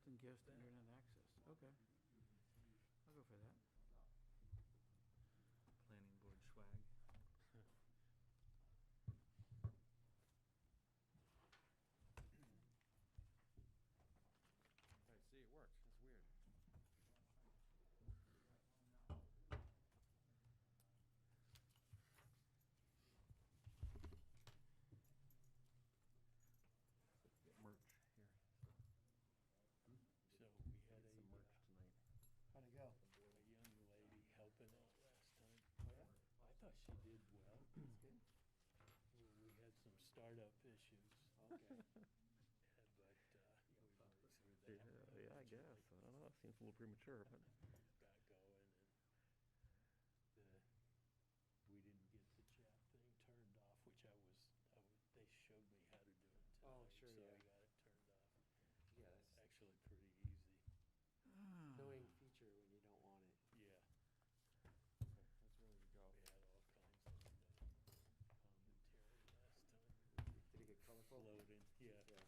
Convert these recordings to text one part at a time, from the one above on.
Boston Guest Internet Access, okay. I'll go for that. Planning board swag. I see, it worked. That's weird. Get merch here. So we had Get a, some merch tonight. How'd it go? a young lady helping out last time. Oh, yeah? I thought she did well. That's good. We had some startup issues, Okay. but we worked through Yeah, that. yeah, I guess. I don't know. Seems a little premature, but Got going and we didn't get the chat thing turned off, which they showed me how to do it Oh, tonight, sure, so I yeah. got it turned off. Yeah, that's Actually pretty easy. annoying feature when you don't want it. Yeah, okay, let's ready to go. we had all kinds of commentary last time. Did it get colorful? Floating, yeah. Yeah.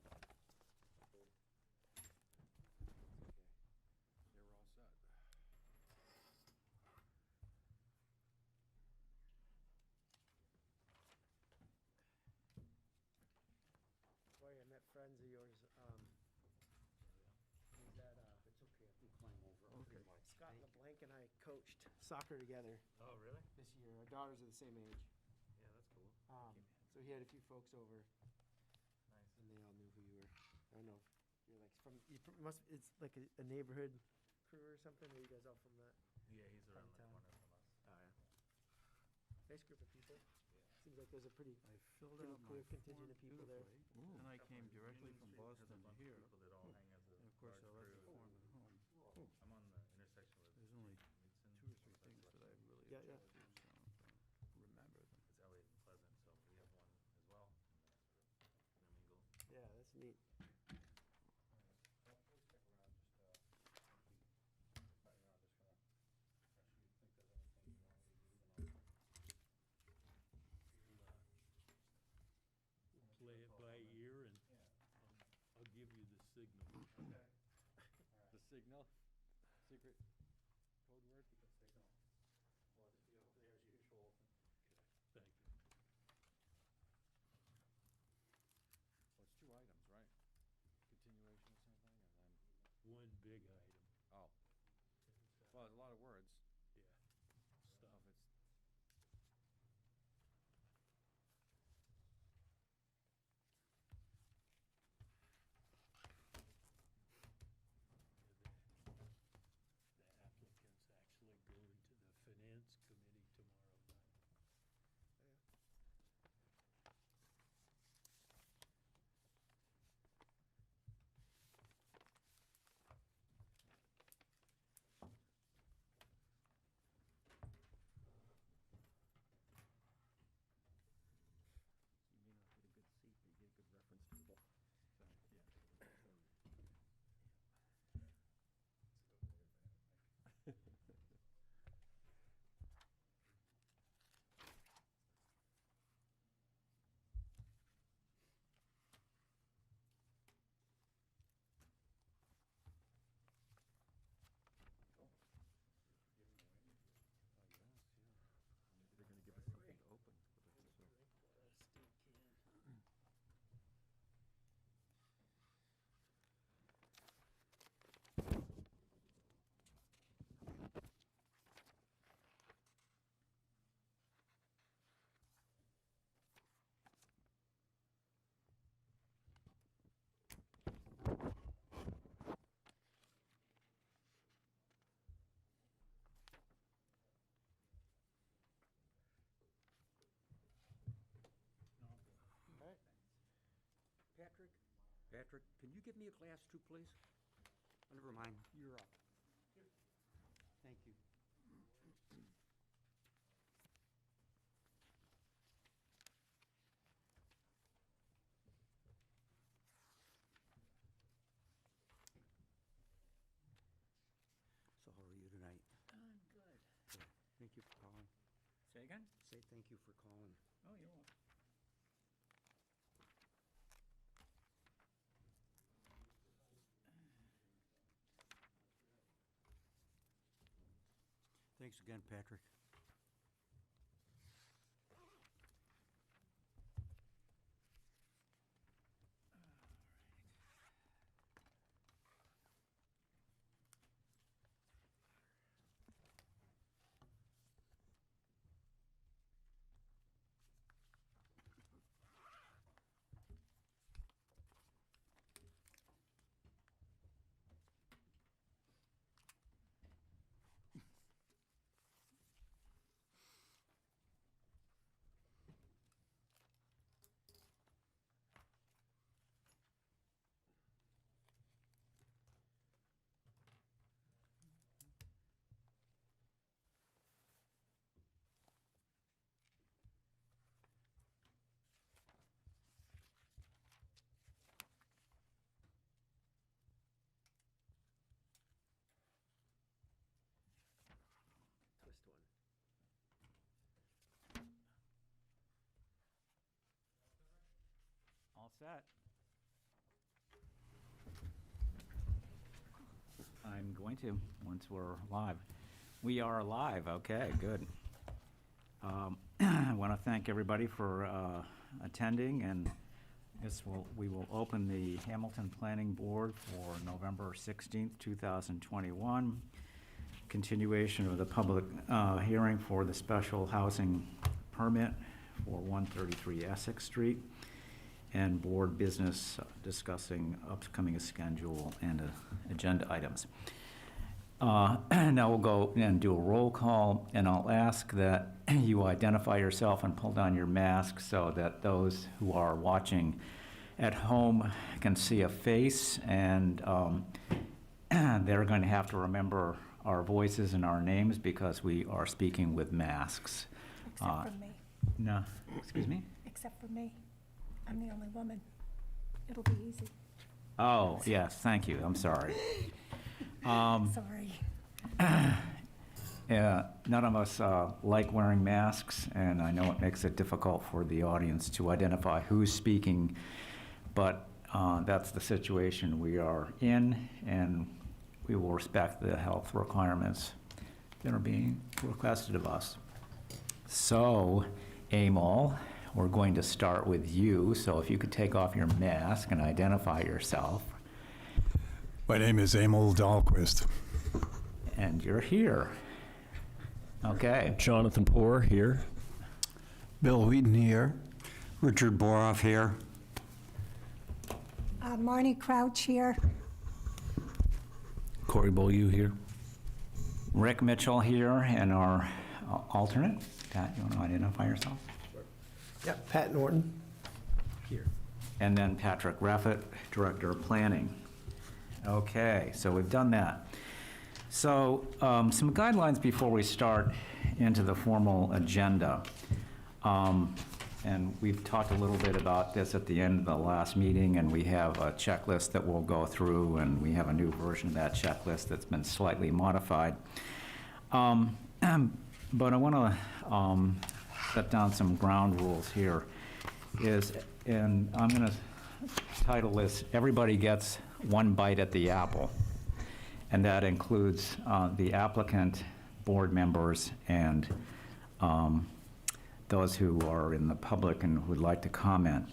Good. It's okay. Yeah, we're all set. Boy, I met friends of yours, who's that, It's okay, I can climb over. Okay. Scott LeBlanc and I coached soccer together Oh, really? this year. Our daughters are the same age. Yeah, that's cool. So he had a few folks over Nice. and they all knew who you were. I don't know, if you're like it's like a neighborhood crew or something, or you guys all from that? Yeah, he's around the town. corner from us. Oh, yeah. Nice group of people. Yeah. Seems like there's a pretty I filled Pretty out my clear contingent form of people there. beautifully, Ooh. and I came Couple- directly Union from Street has a Boston to bunch of here. People that all hang as a And of course, I large left the crew. form at home. I'm on the intersection with. There's only Knudsen, 2 or 3 so that's things left that I side. really Yeah, yeah. object to, so remember them. It's Elliott and Pleasant, so we have one as well. And that's sort of intermingle. Yeah, that's neat. Please stick around, just, keep cutting around, just gonna, if you think there's anything you want me to do, then We'll play it by ear and Yeah. I'll give you the signal. Okay. The signal, secret code word. Keep it signal. Well, just be over there as usual. Thank you. Well, it's 2 items, right? Continuation or something, and then, One big item. oh, well, there's a lot of words. Yeah. I don't know Stuff. if it's, The applicant's actually going to the finance committee tomorrow night. you may not get a good seat, but you get a good reference table. So, Yeah. I guess, yeah. Maybe they're gonna give us something to open. But it's, Still can. All right. Patrick, can you give me a class 2, please? Oh, never mind, you're up. Thank you. So how are you tonight? I'm good. Good. Thank you for calling. Say again? Say thank you for calling. Oh, you're welcome. Thanks again, Patrick. Twist one. All set. I'm going to, once we're live. We are live, okay, good. I want to thank everybody for attending, and we will open the Hamilton Planning Board for November 16th, 2021. Continuation of the public hearing for the special housing permit for 133 Essex Street, and board business discussing upcoming schedule and agenda items. Now we'll go and do a roll call, and I'll ask that you identify yourself and pull down your mask so that those who are watching at home can see a face, and they're going to have to remember our voices and our names because we are speaking with masks. Except for me. No, excuse me? Except for me. I'm the only woman. It'll be easy. Oh, yes, thank you, I'm sorry. Sorry. Yeah, none of us like wearing masks, and I know it makes it difficult for the audience to identify who's speaking, but that's the situation we are in, and we will respect the health requirements that are being requested of us. So, Amol, we're going to start with you, so if you could take off your mask and identify yourself. My name is Emil Dahlquist. And you're here. Okay. Jonathan Poor here. Bill Wheaton here. Richard Boroff here. Marnie Crouch here. Corey Beaulieu here. Rick Mitchell here, and our alternate. Pat, you want to identify yourself? Yeah, Pat Norton. Here. And then Patrick Raffett, Director of Planning. Okay, so we've done that. So some guidelines before we start into the formal agenda. And we've talked a little bit about this at the end of the last meeting, and we have a checklist that we'll go through, and we have a new version of that checklist that's been slightly modified. But I want to set down some ground rules here. And I'm going to title this, Everybody Gets One Bite at the Apple. And that includes the applicant, board members, and those who are in the public and would like to comment.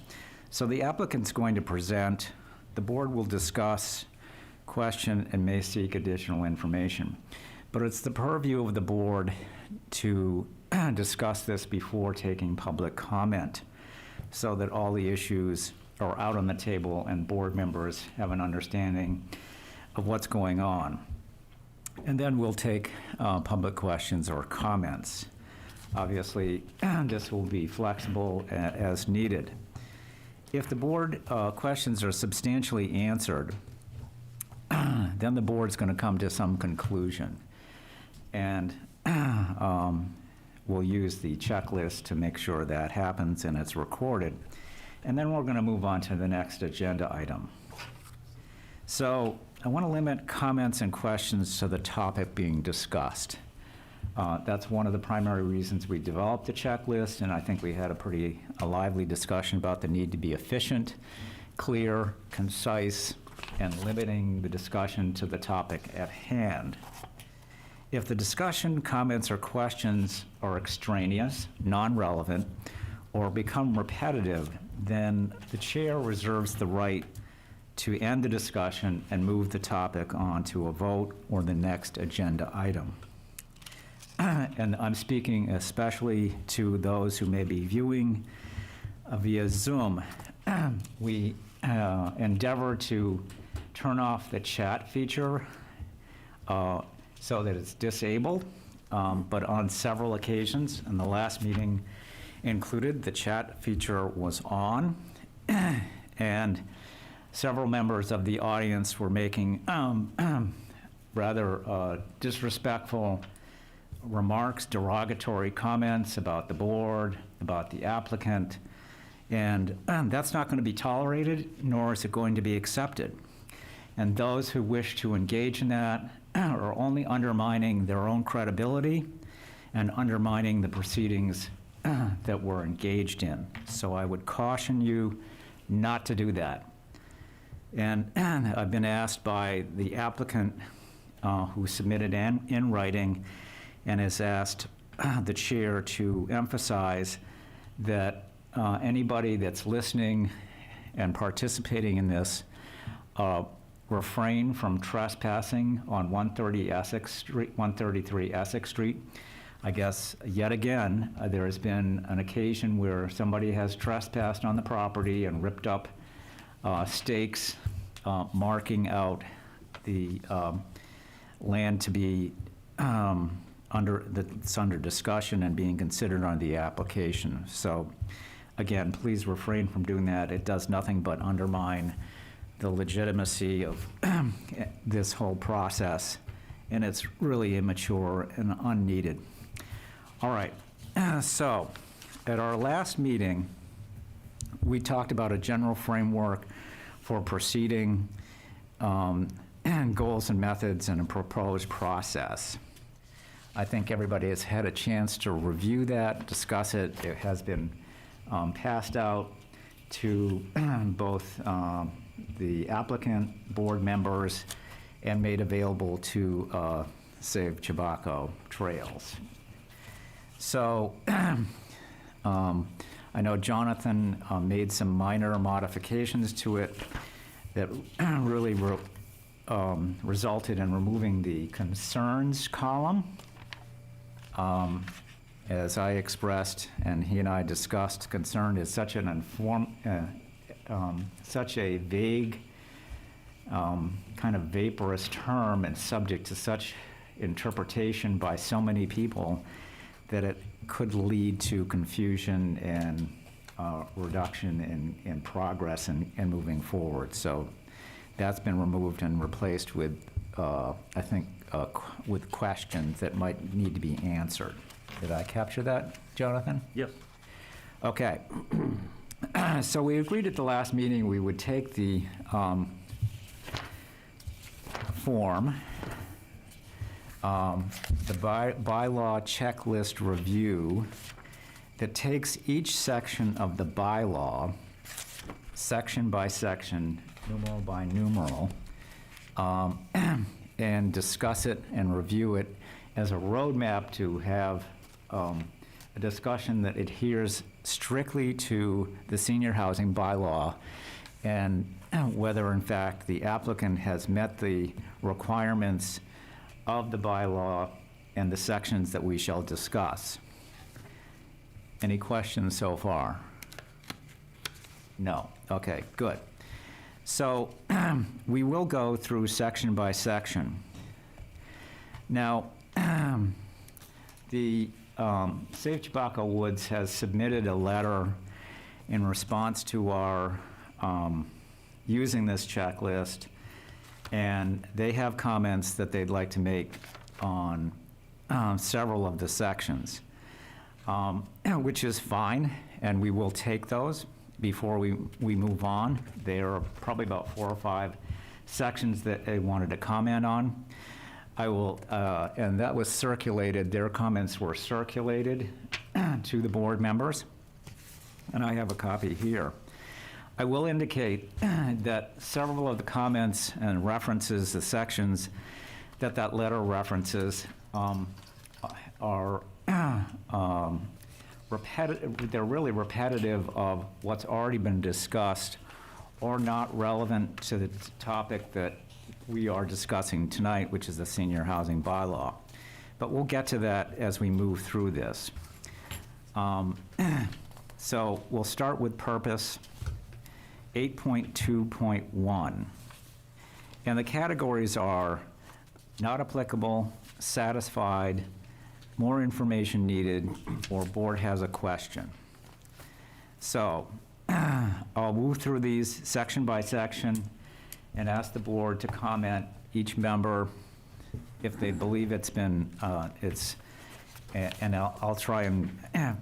So the applicant's going to present, the board will discuss, question, and may seek additional information. But it's the purview of the board to discuss this before taking public comment, so that all the issues are out on the table and board members have an understanding of what's going on. And then we'll take public questions or comments. Obviously, this will be flexible as needed. If the board questions are substantially answered, then the board's going to come to some conclusion. And we'll use the checklist to make sure that happens and it's recorded. And then we're going to move on to the next agenda item. So I want to limit comments and questions to the topic being discussed. That's one of the primary reasons we developed the checklist, and I think we had a lively discussion about the need to be efficient, clear, concise, and limiting the discussion to the topic at hand. If the discussion, comments, or questions are extraneous, non-relevant, or become repetitive, then the chair reserves the right to end the discussion and move the topic on to a vote or the next agenda item. And I'm speaking especially to those who may be viewing via Zoom. We endeavor to turn off the chat feature so that it's disabled, but on several occasions, and the last meeting included, the chat feature was on, and several members of the audience were making rather disrespectful remarks, derogatory comments about the board, about the applicant, and that's not going to be tolerated, nor is it going to be accepted. And those who wish to engage in that are only undermining their own credibility and undermining the proceedings that we're engaged in. So I would caution you not to do that. And I've been asked by the applicant who submitted in writing and has asked the chair to emphasize that anybody that's listening and participating in this refrain from trespassing on 133 Essex Street. I guess, yet again, there has been an occasion where somebody has trespassed on the property and ripped up stakes marking out the land to be that's under discussion and being considered on the application. So, again, please refrain from doing that. It does nothing but undermine the legitimacy of this whole process, and it's really immature and unneeded. All right, so at our last meeting, we talked about a general framework for proceeding, and goals and methods and a proposed process. I think everybody has had a chance to review that, discuss it. It has been passed out to both the applicant, board members, and made available to Save Chabaco Trails. So I know Jonathan made some minor modifications to it that really resulted in removing the concerns column. As I expressed, and he and I discussed, concern is such an such a vague, kind of vaporous term and subject to such interpretation by so many people that it could lead to confusion and reduction in progress and moving forward. So that's been removed and replaced with, I think, with questions that might need to be answered. Did I capture that, Jonathan? Yes. Okay. So we agreed at the last meeting we would take the form, the bylaw checklist review that takes each section of the bylaw, section by section, numeral by numeral, and discuss it and review it as a roadmap to have a discussion that adheres strictly to the senior housing bylaw and whether in fact the applicant has met the requirements of the bylaw and the sections that we shall discuss. Any questions so far? No. Okay, good. So we will go through section by section. Now, the Save Chabaco Woods has submitted a letter in response to our using this checklist, and they have comments that they'd like to make on several of the sections, which is fine, and we will take those before we move on. There are probably about 4 or 5 sections that they wanted to comment on. I will, and that was circulated, their comments were circulated to the board members, and I have a copy here. I will indicate that several of the comments and references, the sections that letter references, are repetitive, they're really repetitive of what's already been discussed or not relevant to the topic that we are discussing tonight, which is the senior housing bylaw. But we'll get to that as we move through this. So we'll start with purpose 8.2.1. And the categories are not applicable, satisfied, more information needed, or board has a question. So I'll move through these section by section and ask the board to comment, each member, if they believe it's been, and I'll try and,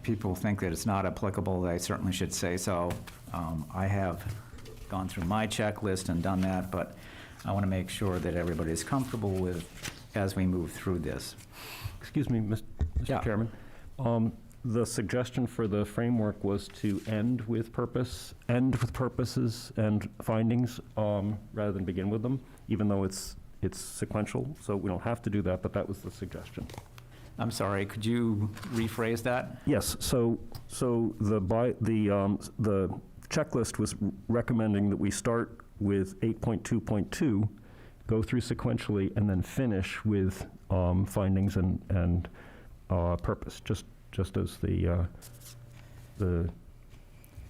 people think that it's not applicable, they certainly should say so. I have gone through my checklist and done that, but I want to make sure that everybody's comfortable with as we move through this. Excuse me, Mr. Yeah. Chairman. The suggestion for the framework was to end with purposes and findings, rather than begin with them, even though it's sequential, so we don't have to do that, but that was the suggestion. I'm sorry, could you rephrase that? Yes, so the checklist was recommending that we start with 8.2.2, go through sequentially, and then finish with findings and purpose, just as the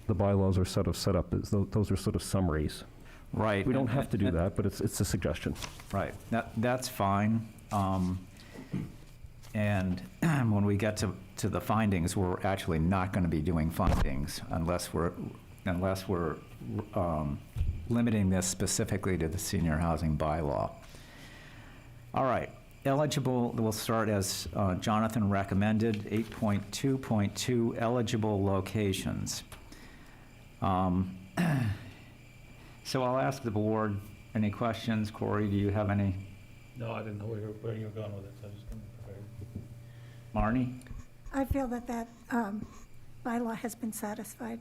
bylaws are sort of set up, as those are sort of summaries. Right. We don't have to do that, but it's a suggestion. Right, that's fine. And when we get to the findings, we're actually not going to be doing findings unless we're limiting this specifically to the senior housing bylaw. All right, eligible, we'll start as Jonathan recommended, 8.2.2, eligible locations. So I'll ask the board, any questions? Corey, do you have any? No, I didn't know where you were going with it, so I just couldn't prepare. Marnie? I feel that bylaw has been satisfied.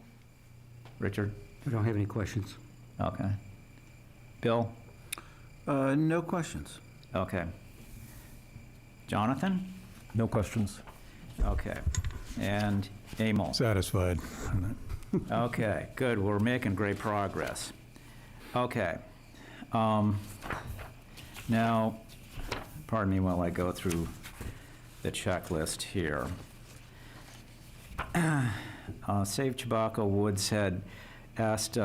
Richard? I don't have any questions. Okay. Bill? No questions. Okay. Jonathan? No questions. Okay. And Emil? Satisfied. Okay, good, we're making great progress. Okay. Now, pardon me while I go through the checklist here. Save Tobacco Woods had asked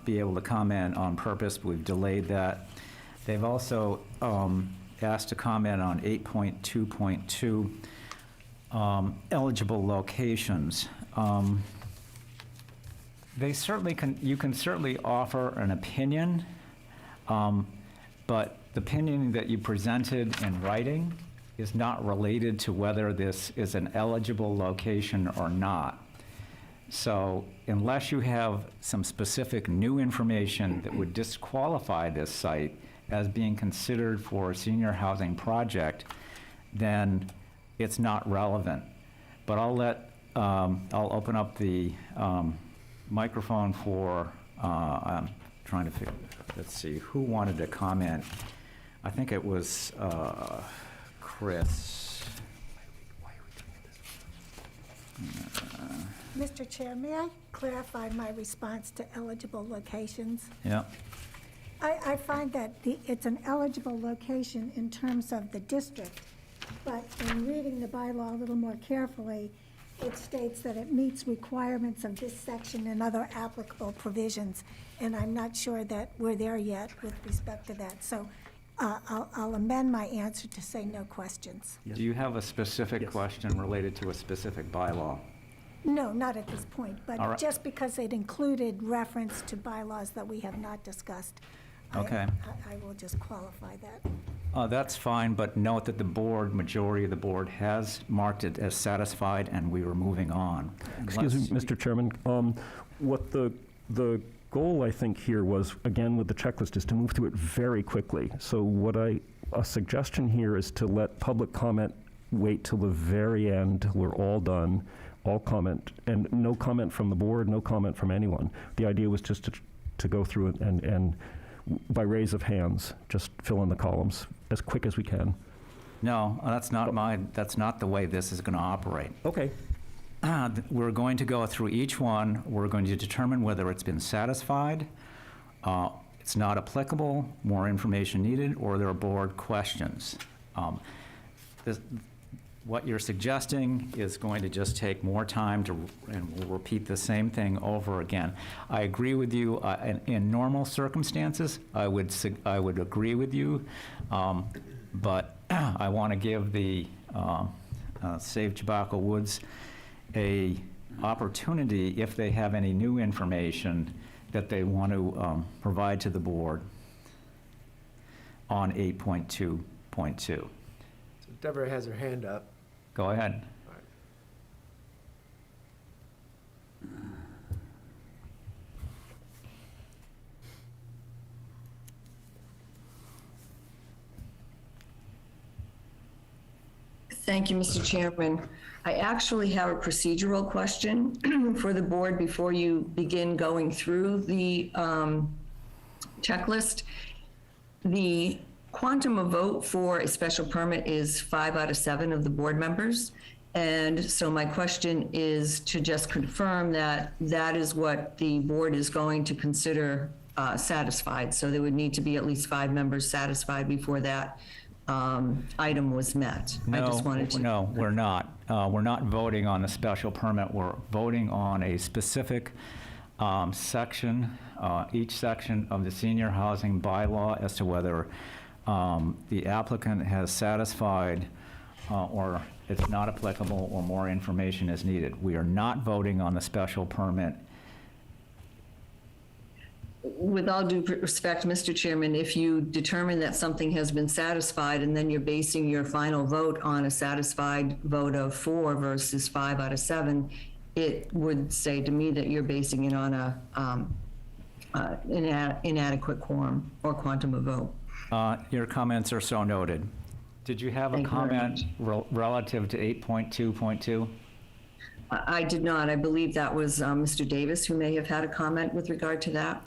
be able to comment on purpose, but we've delayed that. They've also asked to comment on 8.2.2, eligible locations. They certainly you can certainly offer an opinion, but the opinion that you presented in writing is not related to whether this is an eligible location or not. So unless you have some specific new information that would disqualify this site as being considered for a senior housing project, then it's not relevant. But I'll open up the microphone for, I'm trying to figure, let's see, who wanted to comment? I think it was Chris. Mr. Chair, may I clarify my response to eligible locations? Yeah. I find that it's an eligible location in terms of the district, but in reading the bylaw a little more carefully, it states that it meets requirements of this section and other applicable provisions, and I'm not sure that we're there yet with respect to that. So I'll amend my answer to say no questions. Do you have a specific question related to a specific bylaw? No, not at this point, All but right. just because it included reference to bylaws that we have not discussed, Okay. I will just qualify that. That's fine, but note that the board, majority of the board has marked it as satisfied, and we were moving on. Excuse me, Unless- Mr. Chairman, what the goal, I think, here was, again, with the checklist, is to move through it very quickly. So what a suggestion here is to let public comment wait till the very end, till we're all done, all comment, and no comment from the board, no comment from anyone. The idea was just to go through it and by raise of hands, just fill in the columns as quick as we can. No, that's not the way this is going to operate. Okay. We're going to go through each one. We're going to determine whether it's been satisfied, it's not applicable, more information needed, or there are board questions. What you're suggesting is going to just take more time and we'll repeat the same thing over again. I agree with you. In normal circumstances, I would agree with you, but I want to give the Save Chabaco Woods a opportunity, if they have any new information that they want to provide to the board on 8.2.2. So Deborah has her hand up. Go ahead. Thank you, Mr. Chairman. I actually have a procedural question for the board before you begin going through the checklist. The quantum of vote for a special permit is 5 out of 7 of the board members. And so my question is to just confirm that that is what the board is going to consider satisfied. So there would need to be at least 5 members satisfied before that item was met. I just wanted to. No, we're not. We're not voting on the special permit. We're voting on a specific section, each section of the senior housing bylaw as to whether the applicant has satisfied or it's not applicable or more information is needed. We are not voting on the special permit. With all due respect, Mr. Chairman, if you determine that something has been satisfied and then you're basing your final vote on a satisfied vote of 4 versus 5 out of 7, it would say to me that you're basing it on a inadequate quorum or quantum of vote. Your comments are so noted. Did you have a comment relative to 8.2.2? I did not. I believe that was Mr. Davis who may have had a comment with regard to that.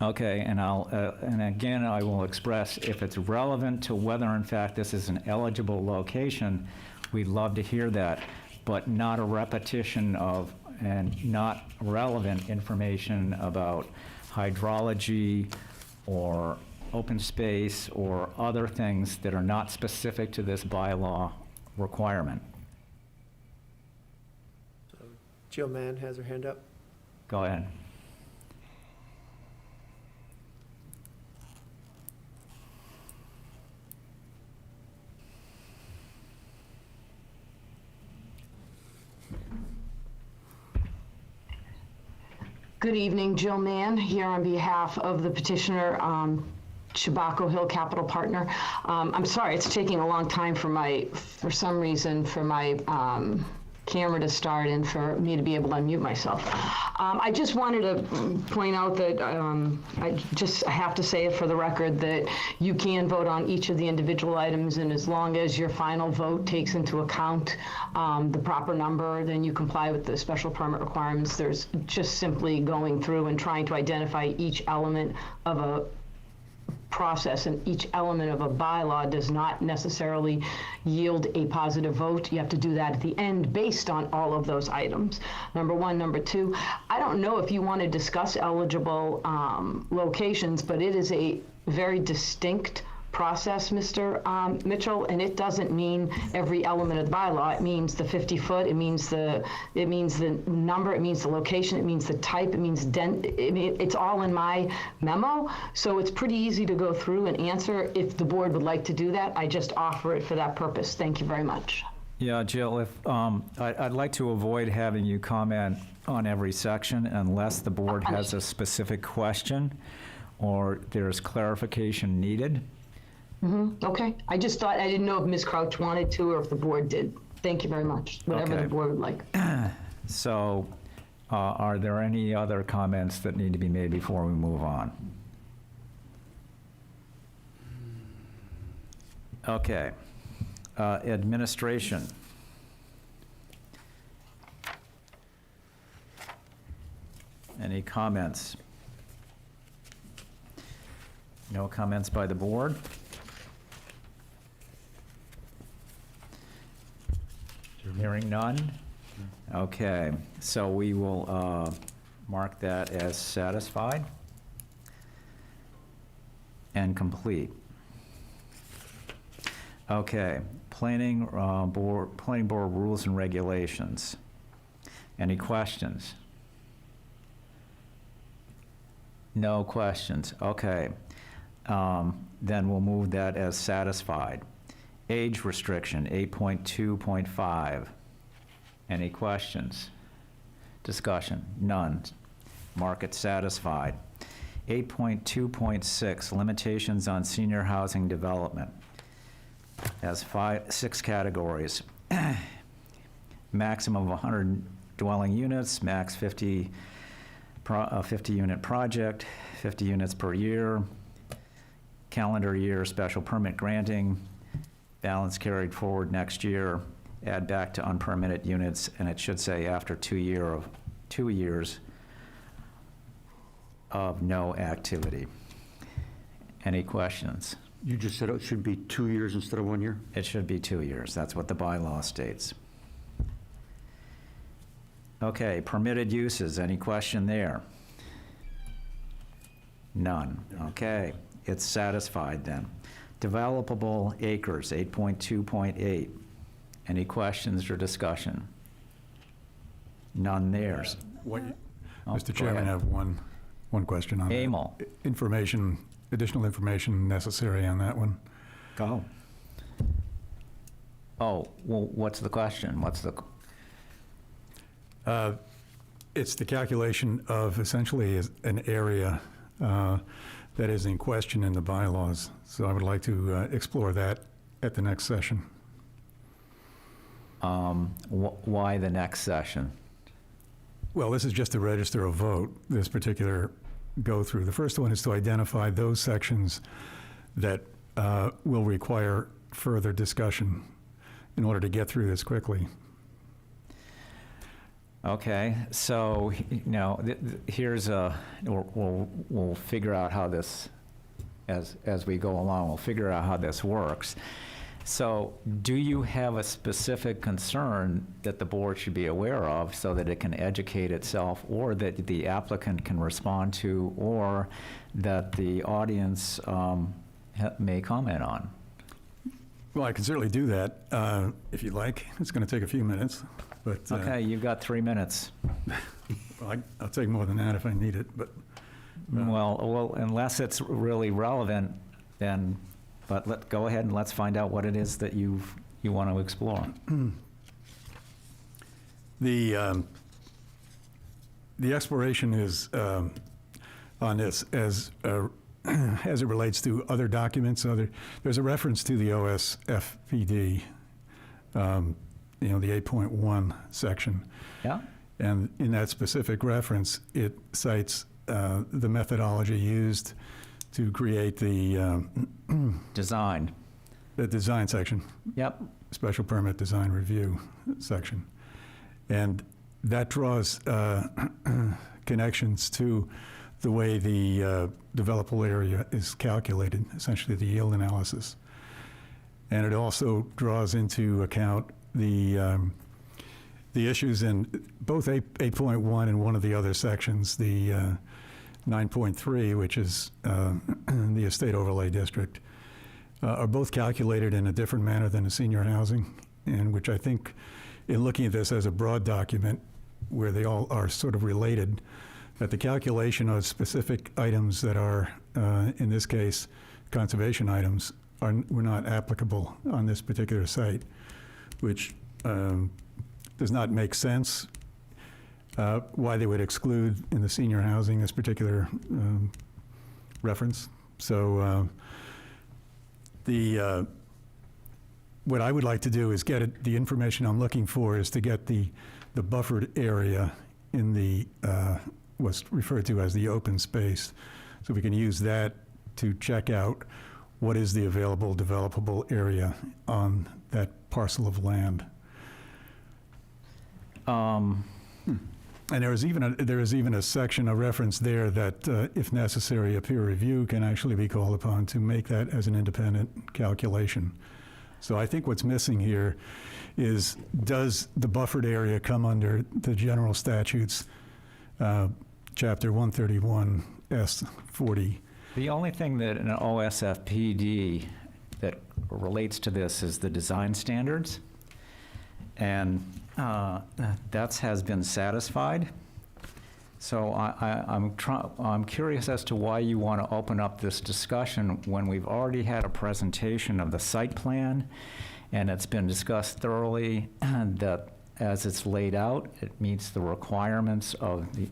Okay, and and again, I will express, if it's relevant to whether in fact this is an eligible location, we'd love to hear that, but not a repetition of and not relevant information about hydrology or open space or other things that are not specific to this bylaw requirement. So Jill Mann has her hand up. Go ahead. Good evening, Jill Mann, here on behalf of the petitioner, Chabaco Hill Capital Partner. I'm sorry, it's taking a long time for some reason, for my camera to start and for me to be able to unmute myself. I just wanted to point out that I have to say it for the record that you can vote on each of the individual items, and as long as your final vote takes into account the proper number, then you comply with the special permit requirements. There's just simply going through and trying to identify each element of a process, and each element of a bylaw does not necessarily yield a positive vote. You have to do that at the end based on all of those items. Number one. Number two, I don't know if you want to discuss eligible locations, but it is a very distinct process, Mr. Mitchell, and it doesn't mean every element of the bylaw. It means the 50 foot, it means the number, it means the location, it means the type, it means it's all in my memo. So it's pretty easy to go through and answer. If the board would like to do that, I just offer it for that purpose. Thank you very much. Yeah, Jill, if I'd like to avoid having you comment on every section unless the board has a specific question or there's clarification needed. Okay. I just thought, I didn't know if Ms. Crouch wanted to or if the board did. Thank you very much. Whatever Okay. the board would like. So are there any other comments that need to be made before we move on? Okay. Administration. Any comments? No comments by the board? Hearing none? Okay, so we will mark that as satisfied and complete. Okay, planning board rules and regulations. Any questions? No questions, okay. Then we'll move that as satisfied. Age restriction, 8.2.5. Any questions? Discussion? None. Mark it satisfied. 8.2.6, limitations on senior housing development. Has 6 categories. Maximum of 100 dwelling units, max 50 unit project, 50 units per year, calendar year special permit granting, balance carried forward next year, add back to unpermitted units, and it should say after 2 years of no activity. Any questions? You just said it should be 2 years instead of 1 year? It should be 2 years. That's what the bylaw states. Okay, permitted uses. Any question there? None. Okay, it's satisfied then. Developable acres, 8.2.8. Any questions or discussion? None there. Oh, Mr. go Chairman, I ahead. have one question on that. Emil. Additional information necessary on that one. Go. Oh, well, what's the question? It's the calculation of essentially an area that is in question in the bylaws. So I would like to explore that at the next session. Why the next session? Well, this is just to register a vote, this particular go-through. The first one is to identify those sections that will require further discussion in order to get through this quickly. Okay, so, here's we'll figure out how this, as we go along, we'll figure out how this works. So, do you have a specific concern that the board should be aware of so that it can educate itself, or that the applicant can respond to, or that the audience may comment on? Well, I can certainly do that if you'd like. It's going to take a few minutes, but Okay, you've got 3 minutes. well, I'll take more than that if I need it. But Well, unless it's really relevant, then, but go ahead and let's find out what it is that you want to explore. the exploration is on this as it relates to other documents. There's a reference to the OSFPD, the 8.1 section. Yeah? And in that specific reference, it cites the methodology used to create the Design. the design section, Yep. special permit design review section. And that draws connections to the way the developable area is calculated, essentially the yield analysis. And it also draws into account the issues in both 8.1 and one of the other sections, the 9.3, which is the estate overlay district, are both calculated in a different manner than the senior housing, and which I think, in looking at this as a broad document where they all are sort of related, that the calculation of specific items that are, in this case, conservation items, were not applicable on this particular site, which does not make sense. Why they would exclude in the senior housing this particular reference. So what I would like to do is get the information I'm looking for is to get the buffered area in the what's referred to as the open space, so we can use that to check out what is the available developable area on that parcel of land. And there is even a section, a reference there that, if necessary, a peer review can actually be called upon to make that as an independent calculation. So I think what's missing here is, does the buffered area come under the general statutes, Chapter 131, S40? The only thing that an OSFPD that relates to this is the design standards, and that has been satisfied. So I'm curious as to why you want to open up this discussion when we've already had a presentation of the site plan, and it's been discussed thoroughly, that as it's laid out, it meets the requirements of the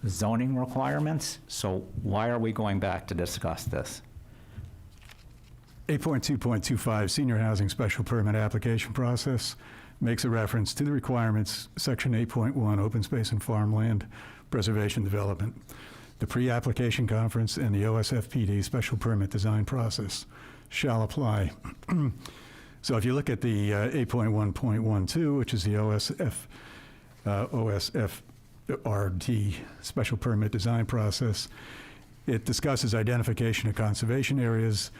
zoning requirements. So why are we going back to discuss this? 8.2.25, Senior Housing Special Permit Application Process, makes a reference to the requirements, Section 8.1, Open Space and Farmland Preservation Development, the Pre-Application Conference, and the OSFPD Special Permit Design Process shall apply. So if you look at the 8.1.12, which is the OSFRD Special Permit Design Process, it discusses identification of conservation areas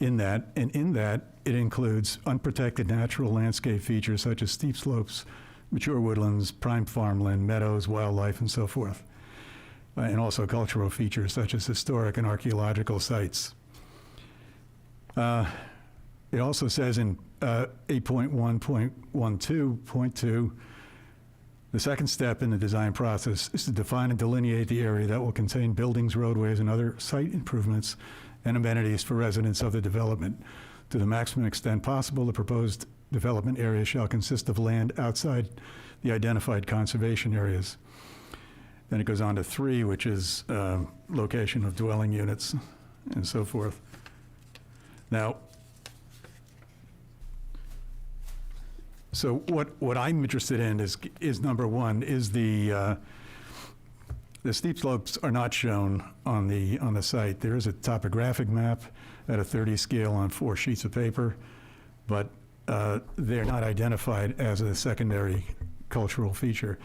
in that, and in that, it includes unprotected natural landscape features such as steep slopes, mature woodlands, prime farmland, meadows, wildlife, and so forth. And also cultural features such as historic and archaeological sites. It also says in 8.1.12.2, the second step in the design process is to define and delineate the area that will contain buildings, roadways, and other site improvements and amenities for residents of the development. To the maximum extent possible, the proposed development area shall consist of land outside the identified conservation areas. Then it goes on to 3, which is location of dwelling units and so forth. Now, so what I'm interested in is number one, is the steep slopes are not shown on the site. There is a topographic map at a 30 scale on 4 sheets of paper, but they're not identified as a secondary cultural feature.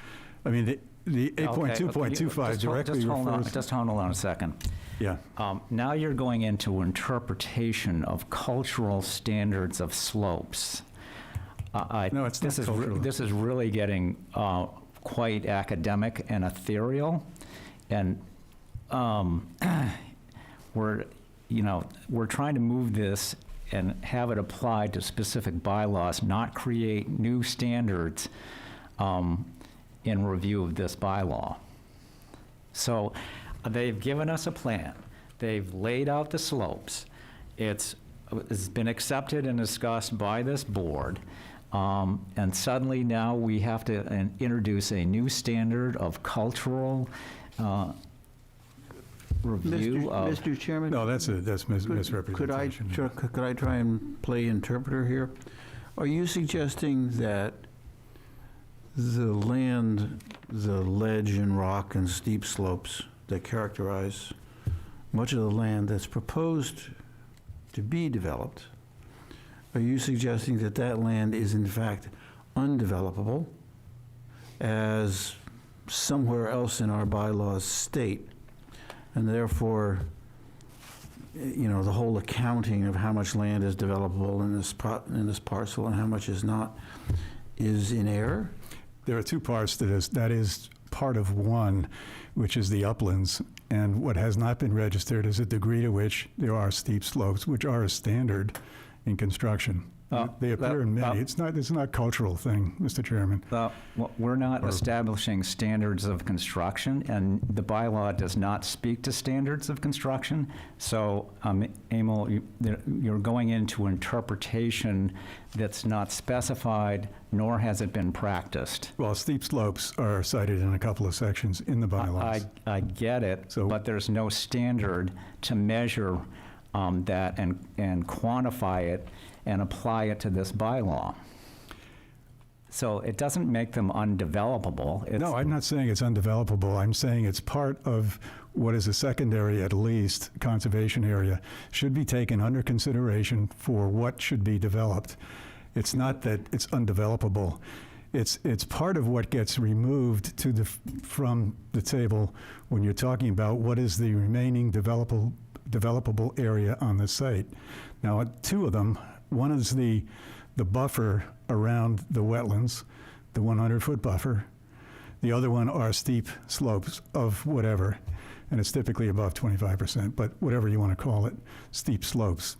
I mean, the 8.2.25 directly refers... Just hold on a second. Yeah. Now you're going into interpretation of cultural standards of slopes. No, it's not cultural. This is really getting quite academic and ethereal, and we're trying to move this and have it applied to specific bylaws, not create new standards in review of this bylaw. So they've given us a plan. They've laid out the slopes. It's been accepted and discussed by this board. And suddenly now we have to introduce a new standard of cultural review of... Mr. Chairman? No, that's misrepresentation. Could I try and play interpreter here? Are you suggesting that the land, the ledge and rock and steep slopes that characterize much of the land that's proposed to be developed, are you suggesting that that land is in fact undevelopable, as somewhere else in our bylaws state, and therefore, the whole accounting of how much land is developable in this parcel and how much is not is in error? There are 2 parts to this. That is part of one, which is the uplands. And what has not been registered is the degree to which there are steep slopes, which are a standard in construction. They appear in many. It's not a cultural thing, Mr. Chairman. We're not establishing standards of construction, and the bylaw does not speak to standards of construction. So, Emil, you're going into interpretation that's not specified, nor has it been practiced. Well, steep slopes are cited in a couple of sections in the bylaws. I get it, but there's no standard to measure that and quantify it and apply it to this bylaw. So it doesn't make them undevelopable. No, I'm not saying it's undevelopable. I'm saying it's part of what is a secondary, at least, conservation area, should be taken under consideration for what should be developed. It's not that it's undevelopable. It's part of what gets removed from the table when you're talking about what is the remaining developable area on the site. Now, 2 of them One is the buffer around the wetlands, the 100-foot buffer. The other one are steep slopes of whatever, and it's typically above 25%, but whatever you want to call it, steep slopes.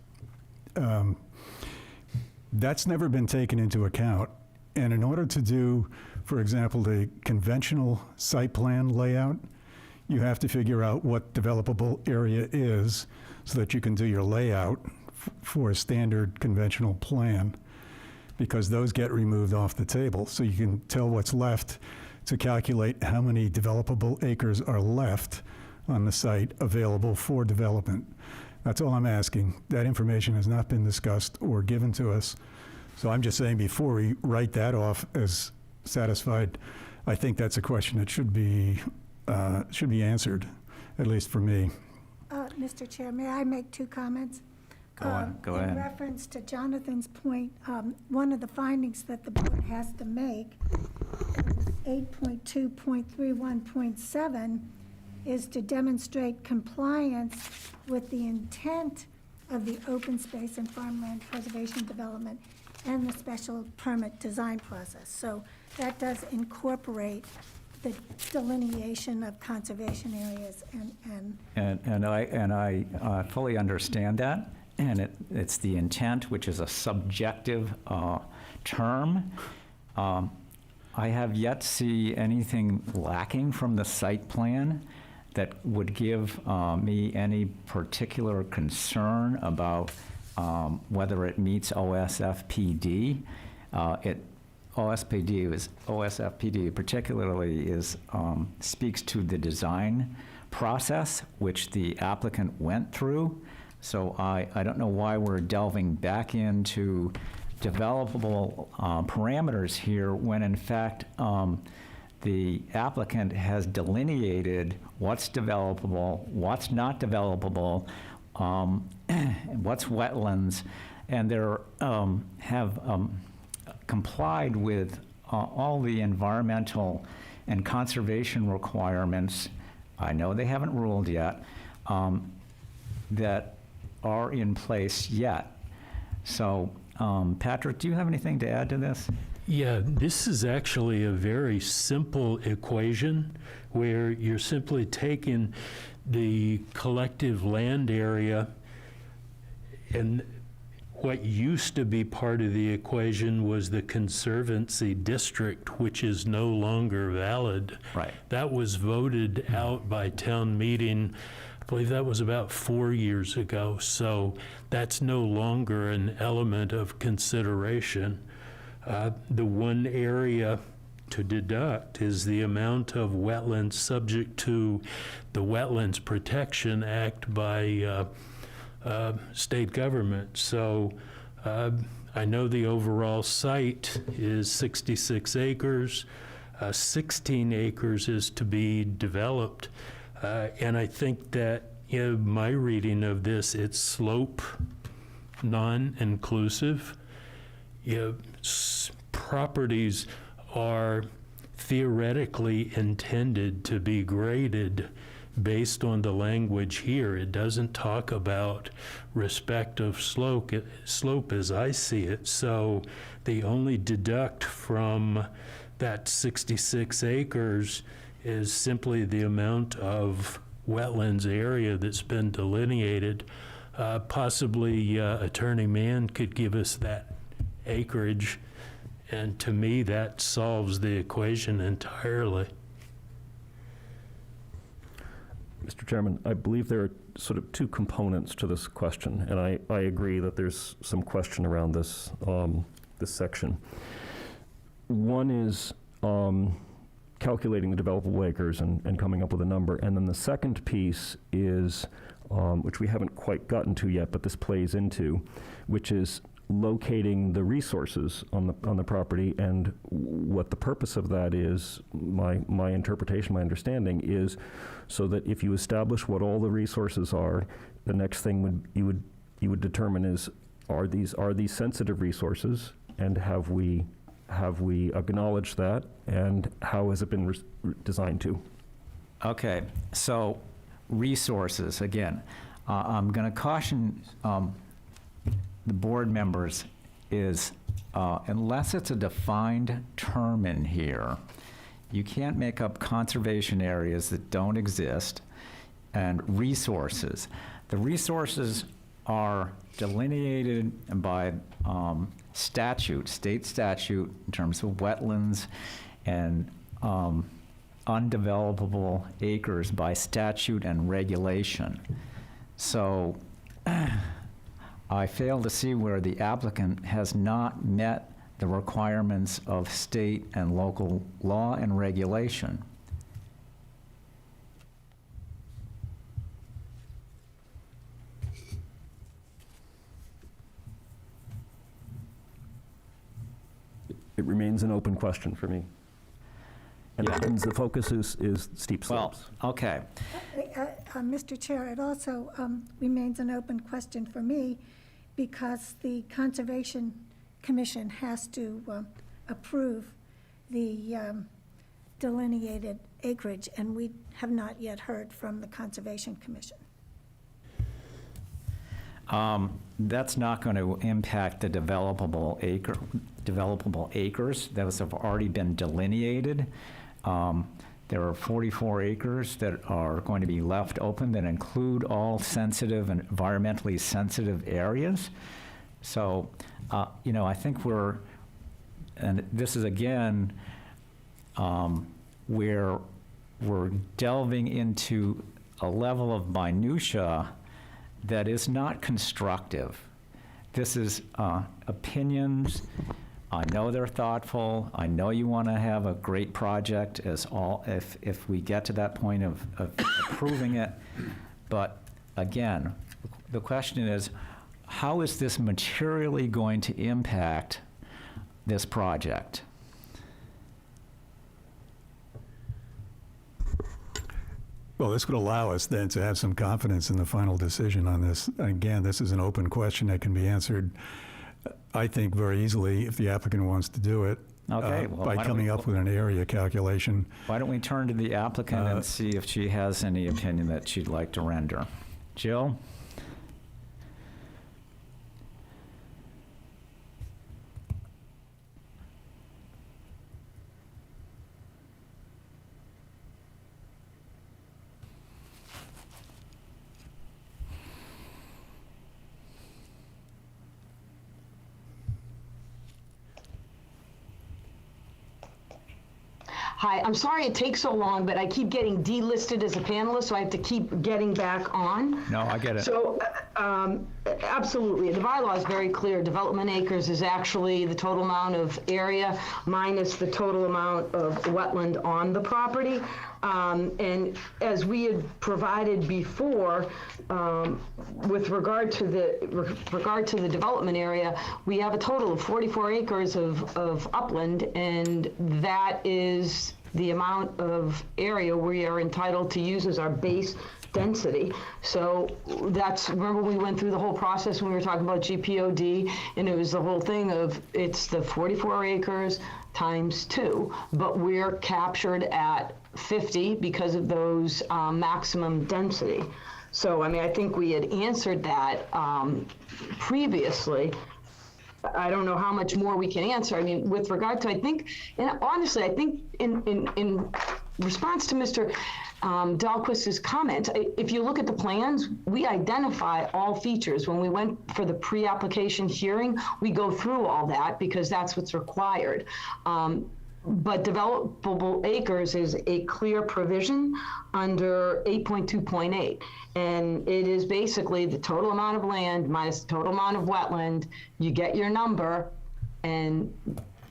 That's never been taken into account. And in order to do, for example, the conventional site plan layout, you have to figure out what developable area is so that you can do your layout for a standard conventional plan, because those get removed off the table. So you can tell what's left to calculate how many developable acres are left on the site available for development. That's all I'm asking. That information has not been discussed or given to us. So I'm just saying, before we write that off as satisfied, I think that's a question that should be answered, at least for me. Mr. Chair, may I make 2 comments? Go ahead. In reference to Jonathan's point, one of the findings that the board has to make, 8.2.31.7, is to demonstrate compliance with the intent of the open space and farmland preservation development and the special permit design process. So that does incorporate the delineation of conservation areas And I fully understand that, and it's the intent, which is a subjective term. I have yet to see anything lacking from the site plan that would give me any particular concern about whether it meets OSFPD. OSFPD particularly speaks to the design process, which the applicant went through. So I don't know why we're delving back into developable parameters here when in fact the applicant has delineated what's developable, what's not developable, what's wetlands, and they have complied with all the environmental and conservation requirements. I know they haven't ruled yet, that are in place yet. So, Patrick, do you have anything to add to this? Yeah, this is actually a very simple equation where you're simply taking the collective land area, and what used to be part of the equation was the Conservancy District, which is no longer valid. Right. That was voted out by town meeting, I believe that was about 4 years ago, so that's no longer an element of consideration. The one area to deduct is the amount of wetlands subject to the Wetlands Protection Act by state government. So I know the overall site is 66 acres. 16 acres is to be developed. And I think that, my reading of this, it's slope non-inclusive. Properties are theoretically intended to be graded based on the language here. It doesn't talk about respect of slope as I see it. So they only deduct from that 66 acres is simply the amount of wetlands area that's been delineated. Possibly Attorney Mann could give us that acreage, and to me that solves the equation entirely. Mr. Chairman, I believe there are sort of 2 components to this question, and I agree that there's some question around this, this section. One is calculating the developable acres and coming up with a number, and then the second piece is, which we haven't quite gotten to yet, but this plays into, which is locating the resources on the property, and what the purpose of that is, my interpretation, my understanding is, so that if you establish what all the resources are, the next thing you would determine is, are these sensitive resources, and have we acknowledged that, and how has it been designed to? Okay, so resources, again, I'm going to caution the board members is, unless it's a defined term in here, you can't make up conservation areas that don't exist and resources. The resources are delineated by statute, state statute, in terms of wetlands and undevelopable acres by statute and regulation. So I fail to see where the applicant has not met the requirements of state and local law and regulation. It remains an open question for me. And the focus is steep Well, slopes. okay. Mr. Chair, it also remains an open question for me because the Conservation Commission has to approve the delineated acreage, and we have not yet heard from the Conservation Commission. That's not going to impact the developable acres. Those have already been delineated. There are 44 acres that are going to be left open that include all sensitive and environmentally sensitive areas. So, I think and this is again, where we're delving into a level of minutia that is not constructive. This is opinions. I know they're thoughtful. I know you want to have a great project if we get to that point of approving it. But again, the question is, how is this materially going to impact this project? Well, this would allow us then to have some confidence in the final decision on this. Again, this is an open question that can be answered, I think, very easily if the applicant wants to do it. Okay, well, by coming up with an area calculation. Why don't we turn to the applicant and see if she has any opinion that she'd like to render? Jill? Hi, I'm sorry it takes so long, but I keep getting delisted as a panelist, so I have to keep getting back on. No, I get it. So, absolutely, the bylaw is very clear. Development acres is actually the total amount of area minus the total amount of wetland on the property. And as we had provided before, with regard to the development area, we have a total of 44 acres of upland, and that is the amount of area we are entitled to use as our base density. So remember we went through the whole process when we were talking about GPOD, and it was the whole thing of it's the 44 acres times 2, but we're captured at 50 because of those maximum density. So, I mean, I think we had answered that previously. I don't know how much more we can answer. I mean, with regard to, I think, and honestly, I think in response to Mr. Dahlquist's comment, if you look at the plans, we identify all features. When we went for the pre-application hearing, we go through all that because that's what's required. But developable acres is a clear provision under 8.2.8. And it is basically the total amount of land minus the total amount of wetland. You get your number, and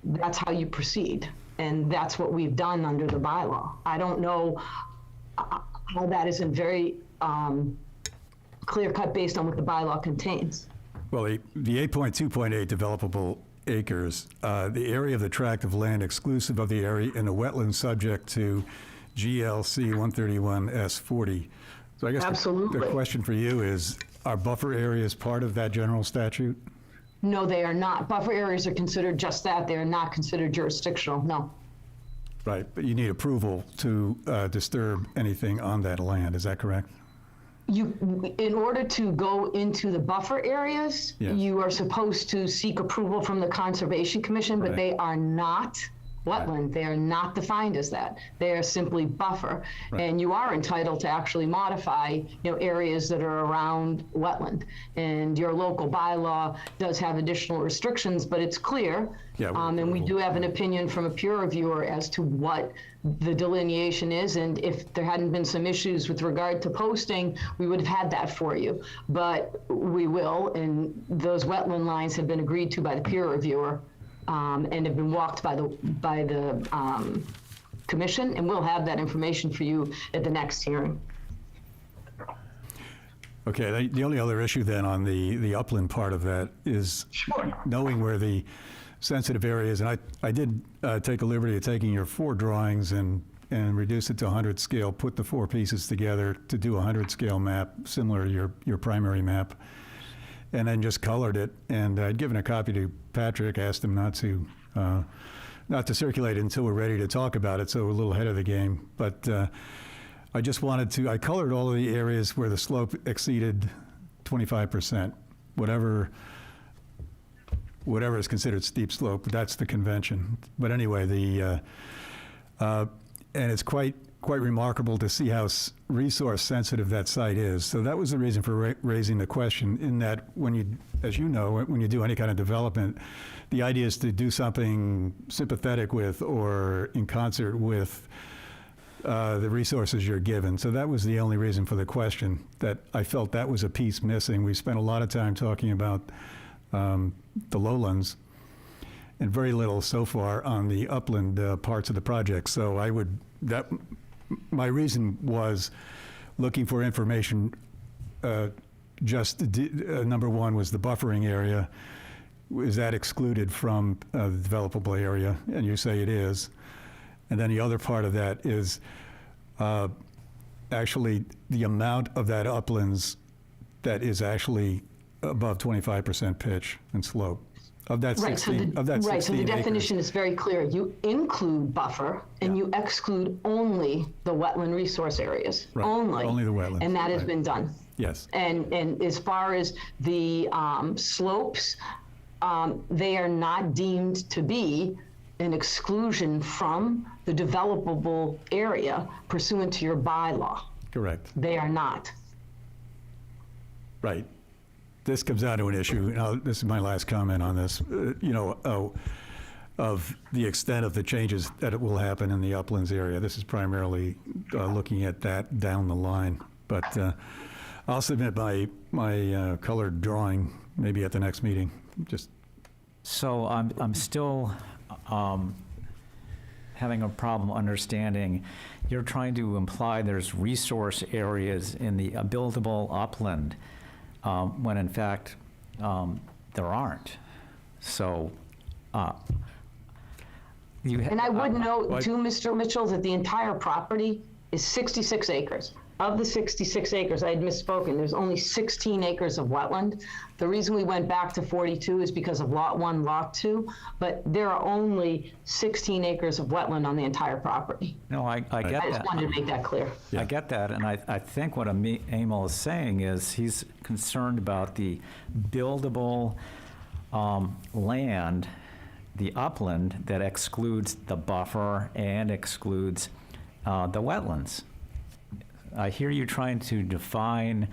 that's how you proceed. And that's what we've done under the bylaw. I don't know how that isn't very clear cut based on what the bylaw contains. Well, the 8.2.8 developable acres, the area of the tract of land exclusive of the area in a wetland subject to GLC 131S40. So I guess Absolutely. The question for you is, are buffer areas part of that general statute? No, they are not. Buffer areas are considered just that. They are not considered jurisdictional, no. Right, but you need approval to disturb anything on that land, is that correct? in order to go into the buffer areas, Yes. you are supposed to seek approval from the Conservation Commission, but Right. they are not wetland. They are not defined as that. They are simply buffer. Right. And you are entitled to actually modify, areas that are around wetland. And your local bylaw does have additional restrictions, but it's clear. Yeah, And we do have an opinion from a peer reviewer as to what the delineation is. And if there hadn't been some issues with regard to posting, we would have had that for you. But we will, and those wetland lines have been agreed to by the peer reviewer, and have been walked by the commission, and we'll have that information for you at the next hearing. Okay, the only other issue then on the upland part of that is knowing where the sensitive areas, and I did take a liberty of taking your 4 drawings and reduce it to 100 scale, put the 4 pieces together to do a 100 scale map, similar to your primary map, and then just colored it. And I'd given a copy to Patrick, asked him not to circulate it until we're ready to talk about it, so we're a little ahead of the game. But I just wanted to, I colored all of the areas where the slope exceeded 25%, whatever is considered steep slope, that's the convention. But anyway, and it's quite remarkable to see how resource sensitive that site is. So that was the reason for raising the question, in that when you, as you know, when you do any kind of development, the idea is to do something sympathetic with or in concert with the resources you're given. So that was the only reason for the question, that I felt that was a piece missing. We spent a lot of time talking about the lowlands and very little so far on the upland parts of the project. So my reason was looking for information. Number one was the buffering area. Is that excluded from the developable area? And you say it is. And then the other part of that is actually the amount of that uplands that is actually above 25% pitch and slope. Of that 16, so the acres. definition is very clear. You include buffer, and you exclude only the wetland resource areas. Right. Only the wetlands, And that has right. been done. Yes. And as far as the slopes, they are not deemed to be an exclusion from the developable area pursuant to your bylaw. Correct. They are not. Right. This comes down to an issue, this is my last comment on this, of the extent of the changes that it will happen in the uplands area. This is primarily looking at that down the line. But I'll submit my colored drawing maybe at the next meeting. So I'm still having a problem understanding. You're trying to imply there's resource areas in the buildable upland, when in fact there aren't. So And I would note too, Mr. Mitchell, that the entire property is 66 acres. Of the 66 acres, I had misspoken, there's only 16 acres of wetland. The reason we went back to 42 is because of Lot 1, Lot 2, but there are only 16 acres of wetland on the entire property. No, I get that. I just wanted to make that clear. I get that, and I think what Emil is saying is he's concerned about the buildable land, the upland, that excludes the buffer and excludes the wetlands. I hear you trying to define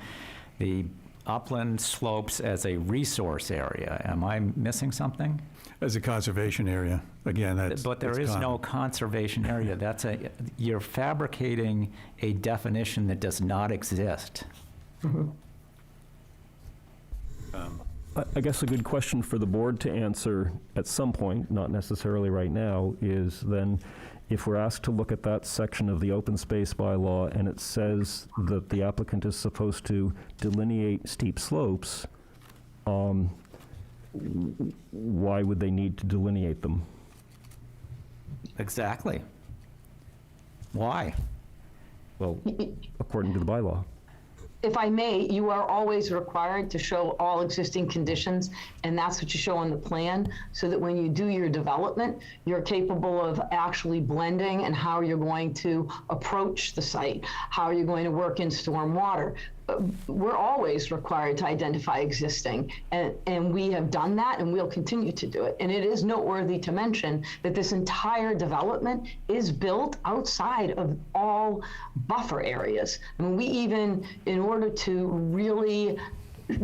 the upland slopes as a resource area. Am I missing something? As a conservation area, again, that's. But there is no conservation area. You're fabricating a definition that does not exist. I guess a good question for the board to answer at some point, not necessarily right now, is then if we're asked to look at that section of the open space bylaw and it says that the applicant is supposed to delineate steep slopes, why would they need to delineate them? Exactly. Why? Well, according to the bylaw. If I may, you are always required to show all existing conditions, and that's what you show on the plan, so that when you do your development, you're capable of actually blending and how you're going to approach the site, how you're going to work in stormwater. we're always required to identify existing, and we have done that, and we'll continue to do it. And it is noteworthy to mention that this entire development is built outside of all buffer areas. I mean, we even, in order to really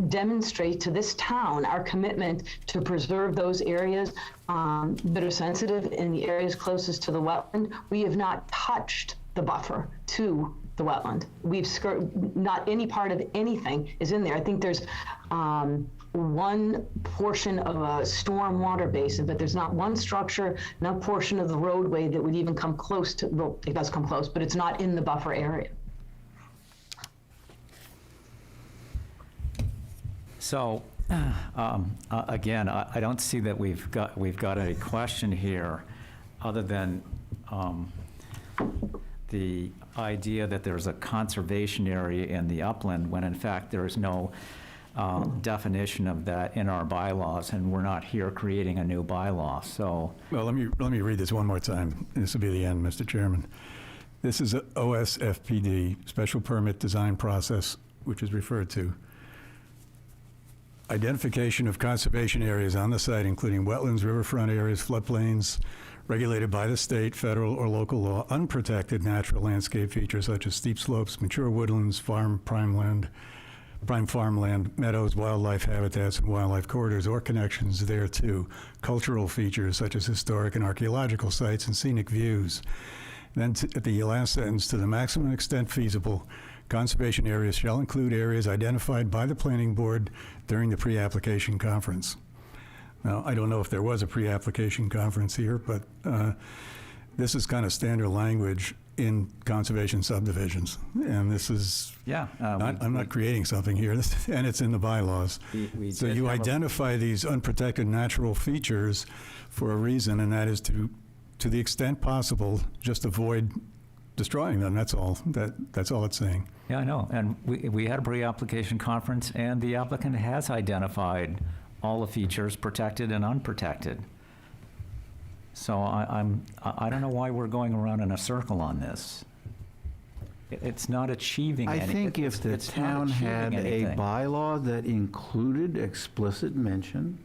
demonstrate to this town our commitment to preserve those areas that are sensitive in the areas closest to the wetland, we have not touched the buffer to the wetland. Not any part of anything is in there. I think there's one portion of a storm water basin, but there's not one structure, not portion of the roadway that would even come close to, well, it does come close, but it's not in the buffer area. So, again, I don't see that we've got a question here, other than the idea that there's a conservation area in the upland, when in fact there is no definition of that in our bylaws, and we're not here creating a new bylaw, so. Well, let me read this one more time. This will be the end, Mr. Chairman. This is a OSFPD, Special Permit Design Process, which is referred to. Identification of conservation areas on the site, including wetlands, riverfront areas, floodplains, regulated by the state, federal, or local law, unprotected natural landscape features such as steep slopes, mature woodlands, prime farmland, meadows, wildlife habitats, and wildlife corridors or connections thereto, cultural features such as historic and archaeological sites and scenic views. Then at the last sentence, to the maximum extent feasible, conservation areas shall include areas identified by the planning board during the pre-application conference. Now, I don't know if there was a pre-application conference here, but this is kind of standard language in conservation subdivisions. And this is, I'm not creating something here, and it's in the bylaws. So you identify these unprotected natural features for a reason, and that is to the extent possible, just avoid destroying them. That's all. That's all it's saying. Yeah, I know. And we had a pre-application conference, and the applicant has identified all the features, protected and unprotected. So I don't know why we're going around in a circle on this. It's not achieving anything. I think if the town had a bylaw that included explicit mention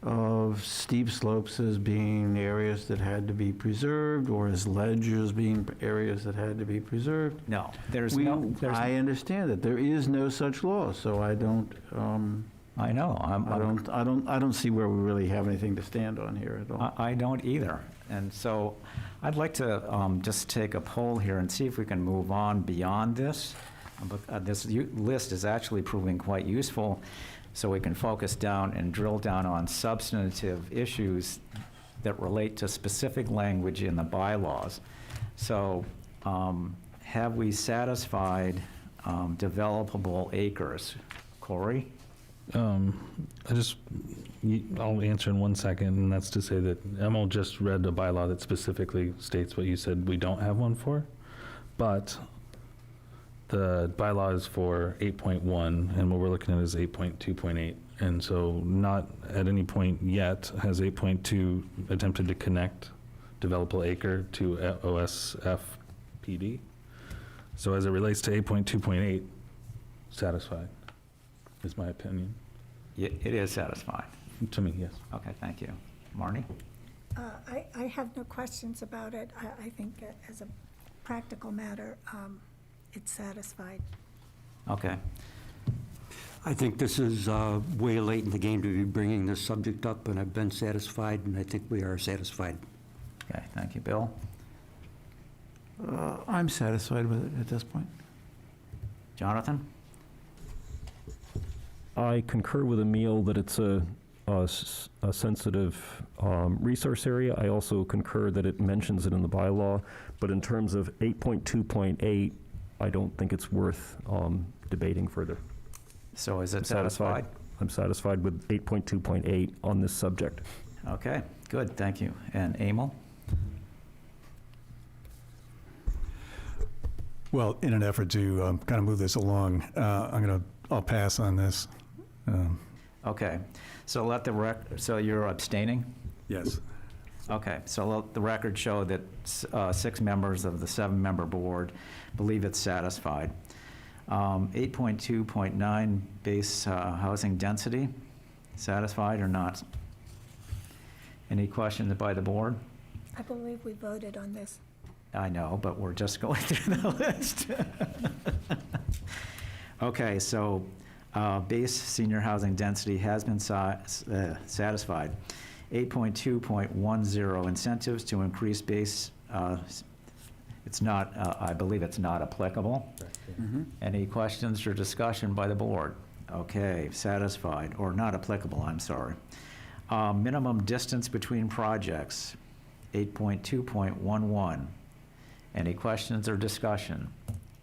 of steep slopes as being areas that had to be preserved, or as ledges being areas that had to be preserved. No, there's I understand that there is no such law, so I don't. I know. I don't see where we really have anything to stand on here at all. I don't either. And so I'd like to just take a poll here and see if we can move on beyond this. But this list is actually proving quite useful, so we can focus down and drill down on substantive issues that relate to specific language in the bylaws. So have we satisfied developable acres? Corey? I'll answer in 1 second, and that's to say that Emil just read a bylaw that specifically states what you said we don't have one for, but the bylaw is for 8.1, and what we're looking at is 8.2.8, and so not at any point yet has 8.2 attempted to connect developable acre to OSFPD. So as it relates to 8.2.8, satisfied, is my opinion. It is satisfied. To me, yes. Okay, thank you. Marnie? I have no questions about it. I think as a practical matter, it's satisfied. Okay. I think this is way late in the game to be bringing this subject up, and I've been satisfied, and I think we are satisfied. Okay, thank you. Bill? I'm satisfied with it at this point. Jonathan? I concur with Emil that it's a sensitive resource area. I also concur that it mentions it in the bylaw, but in terms of 8.2.8, I don't think it's worth debating further. So is it satisfied? I'm satisfied with 8.2.8 on this subject. Okay, good, thank you. And Emil? Well, in an effort to kind of move this along, I'll pass on this. Okay, so so you're abstaining? Yes. Okay, so let the record show that 6 members of the 7-member board believe it's satisfied. 8.2.9, base housing density, satisfied or not? Any questions by the board? I believe we voted on this. I know, but we're just going through the list. Okay, so base senior housing density has been satisfied. 8.2.10, incentives to increase base, it's not, I believe it's not applicable. Any questions or discussion by the board? Okay, satisfied, or not applicable, I'm sorry. Minimum distance between projects, 8.2.11. Any questions or discussion?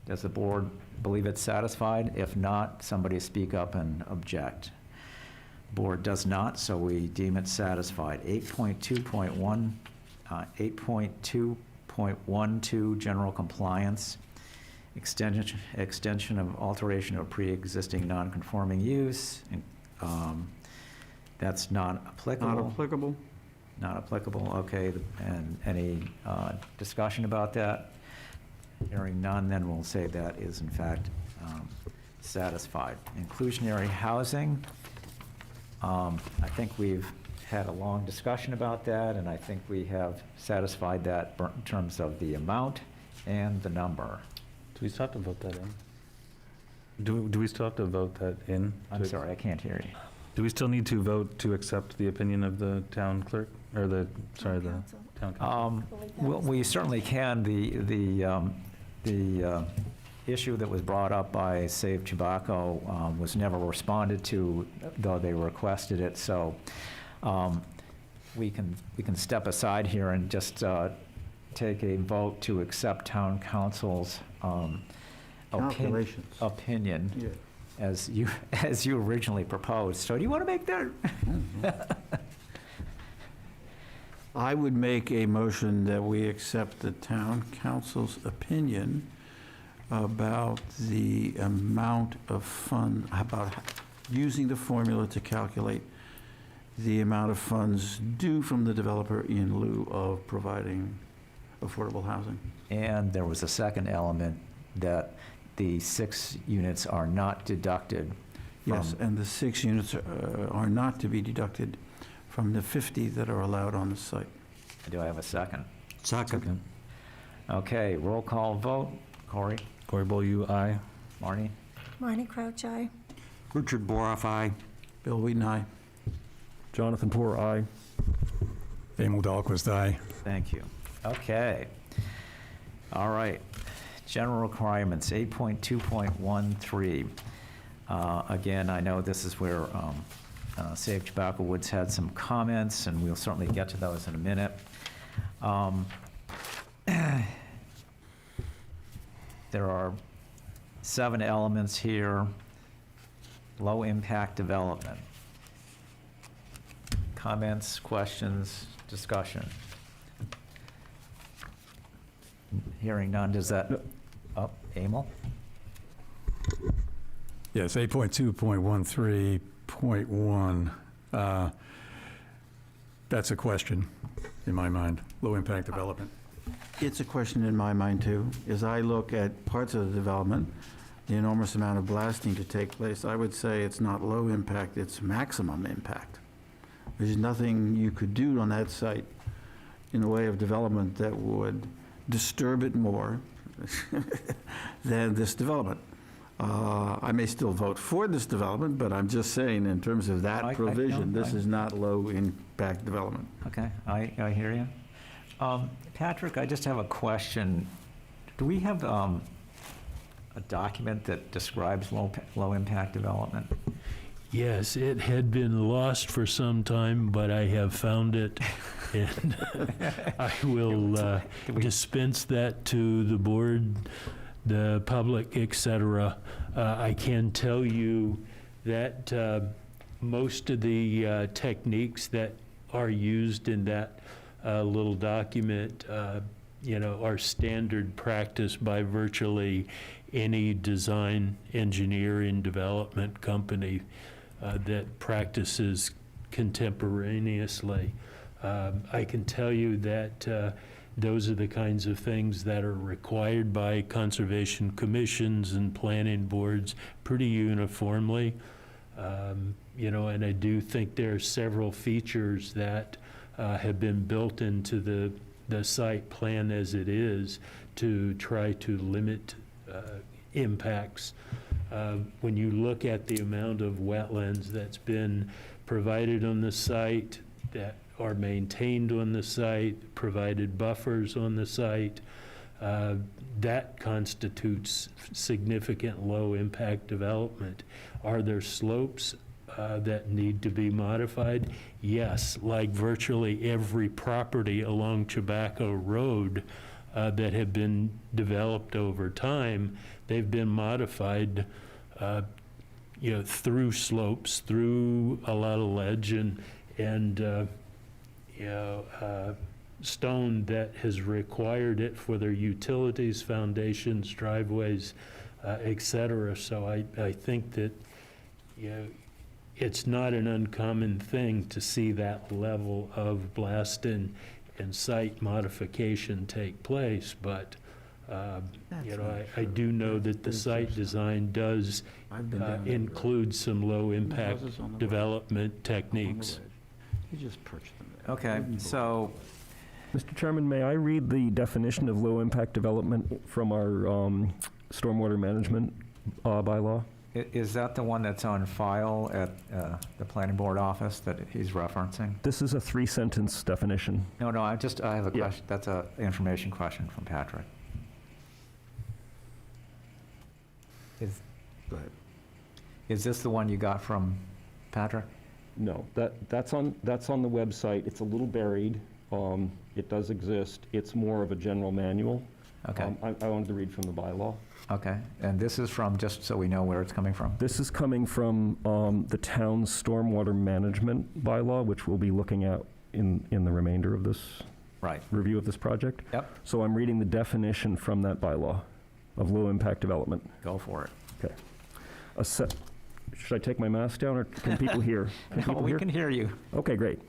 Does the board believe it's satisfied? If not, somebody speak up and object. Board does not, so we deem it satisfied. 8.2.1, 8.2.12, general compliance, extension of alteration of pre-existing non-conforming use. That's not applicable. Not applicable? Not applicable, okay. And any discussion about that? Hearing none, then we'll say that is in fact satisfied. Inclusionary housing, I think we've had a long discussion about that, and I think we have satisfied that in terms of the amount and the number. Do we still have to vote that in? Do we still have to vote that in? I'm sorry, I can't hear you. Do we still need to vote to accept the opinion of the town clerk, or the town council? Well, we certainly can. The issue that was brought up by Save Tobacco was never responded to, though they requested it. So we can step aside here and just take a vote to accept town council's Calculations. opinion Yeah. as you originally proposed. So do you want to make that? I would make a motion that we accept the town council's opinion about the amount of about using the formula to calculate the amount of funds due from the developer in lieu of providing affordable housing. And there was a second element that the 6 units are not deducted. Yes, and the 6 units are not to be deducted from the 50 that are allowed on the site. Do I have a second? Second. Okay, roll call vote. Corey? Corey Bull, aye. Marnie? Marnie Crouch, aye. Richard Boroff, aye. Bill Wheaton, aye. Jonathan Poor, aye. Emil Dahlquist, aye. Thank you. Okay. All right. General requirements, 8.2.13. Again, I know this is where Save Tobacco Woods had some comments, and we'll certainly get to those in a minute. There are 7 elements here. Low-impact development. Comments, questions, discussion? Hearing none, does that, Emil? Yes, 8.2.13.1. That's a question in my mind, low-impact development. It's a question in my mind, too. As I look at parts of the development, the enormous amount of blasting to take place, I would say it's not low impact, it's maximum impact. There's nothing you could do on that site in the way of development that would disturb it more than this development. I may still vote for this development, but I'm just saying, in terms of that provision, this is not low-impact development. Okay, I hear you. Patrick, I just have a question. Do we have a document that describes low-impact development? Yes, it had been lost for some time, but I have found it, and I will dispense that to the board, the public, et cetera. I can tell you that most of the techniques that are used in that little document, are standard practice by virtually any design, engineering, development company that practices contemporaneously. I can tell you that those are the kinds of things that are required by conservation commissions and planning boards pretty uniformly. You know, and I do think there are several features that have been built into the site plan as it is to try to limit impacts. When you look at the amount of wetlands that's been provided on the site, that are maintained on the site, provided buffers on the site, that constitutes significant low-impact development. Are there slopes that need to be modified? Yes, like virtually every property along Tobacco Road that have been developed over time, they've been modified, you know, through slopes, through a lot of ledge and you know, stone that has required it for their utilities, foundations, driveways, et cetera. So I think that, you know, it's not an uncommon thing to see that level of blast and site modification take place, but you know, I do know that the site design does include some low-impact development techniques. You just perched them there. Okay, so, Mr. Chairman, may I read the definition of low-impact development from our stormwater management bylaw? is that the one that's on file at the planning board office that he's referencing? This is a 3-sentence definition. No, I have a Yeah. question. That's a information question from Patrick. Go ahead. Is this the one you got from Patrick? No, that's on the website. It's a little buried. It does exist. It's more of a general manual. Okay, I wanted to read from the bylaw. okay. And this is from, just so we know where it's coming from? This is coming from the town's stormwater management bylaw, which we'll be looking at in the remainder of this Right. review of this project. Yep, So I'm reading the definition from that bylaw of low-impact development. go for it. Okay. Should I take my mask down, or can people hear? Can No, people we hear? can hear you. Okay, great.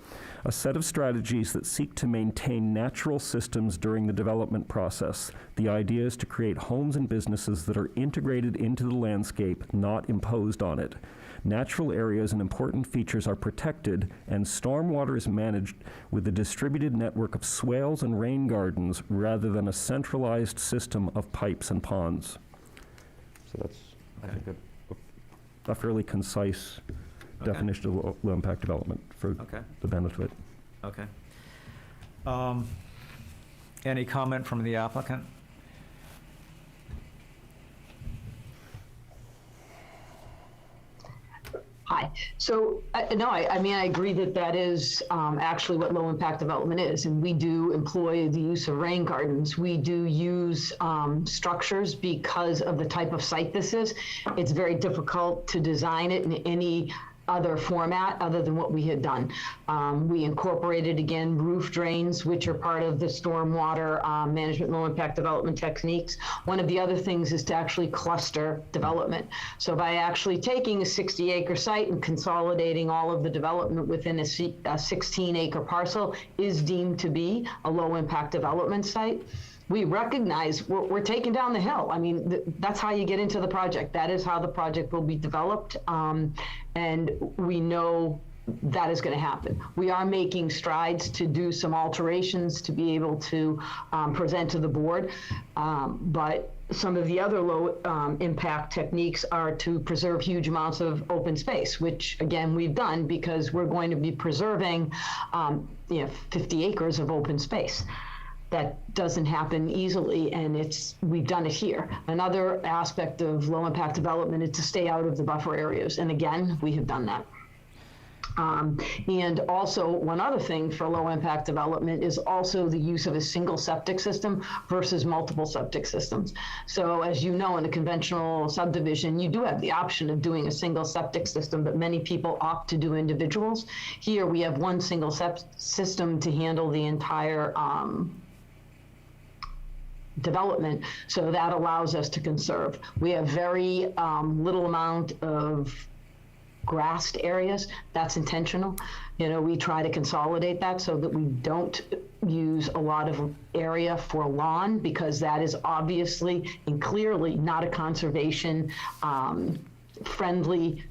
A set of strategies that seek to maintain natural systems during the development process. The idea is to create homes and businesses that are integrated into the landscape, not imposed on it. Natural areas and important features are protected, and stormwater is managed with a distributed network of swales and rain gardens rather than a centralized system of pipes and ponds. So that's, I think, a fairly concise Okay. definition of low-impact development for Okay, the benefit. okay. Any comment from the applicant? Hi. So, no, I mean, I agree that that is actually what low-impact development is. And we do employ the use of rain gardens. We do use structures because of the type of site this is. It's very difficult to design it in any other format other than what we had done. We incorporated, again, roof drains, which are part of the stormwater management low-impact development techniques. One of the other things is to actually cluster development. So by actually taking a 60-acre site and consolidating all of the development within a 16-acre parcel is deemed to be a low-impact development site. We recognize we're taking down the hill. I mean, that's how you get into the project. That is how the project will be developed. And we know that is going to happen. We are making strides to do some alterations to be able to present to the board. But some of the other low impact techniques are to preserve huge amounts of open space, which again, we've done because we're going to be preserving 50 acres of open space. That doesn't happen easily, and we've done it here. Another aspect of low-impact development is to stay out of the buffer areas, and again, we have done that. And also, one other thing for low-impact development is also the use of a single septic system versus multiple septic systems. So as you know, in a conventional subdivision, you do have the option of doing a single septic system, but many people opt to do individuals. Here, we have one single system to handle the entire development, so that allows us to conserve. We have very little amount of grassed areas. That's intentional. We try to consolidate that so that we don't use a lot of area for lawn, because that is obviously and clearly not a conservation friendly,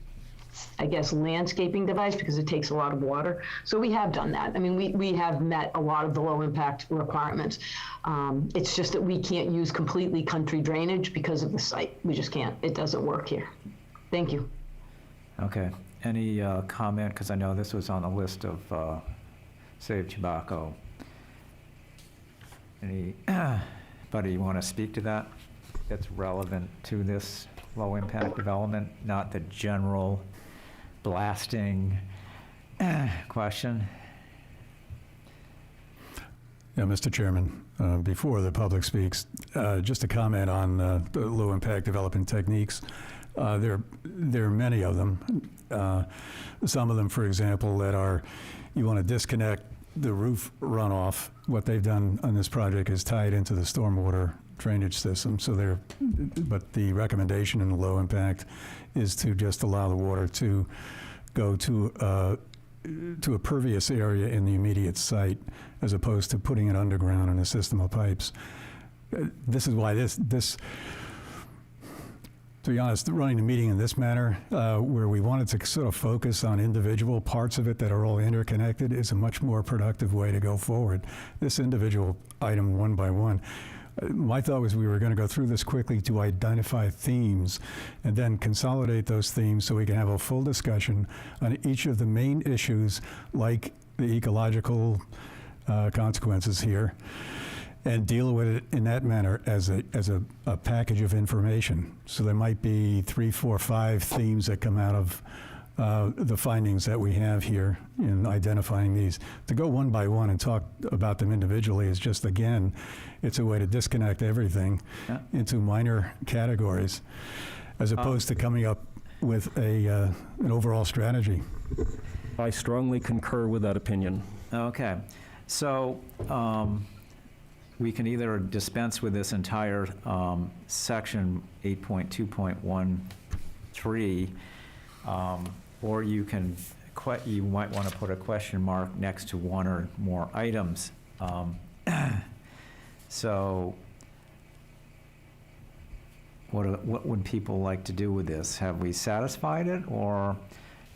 I guess, landscaping device, because it takes a lot of water. So we have done that. I mean, we have met a lot of the low impact requirements. It's just that we can't use completely country drainage because of the site. We just can't. It doesn't work here. Thank you. Okay. Any comment, because I know this was on the list of Save Chabaco. Anybody want to speak to that? That's relevant to this low-impact development, not the general blasting question? Yeah, Mr. Chairman, before the public speaks, just a comment on the low-impact development techniques. There are many of them. Some of them, for example, that are, you want to disconnect the roof runoff. What they've done on this project is tie it into the stormwater drainage system. So but the recommendation in the low impact is to just allow the water to go to a pervious area in the immediate site, as opposed to putting it underground in a system of pipes. This is why to be honest, running the meeting in this manner, where we wanted to sort of focus on individual parts of it that are all interconnected, is a much more productive way to go forward. This individual item, one by one, my thought was we were going to go through this quickly to identify themes and then consolidate those themes so we can have a full discussion on each of the main issues, like the ecological consequences here, and deal with it in that manner as a package of information. So there might be 3, 4, 5 themes that come out of the findings that we have here in identifying these. To go one by one and talk about them individually is just, again, it's a way to disconnect everything into minor categories, as opposed to coming up with an overall strategy. I strongly concur with that opinion. Okay. So we can either dispense with this entire section 8.2.13, or you might want to put a question mark next to one or more items. So what would people like to do with this? Have we satisfied it, or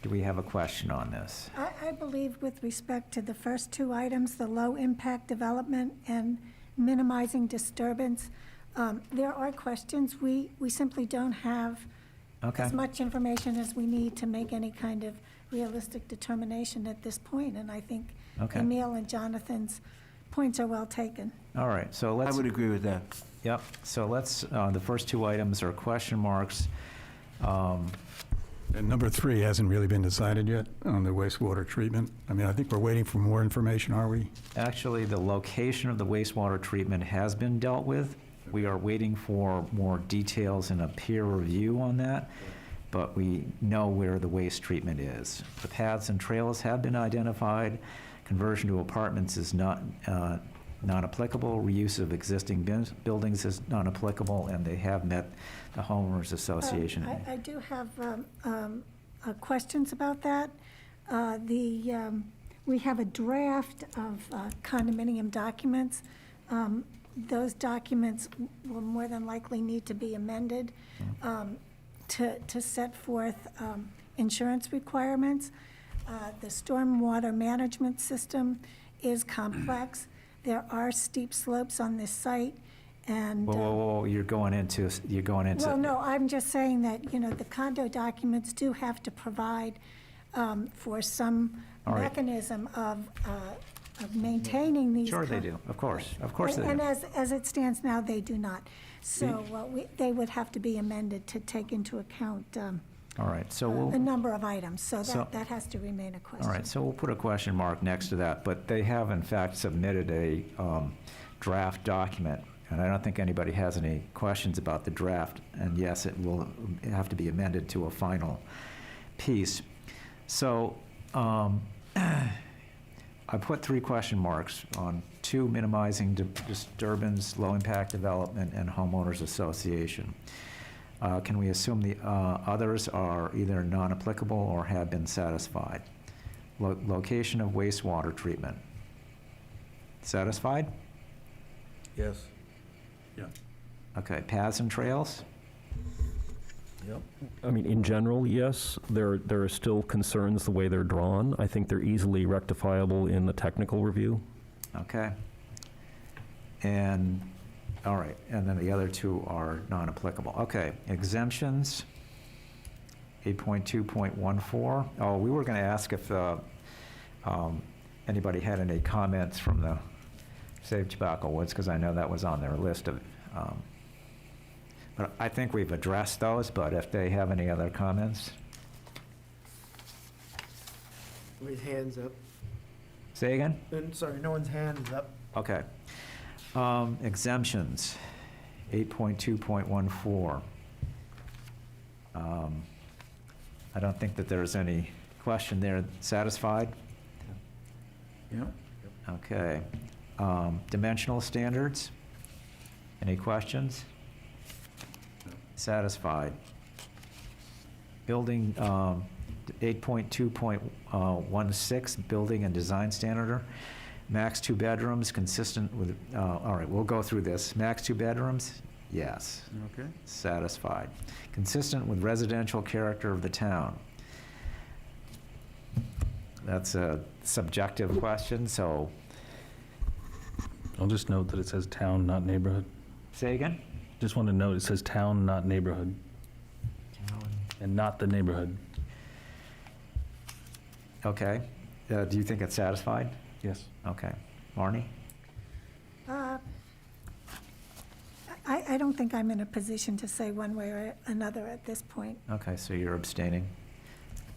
do we have a question on this? I believe with respect to the first 2 items, the low-impact development and minimizing disturbance, there are questions. We simply don't have as much information as we need to make any kind of realistic determination at this point, and I think Emil and Jonathan's points are well taken. All right, so let's... I would agree with that. Yep, so let's, the first 2 items are question marks. And number 3 hasn't really been decided yet on the wastewater treatment. I mean, I think we're waiting for more information, are we? Actually, the location of the wastewater treatment has been dealt with. We are waiting for more details and a peer review on that, but we know where the waste treatment is. The paths and trails have been identified. Conversion to apartments is not applicable. Reuse of existing buildings is not applicable, and they have met the homeowners association. I do have questions about that. We have a draft of condominium documents. Those documents will more than likely need to be amended to set forth insurance requirements. The stormwater management system is complex. There are steep slopes on this site, and... Whoa, you're going into... Well, no, I'm just saying that, the condo documents do have to provide for some mechanism of maintaining these... Sure they do, of course they do. And as it stands now, they do not. So they would have to be amended to take into account all right, so the number of items, so that has to remain a question. All right, so we'll put a question mark next to that, but they have in fact submitted a draft document, and I don't think anybody has any questions about the draft, and yes, it will have to be amended to a final piece. So I put 3 question marks on 2, minimizing disturbance, low-impact development, and homeowners association. Can we assume the others are either non-applicable or have been satisfied? Location of wastewater treatment. Satisfied? Yes. Okay, paths and trails? Yep. I mean, in general, yes, there are still concerns the way they're drawn. I think they're easily rectifiable in the technical review. Okay. And, all right, and then the other two are non-applicable. Okay, exemptions, 8.2.14. Oh, we were going to ask if anybody had any comments from the Save Tobacco Woods, because I know that was on their list of, but I think we've addressed those, but if they have any other comments? Raise hands up. Say again? Sorry, no one's hand is up. Okay. Exemptions, 8.2.14. I don't think that there's any question there. Satisfied? Yep. Okay. Dimensional standards? Any questions? Satisfied. Building, 8.2.16, building and design standard. Max 2 bedrooms, consistent with, all right, we'll go through this. Max 2 bedrooms? Yes. Okay. Satisfied. Consistent with residential character of the town. That's a subjective question, so I'll just note that it says town, not neighborhood. say again? Just want to note, it says town, not neighborhood, and not the neighborhood. Okay. Do you think it's satisfied? Yes. Okay. Marnie? I don't think I'm in a position to say one way or another at this point. Okay, so you're abstaining.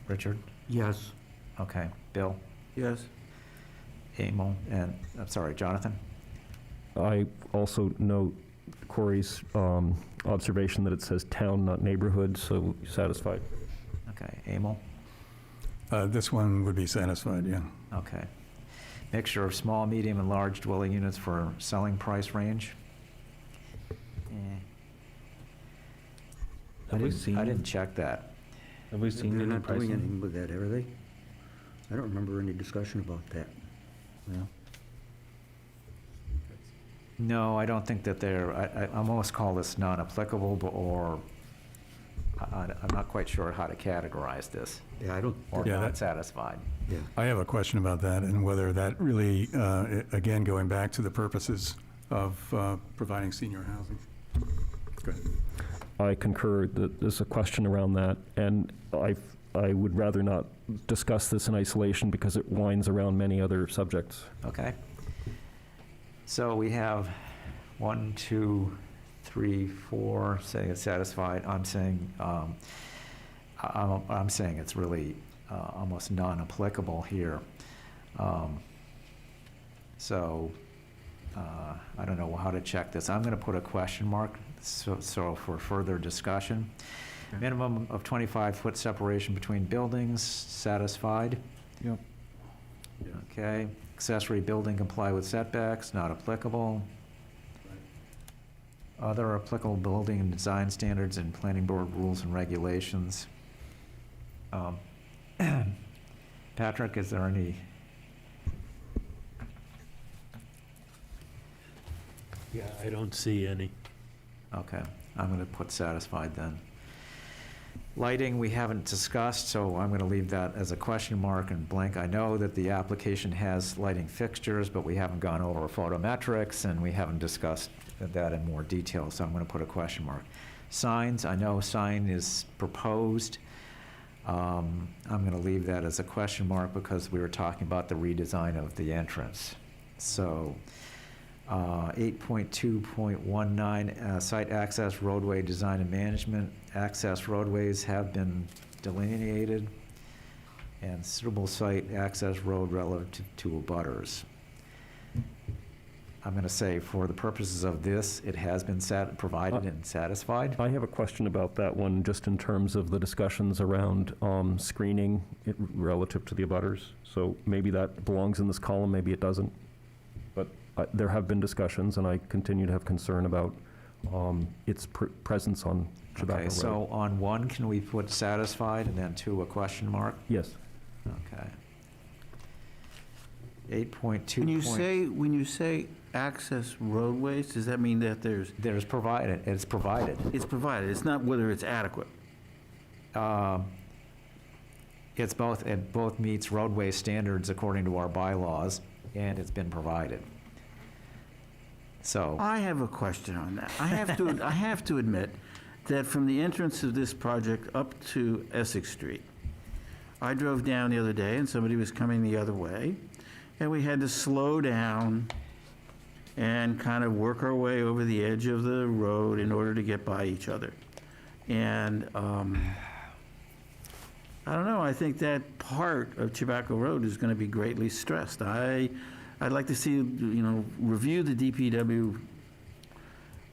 Richard? Yes. Okay. Bill? Yes. Emil? And, I'm sorry, Jonathan? I also note Corey's observation that it says town, not neighborhood, so satisfied. Okay. Emil? This one would be satisfied, yeah. Okay. Mixture of small, medium, and large dwelling units for selling price range? Have we seen? I didn't check that. Have we seen They're any not doing pricing? anything with that, are they? I don't remember any discussion about that. No. No, I don't think that they're, I almost call this non-applicable, or I'm not quite sure how to categorize this, Yeah, I don't, or Yeah, not that- satisfied. yeah. I have a question about that and whether that really, again, going back to the purposes of providing senior housing. Go ahead. I concur that there's a question around that, and I would rather not discuss this in isolation because it winds around many other subjects. Okay. So we have 1, 2, 3, 4 saying it's satisfied. I'm saying it's really almost non-applicable here. So I don't know how to check this. I'm going to put a question mark so for further discussion. Okay. Minimum of 25-foot separation between buildings, satisfied? Yep. Okay. Accessory building comply with setbacks, not applicable. Other applicable building and design standards and planning board rules and regulations. Patrick, is there any? Yeah, I don't see any. Okay, I'm going to put satisfied then. Lighting, we haven't discussed, so I'm going to leave that as a question mark and blank. I know that the application has lighting fixtures, but we haven't gone over photometrics, and we haven't discussed that in more detail, so I'm going to put a question mark. Signs, I know sign is proposed. I'm going to leave that as a question mark because we were talking about the redesign of the entrance. So 8.2.19, site access, roadway design and management. Access roadways have been delineated, and suitable site access road relative to abutters. I'm going to say, for the purposes of this, it has been provided and satisfied. I have a question about that one, just in terms of the discussions around screening relative to the abutters. So maybe that belongs in this column, maybe it doesn't. But there have been discussions, and I continue to have concern about its presence on Chabaco Okay, Road. so on 1, can we put satisfied, and then 2, a question mark? Yes. Okay. 8.2. When you say access roadways, does that mean that There's provided, it's provided. it's provided? It's not whether it's adequate. It's both, it both meets roadway standards according to our bylaws, and it's been provided. So, I have a question on that. I have to admit that from the entrance of this project up to Essex Street, I drove down the other day and somebody was coming the other way, and we had to slow down and kind of work our way over the edge of the road in order to get by each other. And I don't know, I think that part of Chabaco Road is going to be greatly stressed. I'd like to see, review the DPW.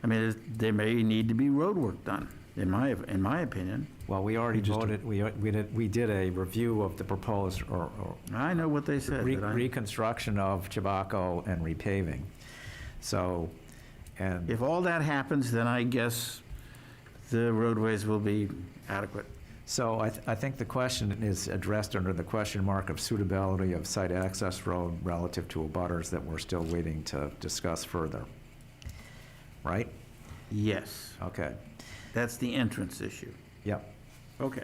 I mean, there may need to be road work done, in my opinion. well, we already voted, we did a review of the proposed, or I know what they said. but I- reconstruction of Chabaco and repaving. So, and, If all that happens, then I guess the roadways will be adequate. so I think the question is addressed under the question mark of suitability of site access road relative to abutters that we're still waiting to discuss further. Right? Yes, Okay. that's the entrance issue. Yep. Okay.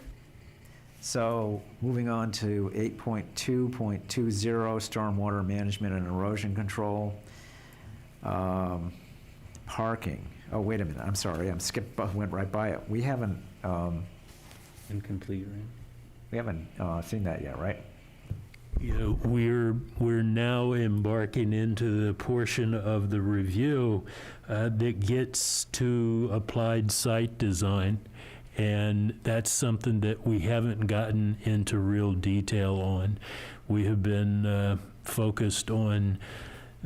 So, moving on to 8.2.20, stormwater management and erosion control. Parking. Oh, wait a minute, I'm sorry, went right by it. We haven't Incomplete, right? seen that yet, right? You know, we're now embarking into the portion of the review that gets to applied site design, and that's something that we haven't gotten into real detail on. We have been focused on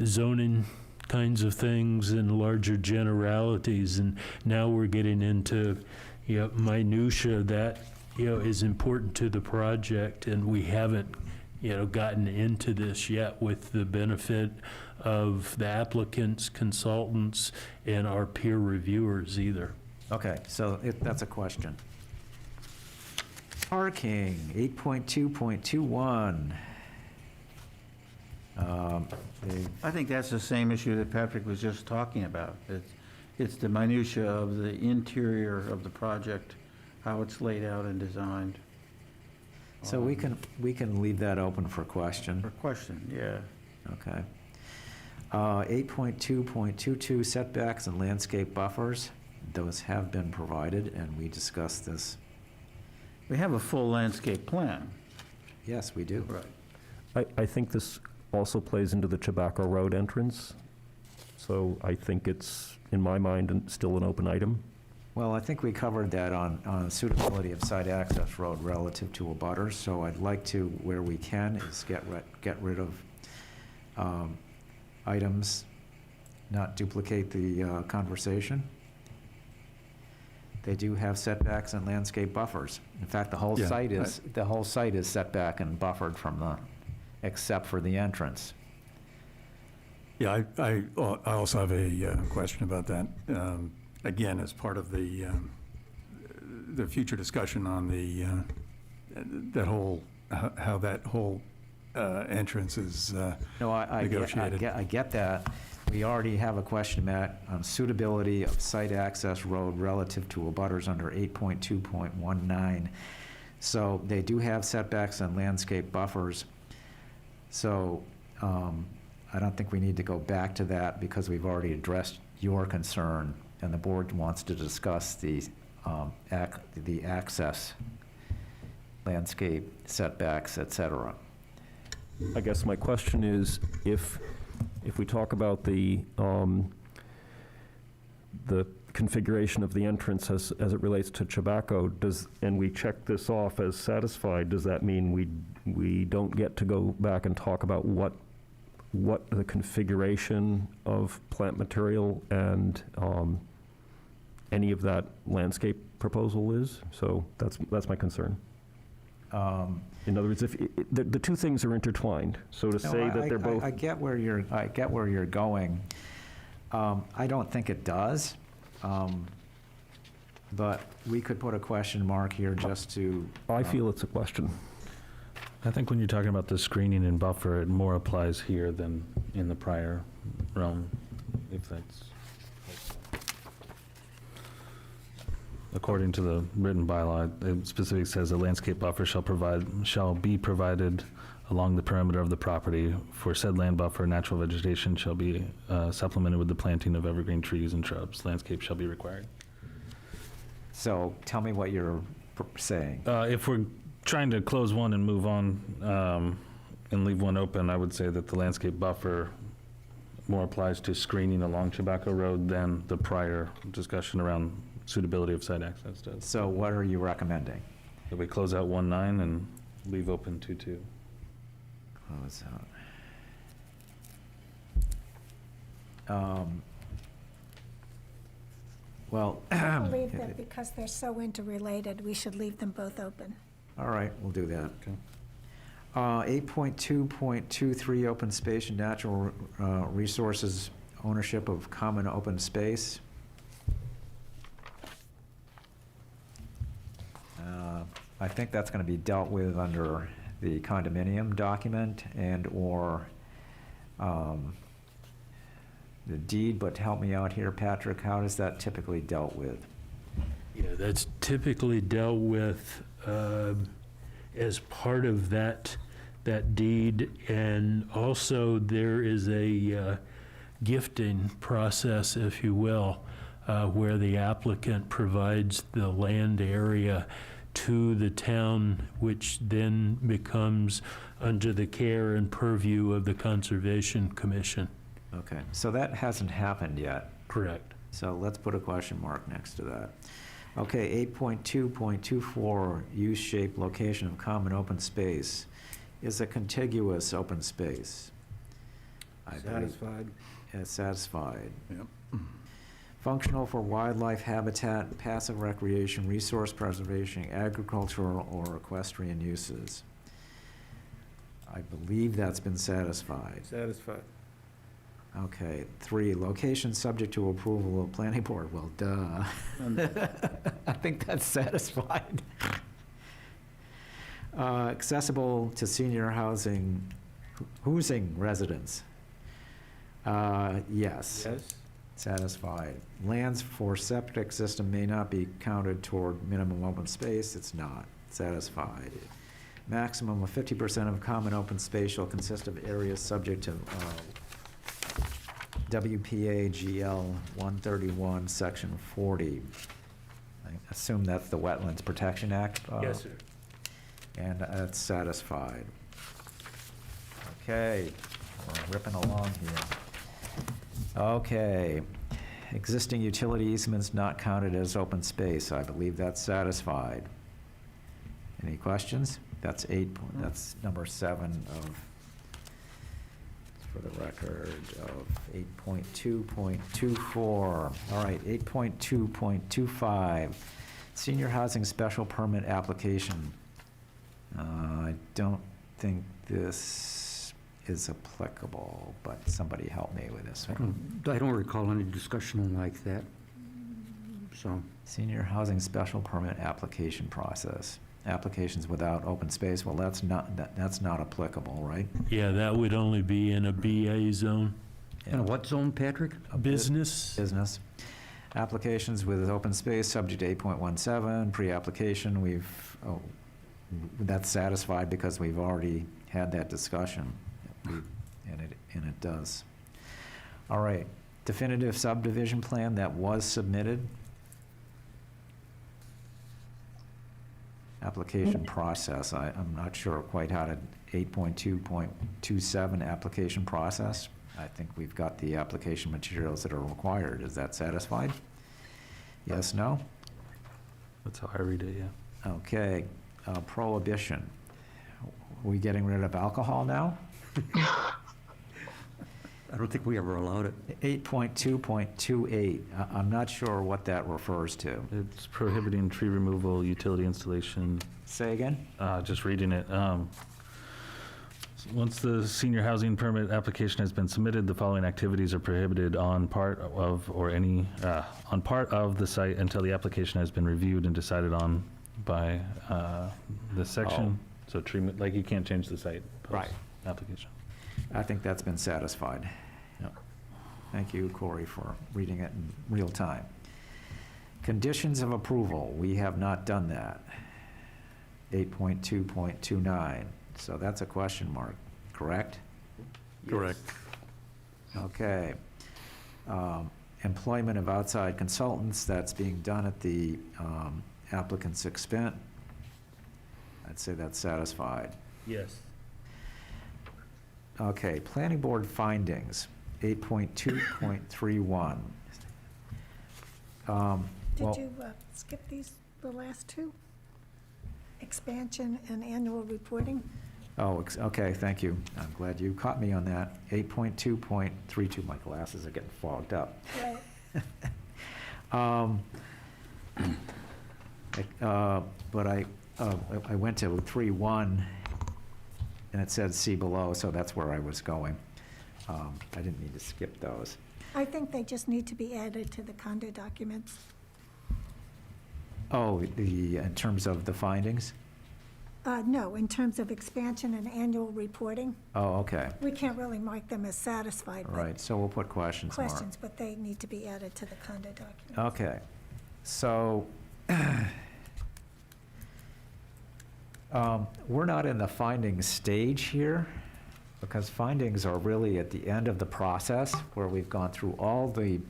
zoning kinds of things and larger generalities, and now we're getting into minutia that is important to the project, and we haven't gotten into this yet with the benefit of the applicants, consultants, and our peer reviewers either. Okay, so that's a question. Parking, 8.2.21. I think that's the same issue that Patrick was just talking about. It's the minutia of the interior of the project, how it's laid out and designed. So we can leave that open for For question. question, yeah. Okay. 8.2.22, setbacks and landscape buffers. Those have been provided, and we discussed this. We have a full landscape plan. Yes, we do. Right. I think this also plays into the Chabaco Road entrance, so I think it's, in my mind, still an open item. Well, I think we covered that on suitability of site access road relative to abutters, so I'd like to, where we can, is get rid of items, not duplicate the conversation. They do have setbacks and landscape buffers. In fact, the whole Yeah, site is setback and buffered from except for the entrance. Yeah, I also have a question about that. Again, as part of the future discussion on how that whole entrance is No, I negotiated. I get that. We already have a question, Matt, on suitability of site access road relative to abutters under 8.2.19. So they do have setbacks and landscape buffers. So I don't think we need to go back to that because we've already addressed your concern, and the board wants to discuss the access, landscape, setbacks, et cetera. I guess my question is, if we talk about the configuration of the entrance as it relates to Chabaco, and we check this off as satisfied, does that mean we don't get to go back and talk about what the configuration of plant material and any of that landscape proposal is? So that's my concern. In other words, if the two things are intertwined, so to say that they're both. I get where you're going. I don't think it does. But we could put a question mark here just to. I feel it's a question. I think when you're talking about the screening and buffer, it more applies here than in the prior realm, if that's. According to the written bylaw, it specifically says a landscape buffer shall be provided along the perimeter of the property. For said land buffer, natural vegetation shall be supplemented with the planting of evergreen trees and shrubs. Landscape shall be required. So tell me what you're saying. If we're trying to close one and move on and leave one open, I would say that the landscape buffer more applies to screening along Chabaco Road than the prior discussion around suitability of site access does. So what are you recommending? That we close out 1.9 and leave open 2.2. Close out. Well. I believe that because they're so interrelated, we should leave them both open. All right, we'll do that. Okay. 8.2.23, open space and natural resources, ownership of common open space. I think that's going to be dealt with under the condominium document and/or the deed, but help me out here, Patrick, how is that typically dealt with? Yeah, that's typically dealt with as part of that deed, and also there is a gifting process, if you will, where the applicant provides the land area to the town, which then becomes under the care and purview of the Conservation Commission. Okay, so that hasn't happened yet. Correct. So let's put a question mark next to that. Okay, 8.2.24, use, shape, location of common open space is a contiguous open space. I believe. Satisfied? Satisfied. Yep. Functional for wildlife habitat, passive recreation, resource preservation, agricultural or equestrian uses. I believe that's been satisfied. Satisfied. Okay, 3, location subject to approval of planning board, well, duh. I think that's satisfied. Accessible to senior housing residents. Yes. Yes. Satisfied. Lands for septic system may not be counted toward minimum open space, it's not. Satisfied. Maximum of 50% of common open space shall consist of areas subject to WPA GL 131, Section 40. I assume that's the Wetlands Protection Act? Yes, sir. And that's satisfied. Okay, we're ripping along here. Okay, existing utility easements not counted as open space. I believe that's satisfied. Any questions? That's that's number 7 of, for the record, of 8.2.24. All right, 8.2.25, senior housing special permit application. I don't think this is applicable, but somebody help me with this one. I don't recall any discussion like that, so. Senior housing special permit application process. Applications without open space, well, that's not applicable, right? Yeah, that would only be in a BA zone. And what zone, Patrick? Business? Business. Applications with open space, subject to 8.17, pre-application, that's satisfied because we've already had that discussion, and it does. All right, definitive subdivision plan that was submitted. Application process, I'm not sure quite how to, 8.2.27 application process. I think we've got the application materials that are required. Is that satisfied? Yes, no? That's how I read it, yeah. Okay, prohibition. Are we getting rid of alcohol now? I don't think we ever allowed it. 8.2.28, I'm not sure what that refers to. It's prohibiting tree removal, utility installation. Say again? Just reading it. Once the senior housing permit application has been submitted, the following activities are prohibited on part of on part of the site until the application has been reviewed and decided on by this section. So treatment, like you can't change the site Right. post-application. I think that's been satisfied. Yep. Thank you, Corey, for reading it in real time. Conditions of approval, we have not done that. 8.2.29, so that's a question mark, correct? Correct. Okay. Employment of outside consultants, that's being done at the applicant's expense. I'd say that's satisfied. Yes. Okay, planning board findings, 8.2.31. Did you skip the last two? Expansion and annual reporting? Okay, thank you. I'm glad you caught me on that. 8.2.32, my glasses are getting fogged up. Right. But I went to 3.1, and it said see below, so that's where I was going. I didn't need to skip those. I think they just need to be added to the condo documents. Oh, in terms of the findings? No, in terms of expansion and annual reporting, Oh, okay, we can't really mark them as satisfied. but right, so we'll put questions mark. Questions, but they need to be added to the condo documents. Okay, so, we're not in the findings stage here, because findings are really at the end of the process, where we've gone through all the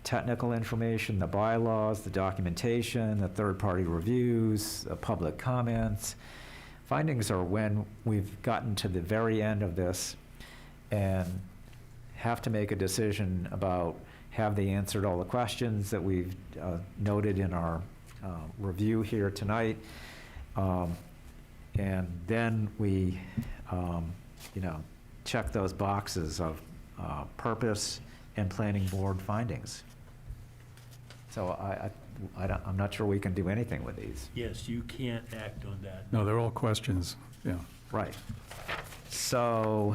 technical information, the bylaws, the documentation, the third-party reviews, the public comments. Findings are when we've gotten to the very end of this and have to make a decision about, have they answered all the questions that we've noted in our review here tonight? And then we, check those boxes of purpose and planning board findings. So I'm not sure we can do anything with these. Yes, you can't act on that. No, they're all questions, yeah. Right. So,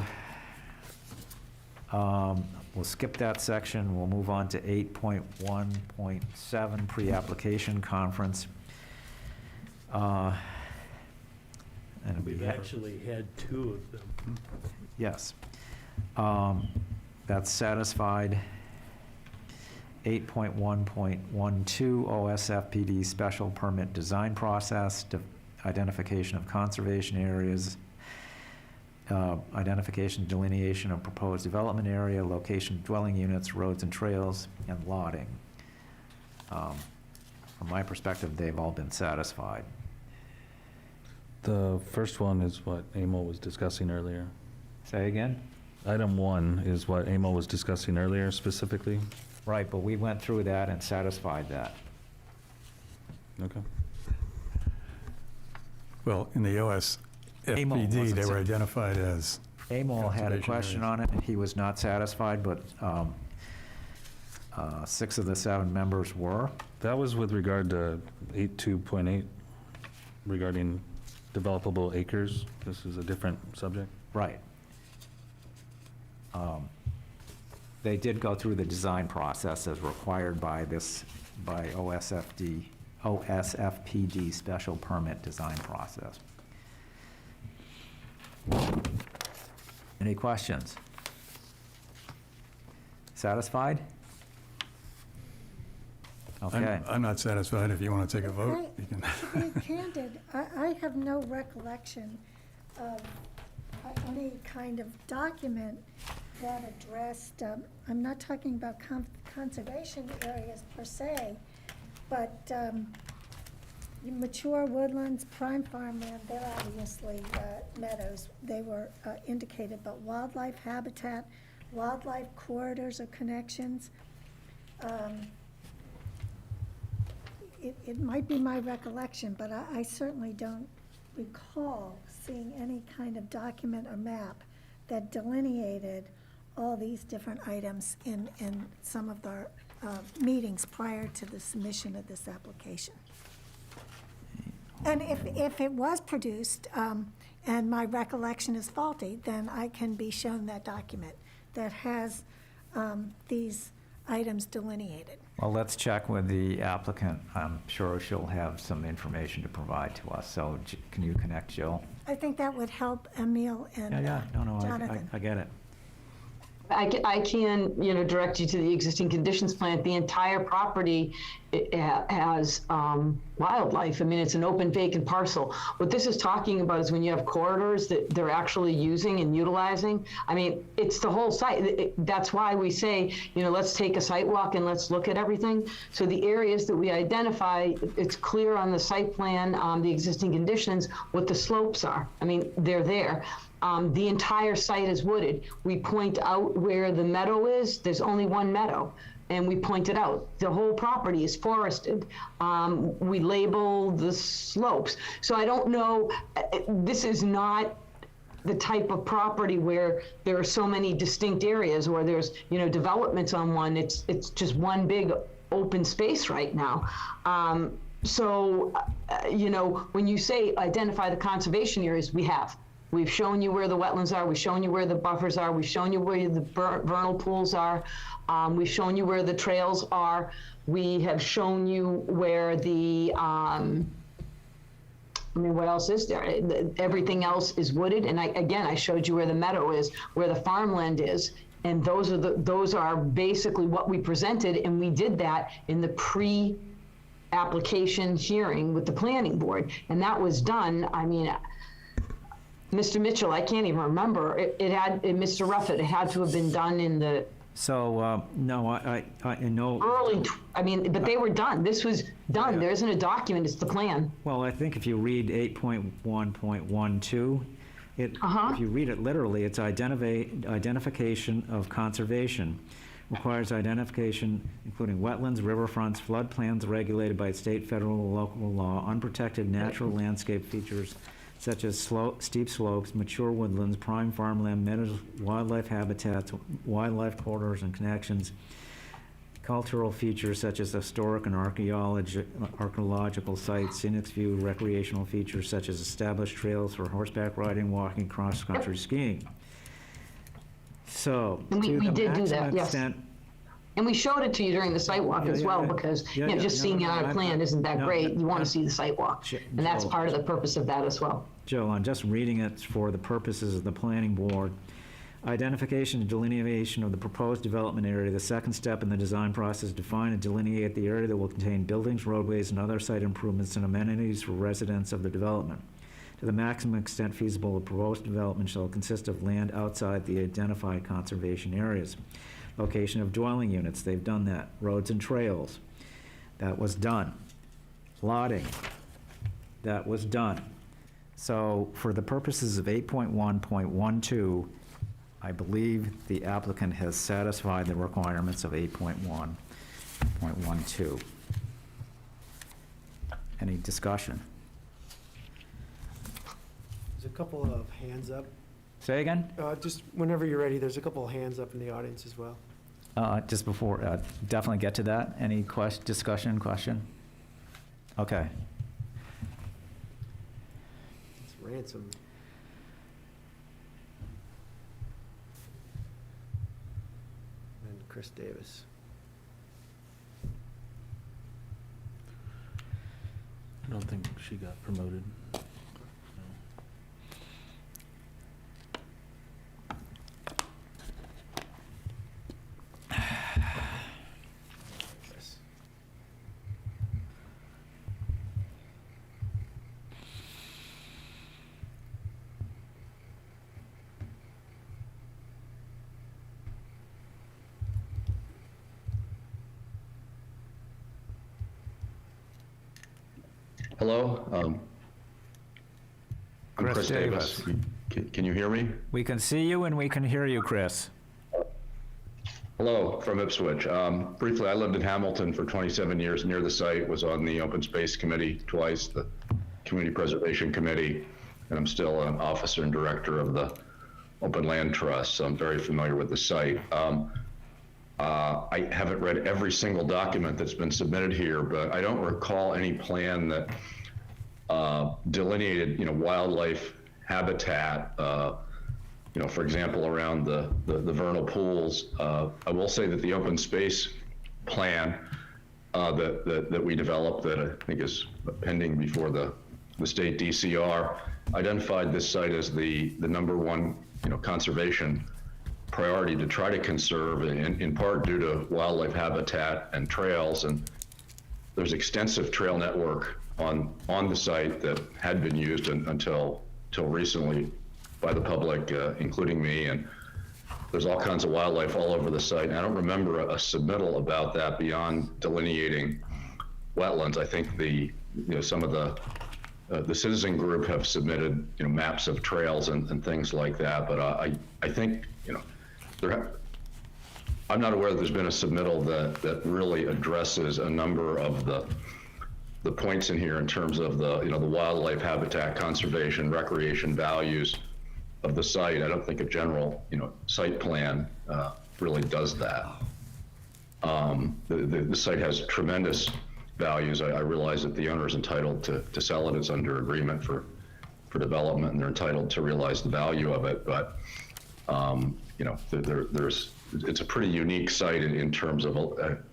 we'll skip that section. We'll move on to 8.1.7, pre-application conference. And we We've have, actually had two of them. yes. That's satisfied. 8.1.12, OSFPD special permit design process, identification of conservation areas, identification, delineation of proposed development area, location of dwelling units, roads and trails, and lotting. From my perspective, they've all been satisfied. The first one is what Emil was discussing earlier. Say again? Item 1 is what Emil was discussing earlier specifically. Right, but we went through that and satisfied that. Okay. Well, in the Amol OSFPD, wasn't they were sa- identified as, Amol had a Conservation question on areas. it, and he was not satisfied, but 6 of the 7 members were. That was with regard to 8.2.8 regarding developable acres. This is a different subject. Right. They did go through the design process as required by OSFPD special permit design process. Any questions? Satisfied? Okay. I'm not satisfied. If you want to take a vote, you can. To be candid, I have no recollection of any kind of document that addressed, I'm not talking about conservation areas per se, but mature woodlands, prime farmland, they're obviously meadows. They were indicated, but wildlife habitat, wildlife corridors or connections. It might be my recollection, but I certainly don't recall seeing any kind of document or map that delineated all these different items in some of the meetings prior to the submission of this application. And if it was produced, and my recollection is faulty, then I can be shown that document that has these items delineated. Well, let's check with the applicant. I'm sure she'll have some information to provide to us. So can you connect Jill? I think that would help Emil and No, Jonathan. I get it. I can, direct you to the existing conditions plan. The entire property has wildlife. I mean, it's an open vacant parcel. What this is talking about is when you have corridors that they're actually using and utilizing. I mean, it's the whole site. That's why we say, let's take a site walk and let's look at everything. So the areas that we identify, it's clear on the site plan, the existing conditions, what the slopes are. I mean, they're there. The entire site is wooded. We point out where the meadow is. There's only one meadow, and we point it out. The whole property is forested. We label the slopes. So I don't know, this is not the type of property where there are so many distinct areas where there's, developments on one. It's just one big open space right now. When you say identify the conservation areas, we have. We've shown you where the wetlands are. We've shown you where the buffers are. We've shown you where the vernal pools are. We've shown you where the trails are. We have shown you where the, what else is there? Everything else is wooded. And I showed you where the meadow is, where the farmland is. And those are basically what we presented. And we did that in the pre-application hearing with the planning board. And that was done, Mr. Mitchell, I can't even remember. Mr. Ruffett, it had to have been done in the So, no, I know. early, but they were done. This was done. There isn't a document, it's the plan. Well, I think if you read 8.1.12, if you read it literally, it's identification of conservation. Requires identification including wetlands, riverfronts, floodplains regulated by state, federal, or local law, unprotected natural landscape features such as steep slopes, mature woodlands, prime farmland, meadows, wildlife habitats, wildlife corridors and connections, cultural features such as historic and archaeological sites, scenic view, recreational features such as established trails for horseback riding, walking, cross-country skiing. So, And we to the did do that, maximum yes. extent, And we showed it to you during the site walk as well, because, just seeing it on a plan isn't that great. You want to see the site walk. And that's part of the purpose of that as well. Joe, I'm just reading it for the purposes of the planning board. Identification and delineation of the proposed development area. The second step in the design process, define and delineate the area that will contain buildings, roadways, and other site improvements and amenities for residents of the development. To the maximum extent feasible, the proposed development shall consist of land outside the identified conservation areas. Location of dwelling units, they've done that. Roads and trails, that was done. Lotting, that was done. So for the purposes of 8.1.12, I believe the applicant has satisfied the requirements of 8.1.12. Any discussion? There's a couple of hands up. Say again? Just whenever you're ready, there's a couple of hands up in the audience as well. Just before, definitely get to that. Any discussion, question? Okay. It's Ransom. And Chris Davis. I don't think she got promoted. Chris. Hello, I'm Chris Chris Davis. Can you hear me? We can see you and we can hear you, Chris. Hello, from Ipswich. Briefly, I lived in Hamilton for 27 years near the site, was on the Open Space Committee twice, the Community Preservation Committee, and I'm still an officer and director of the Open Land Trust, so I'm very familiar with the site. I haven't read every single document that's been submitted here, but I don't recall any plan that delineated, wildlife habitat, for example, around the vernal pools. I will say that the open space plan that we developed, that I think is pending before the state DCR, identified this site as the number one, conservation priority to try to conserve, in part due to wildlife habitat and trails. And there's extensive trail network on the site that had been used until recently by the public, including me. And there's all kinds of wildlife all over the site. And I don't remember a submittal about that beyond delineating wetlands. I think some of the citizen group have submitted, maps of trails and things like that. But I think, I'm not aware that there's been a submittal that really addresses a number of the points in here in terms of the wildlife habitat conservation, recreation values of the site. I don't think a general, site plan really does that. The site has tremendous values. I realize that the owner is entitled to sell it. It's under agreement for development, and they're entitled to realize the value of it. But it's a pretty unique site in terms of,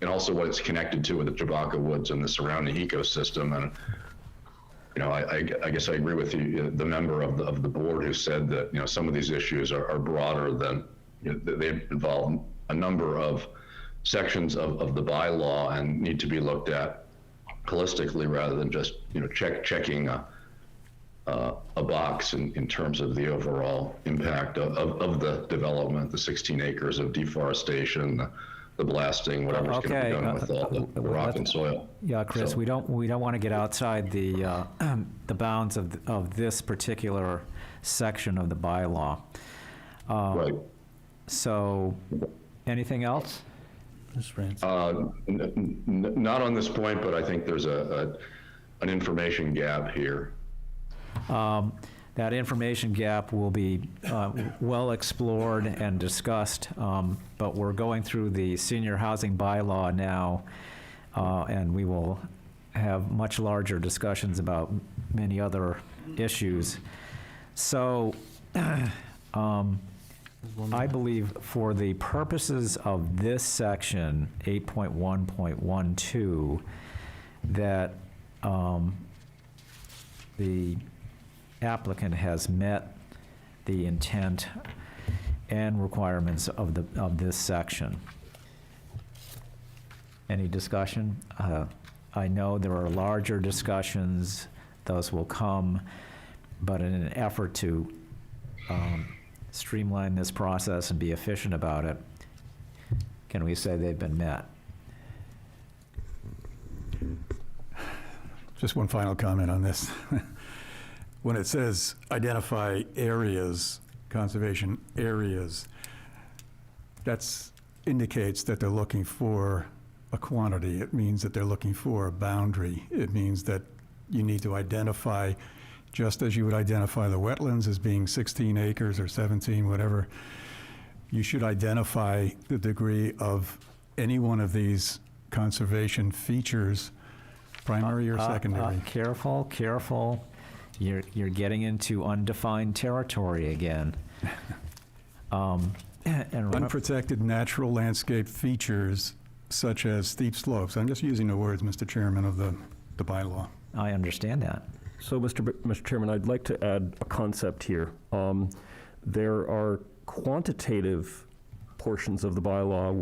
and also what it's connected to with the Chewbacca Woods and the surrounding ecosystem. And I guess I agree with you, the member of the board who said that some of these issues are broader than, they involve a number of sections of the bylaw and need to be looked at holistically rather than just checking a box in terms of the overall impact of the development, the 16 acres of deforestation, the blasting, whatever's going to be done with all the rock and soil. Yeah, Chris, So- we don't want to get outside the bounds of this particular section of the bylaw. Right. So, anything else? Not on this point, but I think there's an information gap here. That information gap will be well explored and discussed, but we're going through the senior housing bylaw now, and we will have much larger discussions about many other issues. So, I believe for the purposes of this section, 8.1.12, that the applicant has met the intent and requirements of this section. Any discussion? I know there are larger discussions, those will come, but in an effort to streamline this process and be efficient about it, can we say they've been met? Just one final comment on this. When it says identify areas, conservation areas, that indicates that they're looking for a quantity. It means that they're looking for a boundary. It means that you need to identify, just as you would identify the wetlands as being 16 acres or 17, whatever, you should identify the degree of any one of these conservation features, primary or secondary. Careful. You're getting into undefined territory again. And Unprotected natural landscape features such as steep slopes. I'm just using the words, Mr. Chairman, of the bylaw. I understand that. So, Mr. Chairman, I'd like to add a concept here. There are quantitative portions of the bylaw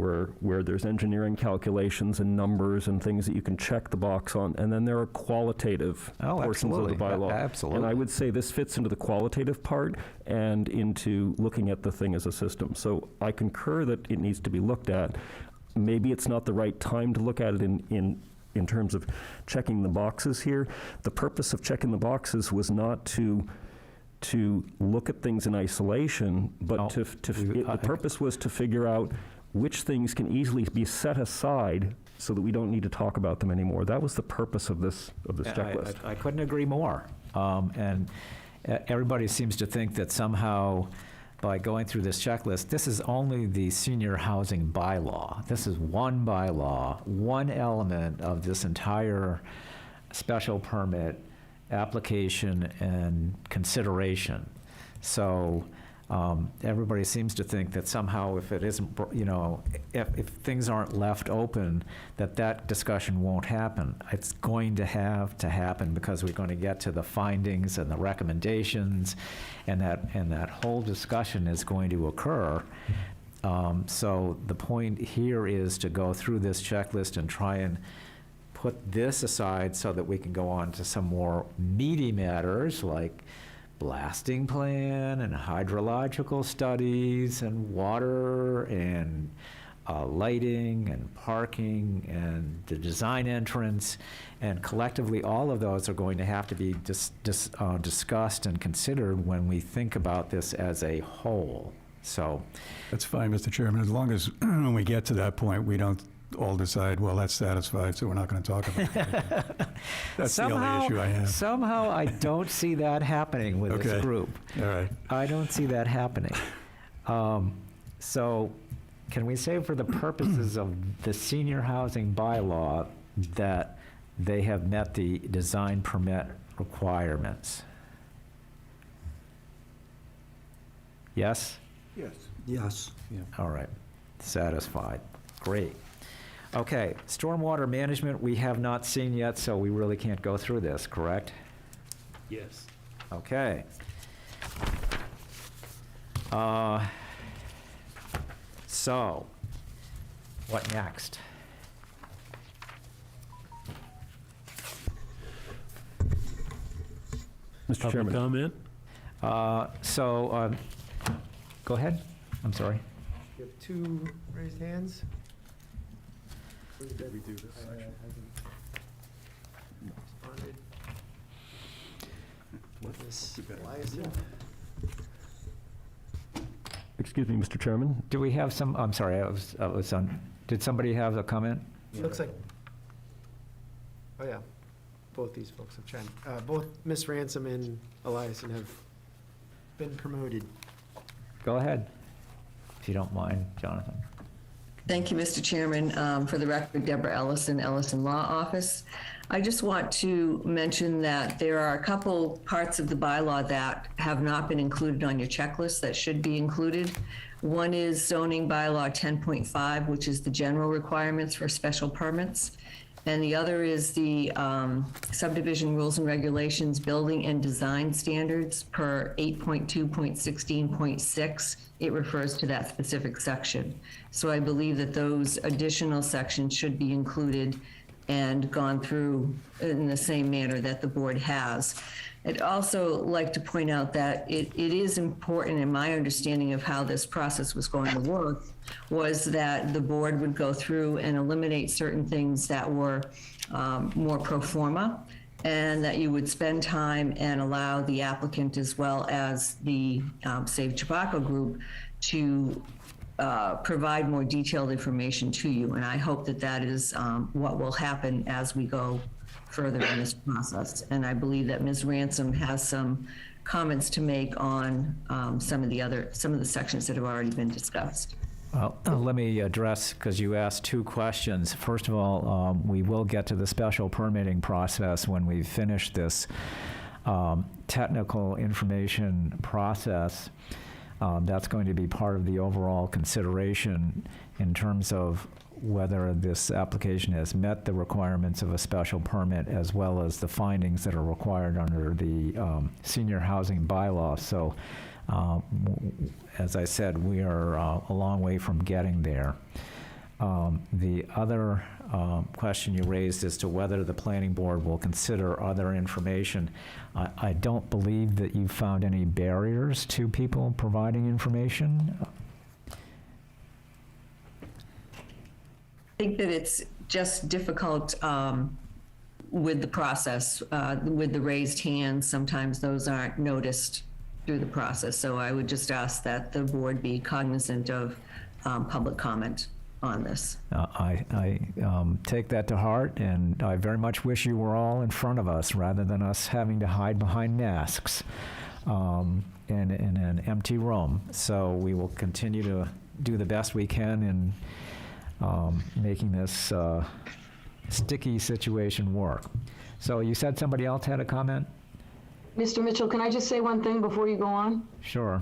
where there's engineering calculations and numbers and things that you can check the box on, and then there are qualitative portions of the bylaw. Absolutely. And I would say this fits into the qualitative part and into looking at the thing as a system. So I concur that it needs to be looked at. Maybe it's not the right time to look at it in terms of checking the boxes here. The purpose of checking the boxes was not to look at things in isolation, but the purpose was to figure out which things can easily be set aside so that we don't need to talk about them anymore. That was the purpose of this checklist. I couldn't agree more. And everybody seems to think that somehow by going through this checklist, this is only the senior housing bylaw. This is one bylaw, one element of this entire special permit application and consideration. So everybody seems to think that somehow if it isn't, if things aren't left open, that discussion won't happen. It's going to have to happen because we're going to get to the findings and the recommendations, and that whole discussion is going to occur. So the point here is to go through this checklist and try and put this aside so that we can go on to some more meaty matters like blasting plan and hydrological studies and water and lighting and parking and the design entrance. And collectively, all of those are going to have to be discussed and considered when we think about this as a whole. So That's fine, Mr. Chairman, as long as when we get to that point, we don't all decide, well, that's satisfied, so we're not going to talk about it. That's the only issue I have. Somehow I don't see that happening with this Okay. group. All right. I don't see that happening. So can we say for the purposes of the senior housing bylaw that they have met the design permit requirements? Yes? Yes. Yes. All right, satisfied. Great. Okay, stormwater management, we have not seen yet, so we really can't go through this, correct? Yes. Okay. So, what next? Mr. Public Chairman. comment? Go ahead. I'm sorry. You have two raised hands. Did we do this? Responded. Ms. Eliason? Excuse me, Mr. Chairman. Do we have some, I'm sorry, I was on, did somebody have a comment? Looks like, oh yeah, both these folks have chimed. Both Ms. Ransom and Eliason have been promoted. Go ahead, if you don't mind, Jonathan. Thank you, Mr. Chairman. For the record, Deborah Ellison, Ellison Law Office. I just want to mention that there are a couple parts of the bylaw that have not been included on your checklist that should be included. One is zoning bylaw 10.5, which is the general requirements for special permits. And the other is the subdivision rules and regulations, building and design standards per 8.2.16.6. It refers to that specific section. So I believe that those additional sections should be included and gone through in the same manner that the board has. I'd also like to point out that it is important, in my understanding of how this process was going to work, was that the board would go through and eliminate certain things that were more pro forma, and that you would spend time and allow the applicant as well as the Save Chabaco group to provide more detailed information to you. And I hope that that is what will happen as we go further in this process. And I believe that Ms. Ransom has some comments to make on some of the sections that have already been discussed. Well, let me address, because you asked two questions. First of all, we will get to the special permitting process when we finish this technical information process. That's going to be part of the overall consideration in terms of whether this application has met the requirements of a special permit, as well as the findings that are required under the senior housing bylaw. So, as I said, we are a long way from getting there. The other question you raised as to whether the planning board will consider other information, I don't believe that you found any barriers to people providing information. I think that it's just difficult with the process, with the raised hands. Sometimes those aren't noticed through the process. So I would just ask that the board be cognizant of public comment on this. I take that to heart, and I very much wish you were all in front of us rather than us having to hide behind masks in an empty room. So we will continue to do the best we can in making this sticky situation work. So you said somebody else had a comment? Mr. Mitchell, can I just say one thing before you go on? Sure.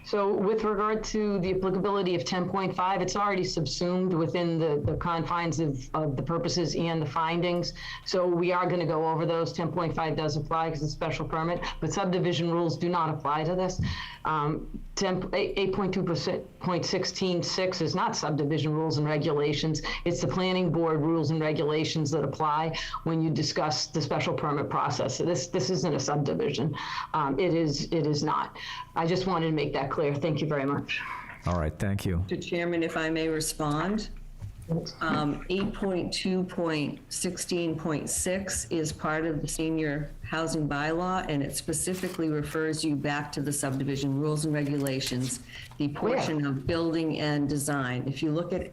So with regard to the applicability of 10.5, it's already subsumed within the confines of the purposes and the findings. So we are going to go over those. 10.5 does apply because it's a special permit, but subdivision rules do not apply to this. 8.2.16.6 is not subdivision rules and regulations. It's the planning board rules and regulations that apply when you discuss the special permit process. So this isn't a subdivision. It is not. I just wanted to make that clear. Thank you very much. All right, thank you. Mr. Chairman, if I may respond. 8.2.16.6 is part of the senior housing bylaw, and it specifically refers you back to the subdivision rules and regulations, the portion of building and design. If you look at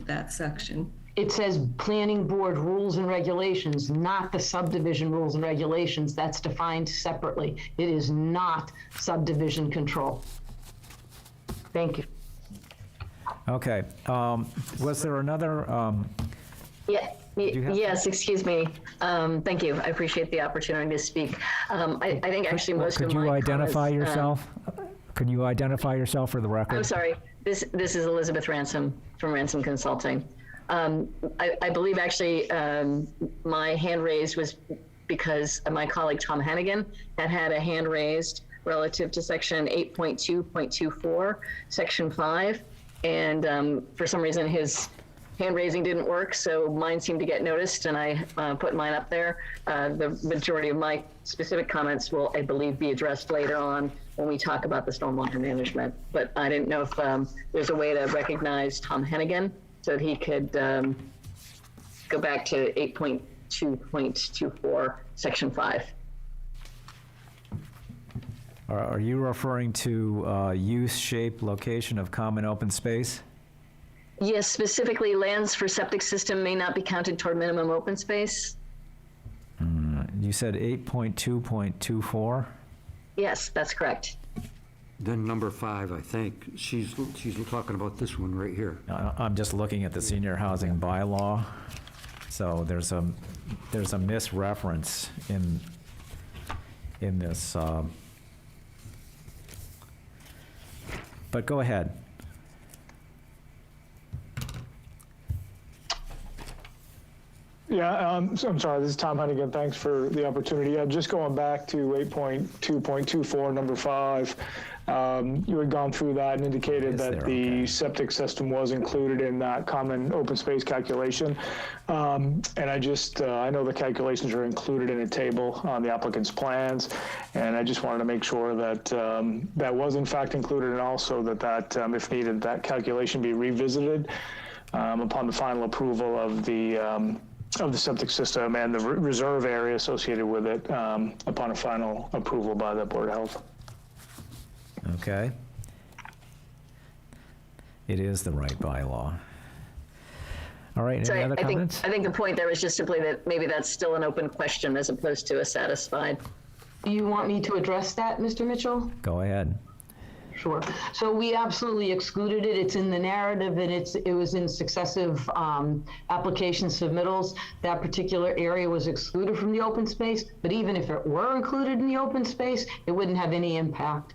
that section. It says planning board rules and regulations, not the subdivision rules and regulations. That's defined separately. It is not subdivision control. Thank you. Okay, was there another, Yes, excuse me. Thank you. I appreciate the opportunity to speak. I think actually most of my could you identify comments, yourself? Can you identify yourself for the record? I'm sorry. This is Elizabeth Ransom from Ransom Consulting. I believe actually my hand raised was because my colleague Tom Hennigan had a hand raised relative to section 8.2.24, section 5. And for some reason his hand raising didn't work, so mine seemed to get noticed, and I put mine up there. The majority of my specific comments will, I believe, be addressed later on when we talk about the stormwater management. But I didn't know if there's a way to recognize Tom Hennigan so that he could go back to 8.2.24, section 5. Are you referring to use, shape, location of common open space? Yes, specifically lands for septic system may not be counted toward minimum open space. You said 8.2.24? Yes, that's correct. Then number 5, I think, she's talking about this one right here. I'm just looking at the senior housing bylaw. So there's a misreference in this. But go ahead. Yeah, so I'm sorry, this is Tom Hennigan. Thanks for the opportunity. Just going back to 8.2.24, number 5, you had gone through that and indicated that the septic system was included in that common open space calculation. And I know the calculations are included in a table on the applicant's plans, and I just wanted to make sure that that was in fact included, and also that if needed, that calculation be revisited upon the final approval of the septic system and the reserve area associated with it upon a final approval by the Board of Health. Okay. It is the right bylaw. All right, So any other comments? I think the point there was just simply that maybe that's still an open question as opposed to a satisfied. Do you want me to address that, Mr. Mitchell? Go ahead. Sure. So we absolutely excluded it. It's in the narrative, and it was in successive application submittals. That particular area was excluded from the open space, but even if it were included in the open space, it wouldn't have any impact.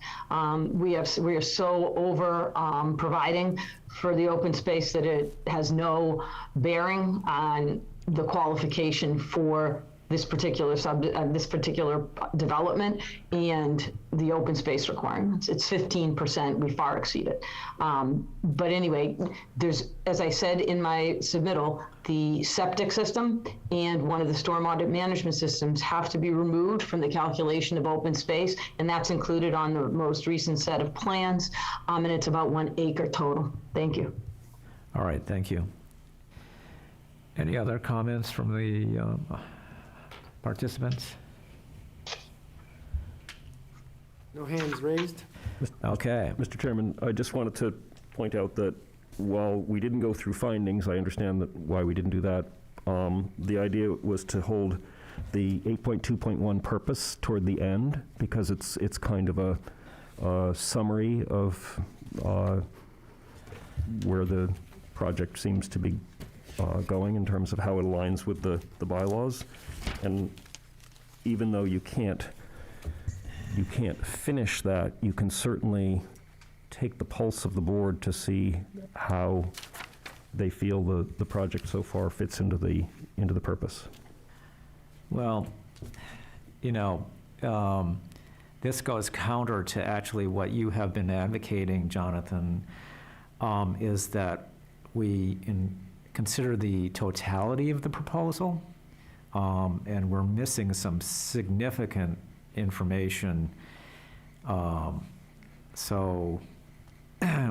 We are so over providing for the open space that it has no bearing on the qualification for this particular development and the open space requirements. It's 15%, we far exceed it. But anyway, as I said in my submittal, the septic system and one of the stormwater management systems have to be removed from the calculation of open space, and that's included on the most recent set of plans, and it's about 1 acre total. Thank you. All right, thank you. Any other comments from the participants? No hands raised? Okay. Mr. Chairman, I just wanted to point out that while we didn't go through findings, I understand that why we didn't do that. The idea was to hold the 8.2.1 purpose toward the end, because it's kind of a summary of where the project seems to be going in terms of how it aligns with the bylaws. And even though you can't you can't finish that, you can certainly take the pulse of the board to see how they feel the project so far fits into the purpose. Well, you know, this goes counter to actually what you have been advocating, Jonathan, is that we consider the totality of the proposal, and we're missing some significant information. So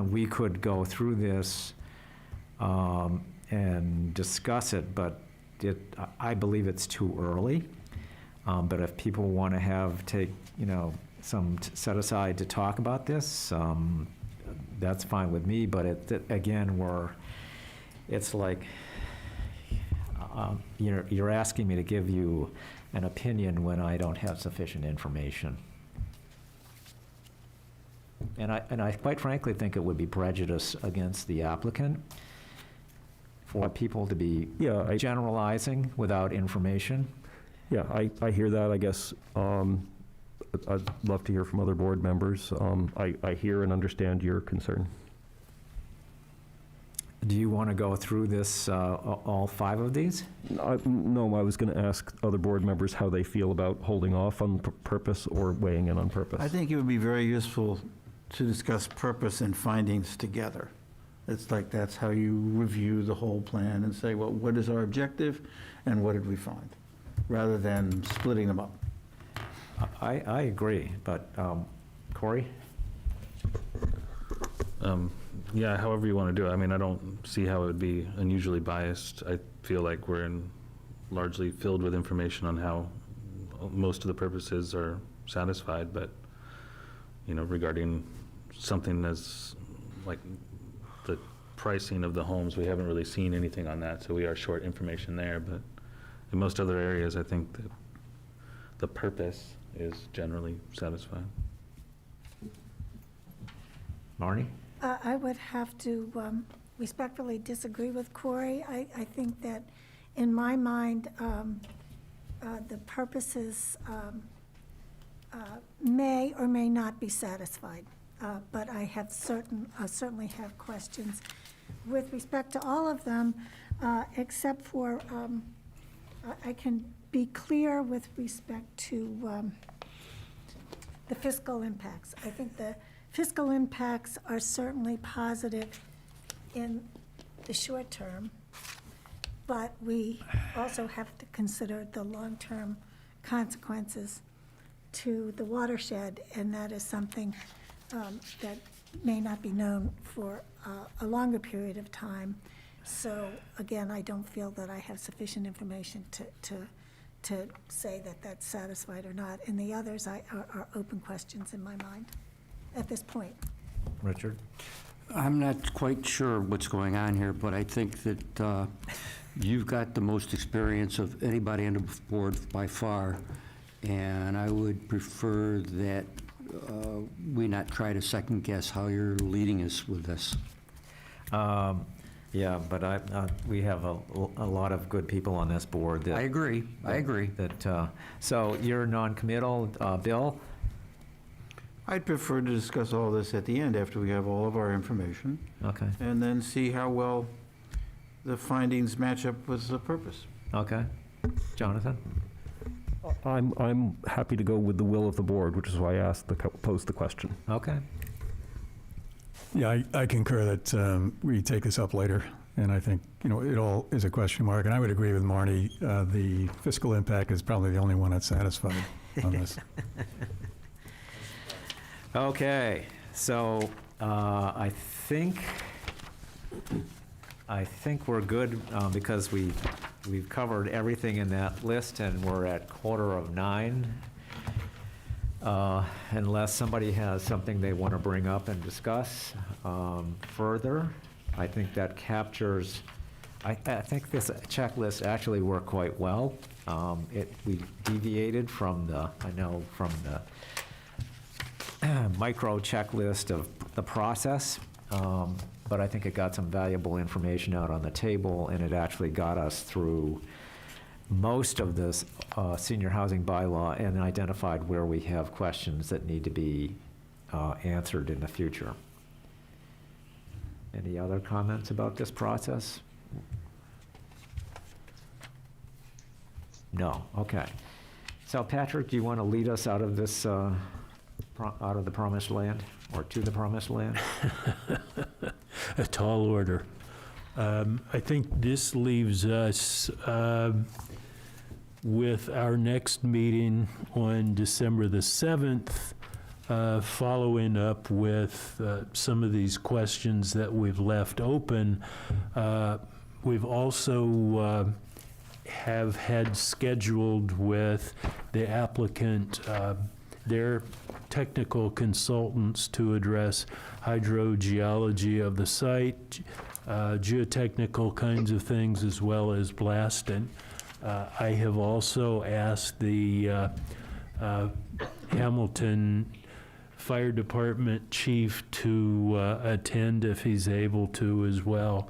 we could go through this and discuss it, but I believe it's too early. But if people want to take, you know, some set aside to talk about this, that's fine with me. But again, it's like, you're asking me to give you an opinion when I don't have sufficient information. And I quite frankly think it would be prejudice against the applicant for people to be generalizing without information. Yeah, I hear that, I guess. I'd love to hear from other board members. I hear and understand your concern. Do you want to go through this, all 5 of these? No, I was going to ask other board members how they feel about holding off on purpose or weighing in on purpose. I think it would be very useful to discuss purpose and findings together. It's like that's how you review the whole plan and say, well, what is our objective and what did we find? Rather than splitting them up. I agree, but Corey? Yeah, however you want to do it. I mean, I don't see how it would be unusually biased. I feel like we're largely filled with information on how most of the purposes are satisfied, but, you know, regarding something as like the pricing of the homes, we haven't really seen anything on that, so we are short information there. But in most other areas, I think that the purpose is generally satisfied. Marnie? I would have to respectfully disagree with Corey. I think that, in my mind, the purposes may or may not be satisfied, but I certainly have questions with respect to all of them, except for I can be clear with respect to the fiscal impacts. I think the fiscal impacts are certainly positive in the short term, but we also have to consider the long-term consequences to the watershed, and that is something that may not be known for a longer period of time. So again, I don't feel that I have sufficient information to say that that's satisfied or not. And the others are open questions in my mind at this point. Richard? I'm not quite sure what's going on here, but I think that you've got the most experience of anybody on the board by far, and I would prefer that we not try to second guess how you're leading us with this. Yeah, but we have a lot of good people on this board. I agree. So you're non-committal, Bill? I'd prefer to discuss all this at the end after we have all of our information. Okay. And then see how well the findings match up with the purpose. Okay. Jonathan? I'm happy to go with the will of the board, which is why I posed the question. Okay. Yeah, I concur that we take this up later, and I think, you know, it all is a question mark, and I would agree with Marnie. The fiscal impact is probably the only one that's satisfied on this. Okay, so I think we're good because we've covered everything in that list, and we're at 8:45. Unless somebody has something they want to bring up and discuss further, I think that captures, I think this checklist actually worked quite well. We deviated from the micro checklist of the process, but I think it got some valuable information out on the table, and it actually got us through most of this senior housing bylaw and identified where we have questions that need to be answered in the future. Any other comments about this process? No, okay. So Patrick, do you want to lead us out of this, out of the promised land, or to the promised land? A tall order. I think this leaves us with our next meeting on December the 7th, following up with some of these questions that we've left open. We've also have had scheduled with the applicant their technical consultants to address hydrogeology of the site, geotechnical kinds of things, as well as blasting. I have also asked the Hamilton Fire Department chief to attend if he's able to as well.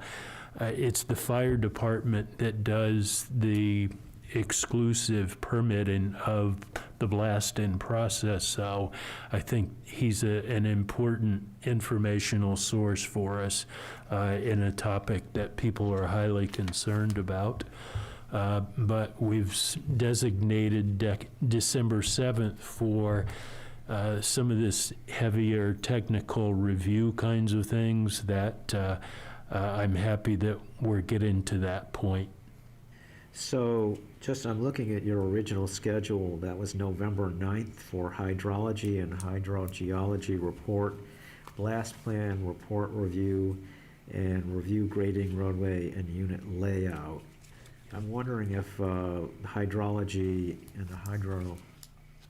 It's the fire department that does the exclusive permitting of the blasting process, so I think he's an important informational source for us in a topic that people are highly concerned about. But we've designated December 7th for some of this heavier technical review kinds of things that I'm happy that we're getting to that point. So, I'm looking at your original schedule, that was November 9th for hydrology and hydrogeology report, blast plan report review, and review grading roadway and unit layout. I'm wondering if hydrology and the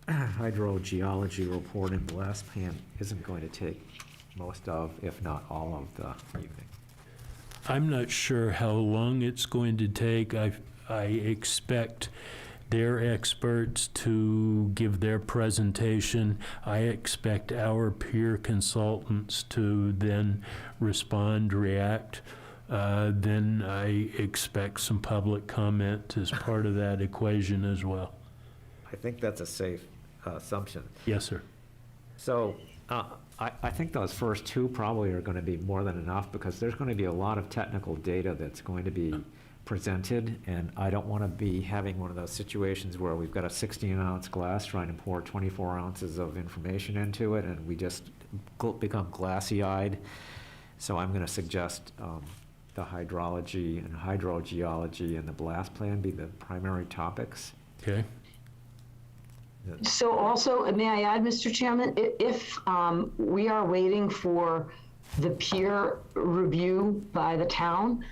hydrogeology report and blast plan isn't going to take most of, if not all of the evening. I'm not sure how long it's going to take. I expect their experts to give their presentation. I expect our peer consultants to then respond, react. Then I expect some public comment as part of that equation as well. I think that's a safe assumption. Yes, sir. So I think those first two probably are going to be more than enough, because there's going to be a lot of technical data that's going to be presented, and I don't want to be having one of those situations where we've got a 16-ounce glass trying to pour 24 ounces of information into it, and we just become glassy-eyed. So I'm going to suggest the hydrology and hydrogeology and the blast plan be the primary topics. Okay. So also, may I add, Mr. Chairman, if we are waiting for the peer review by the town,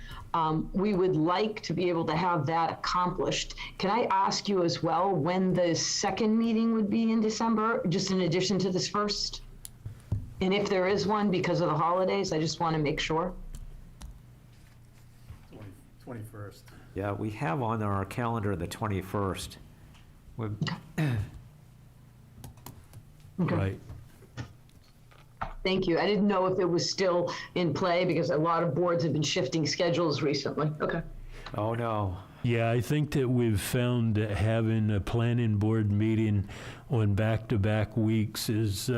we would like to be able to have that accomplished. Can I ask you as well when the second meeting would be in December, just in addition to this first? And if there is one because of the holidays, I just want to make sure. 21st. Yeah, we have on our calendar the 21st. Okay. Right. Thank you. I didn't know if it was still in play because a lot of boards have been shifting schedules recently. Okay. Oh, no. Yeah, I think that we've found that having a planning board meeting on back-to-back weeks is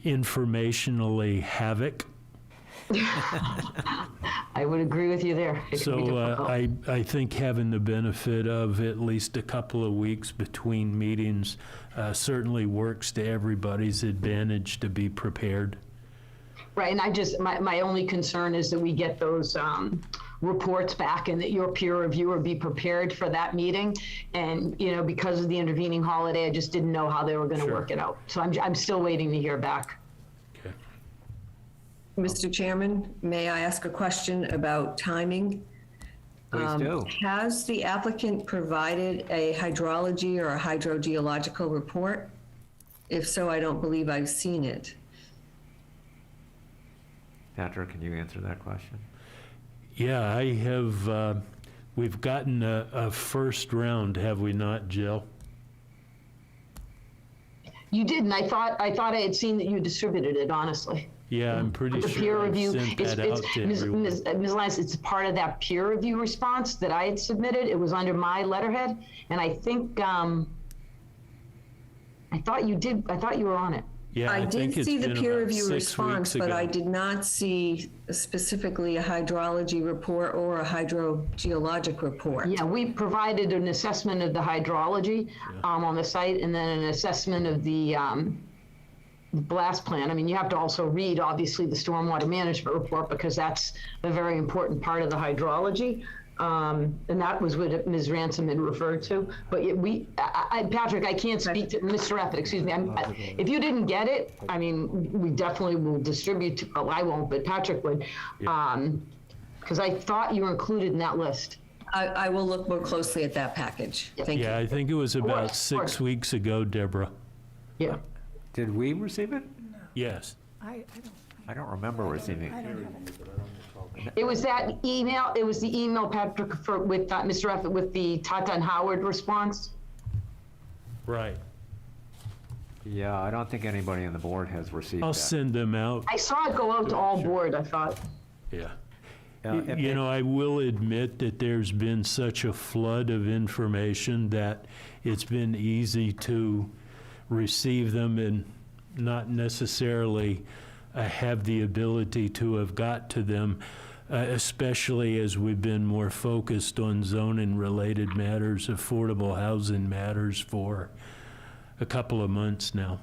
informationally havoc. I would agree with you there. It can be So difficult. I think having the benefit of at least a couple of weeks between meetings certainly works to everybody's advantage to be prepared. Right, and I just, my only concern is that we get those reports back and that your peer reviewer be prepared for that meeting. And, you know, because of the intervening holiday, I just didn't know how they were going to Sure. work it out. So I'm still waiting to hear back. Okay. Mr. Chairman, may I ask a question about timing? Please do. Has the applicant provided a hydrology or a hydrogeological report? If so, I don't believe I've seen it. Patrick, can you answer that question? Yeah, I have, we've gotten a first round, have we not, Jill? You did, and I thought I had seen that you distributed it, honestly. Yeah, I'm pretty The peer sure I review, sent it's, that out to everyone. Ms. Lyons, it's part of that peer review response that I had submitted. It was under my letterhead, and I think, I thought you were on it. Yeah, I think did it's see the been peer about review 6 response, weeks but I ago. did not see specifically a hydrology report or a hydrogeologic report. Yeah, we provided an assessment of the hydrology on the site, and then an assessment of the blast plan. I mean, you have to also read, obviously, the stormwater management report, because that's a very important part of the hydrology. And that was what Ms. Ransom had referred to. But Patrick, I can't speak to, Mr. Effett, excuse me. If you didn't get it, I mean, we definitely will distribute, I won't, but Patrick would. Because I thought you were included in that list. I will look more closely at that package. Thank you. Yeah, I think it was about course. 6 weeks ago, Deborah. Yeah. Did we receive it? Yes. I I don't remember receiving don't it. have it. It was that email, it was the email, Patrick, with Mr. Effett, with the Tata and Howard response. Right. Yeah, I don't think anybody on the board has received I'll that. send them out. I saw it go out to all board, I thought. Yeah. It- You know, I will admit that there's been such a flood of information that it's been easy to receive them and not necessarily have the ability to have got to them, especially as we've been more focused on zoning-related matters, affordable housing matters for a couple of months now.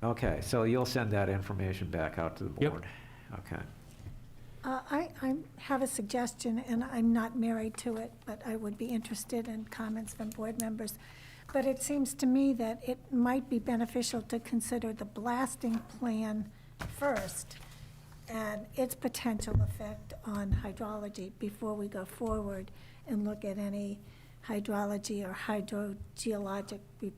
Okay, so you'll send that information back out to the Yep. board? Okay. I have a suggestion, and I'm not married to it, but I would be interested in comments from board members. But it seems to me that it might be beneficial to consider the blasting plan first and its potential effect on hydrology before we go forward and look at any hydrology or hydrogeologic reports.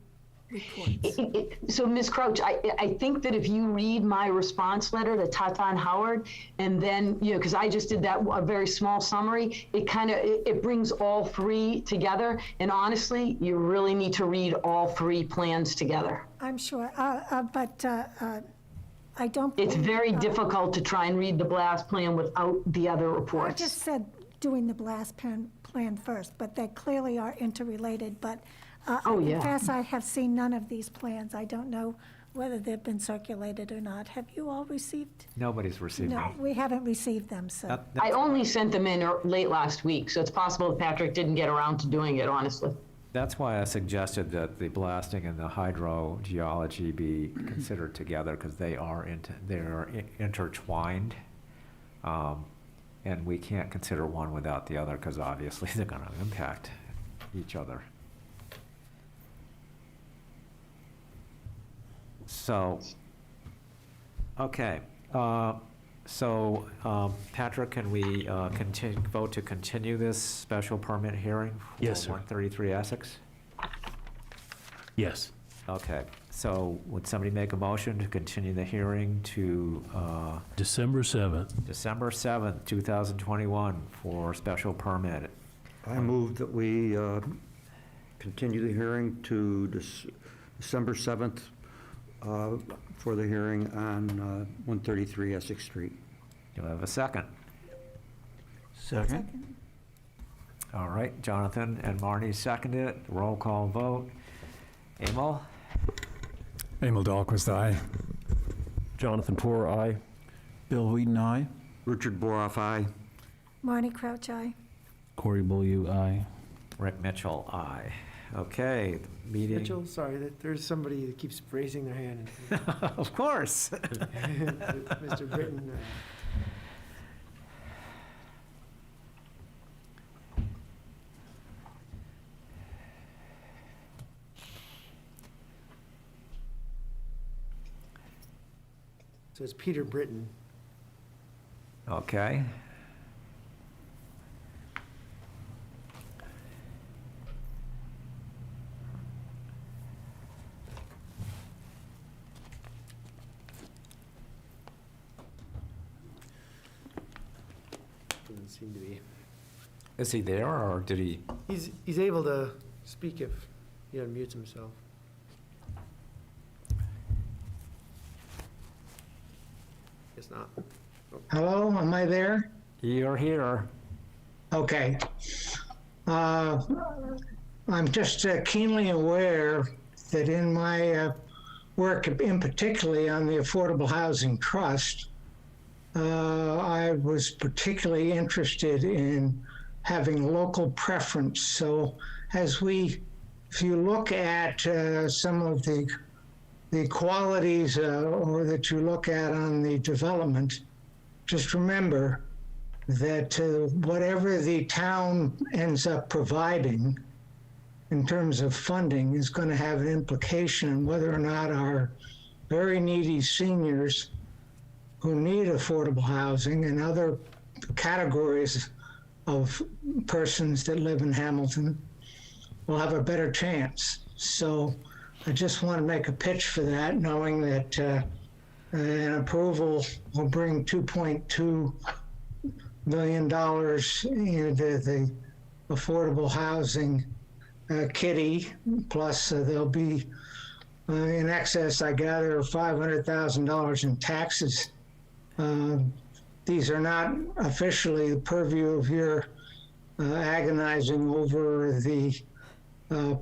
So, Ms. Crouch, I think that if you read my response letter to Tata and Howard, and then, you know, because I just did that, a very small summary, it kind of, it brings all three together. And honestly, you really need to read all three plans together. I'm sure, but I don't. It's believe- very difficult to try and read the blast plan without the other I reports. just said doing the blast plan first, but they clearly are interrelated, but Oh, I yeah. confess I have seen none of these plans. I don't know whether they've been circulated or not. Have you all received? Nobody's received No, them. we haven't received them, so. I only sent them in late last week, so it's possible that Patrick didn't get around to doing it, honestly. That's why I suggested that the blasting and the hydrogeology be considered together, because they're intertwined. And we can't consider one without the other, because obviously they're going to impact each other. So, okay, Patrick, can we vote to continue this special permit hearing? Yes, For sir. 133 Essex? Yes. Okay, so would somebody make a motion to continue the hearing to December 7th. December 7th, 2021 for special permit? I move that we continue the hearing to December 7th for the hearing on 133 Essex Street. Do I have a second? Second? All right, Jonathan and Marnie seconded it. Roll call vote. Emil? Emil Dahlquist, aye. Jonathan Porter, aye. Bill Wheaton, aye. Richard Boroff, aye. Marnie Crouch, aye. Corey Beaulieu, aye. Rick Mitchell, aye. Okay, the meeting. Mitchell, sorry, there's somebody that keeps raising their hand. Of course. Mr. Britton. So it's Peter Britton. Okay. Doesn't seem to be. Is he there, or did he? He's able to speak if he unmutes himself. Guess not. Hello, am I there? You're here. Okay. I'm just keenly aware that in my work, in particularly on the Affordable Housing Trust, I was particularly interested in having local preference. So if you look at some of the qualities or that you look at on the development, just remember that whatever the town ends up providing in terms of funding is going to have an implication on whether or not our very needy seniors who need affordable housing and other categories of persons that live in Hamilton will have a better chance. So I just want to make a pitch for that, knowing that an approval will bring $2.2 million into the affordable housing kitty, plus there'll be in excess, I gather, of $500,000 in taxes. These are not officially the purview of your agonizing over the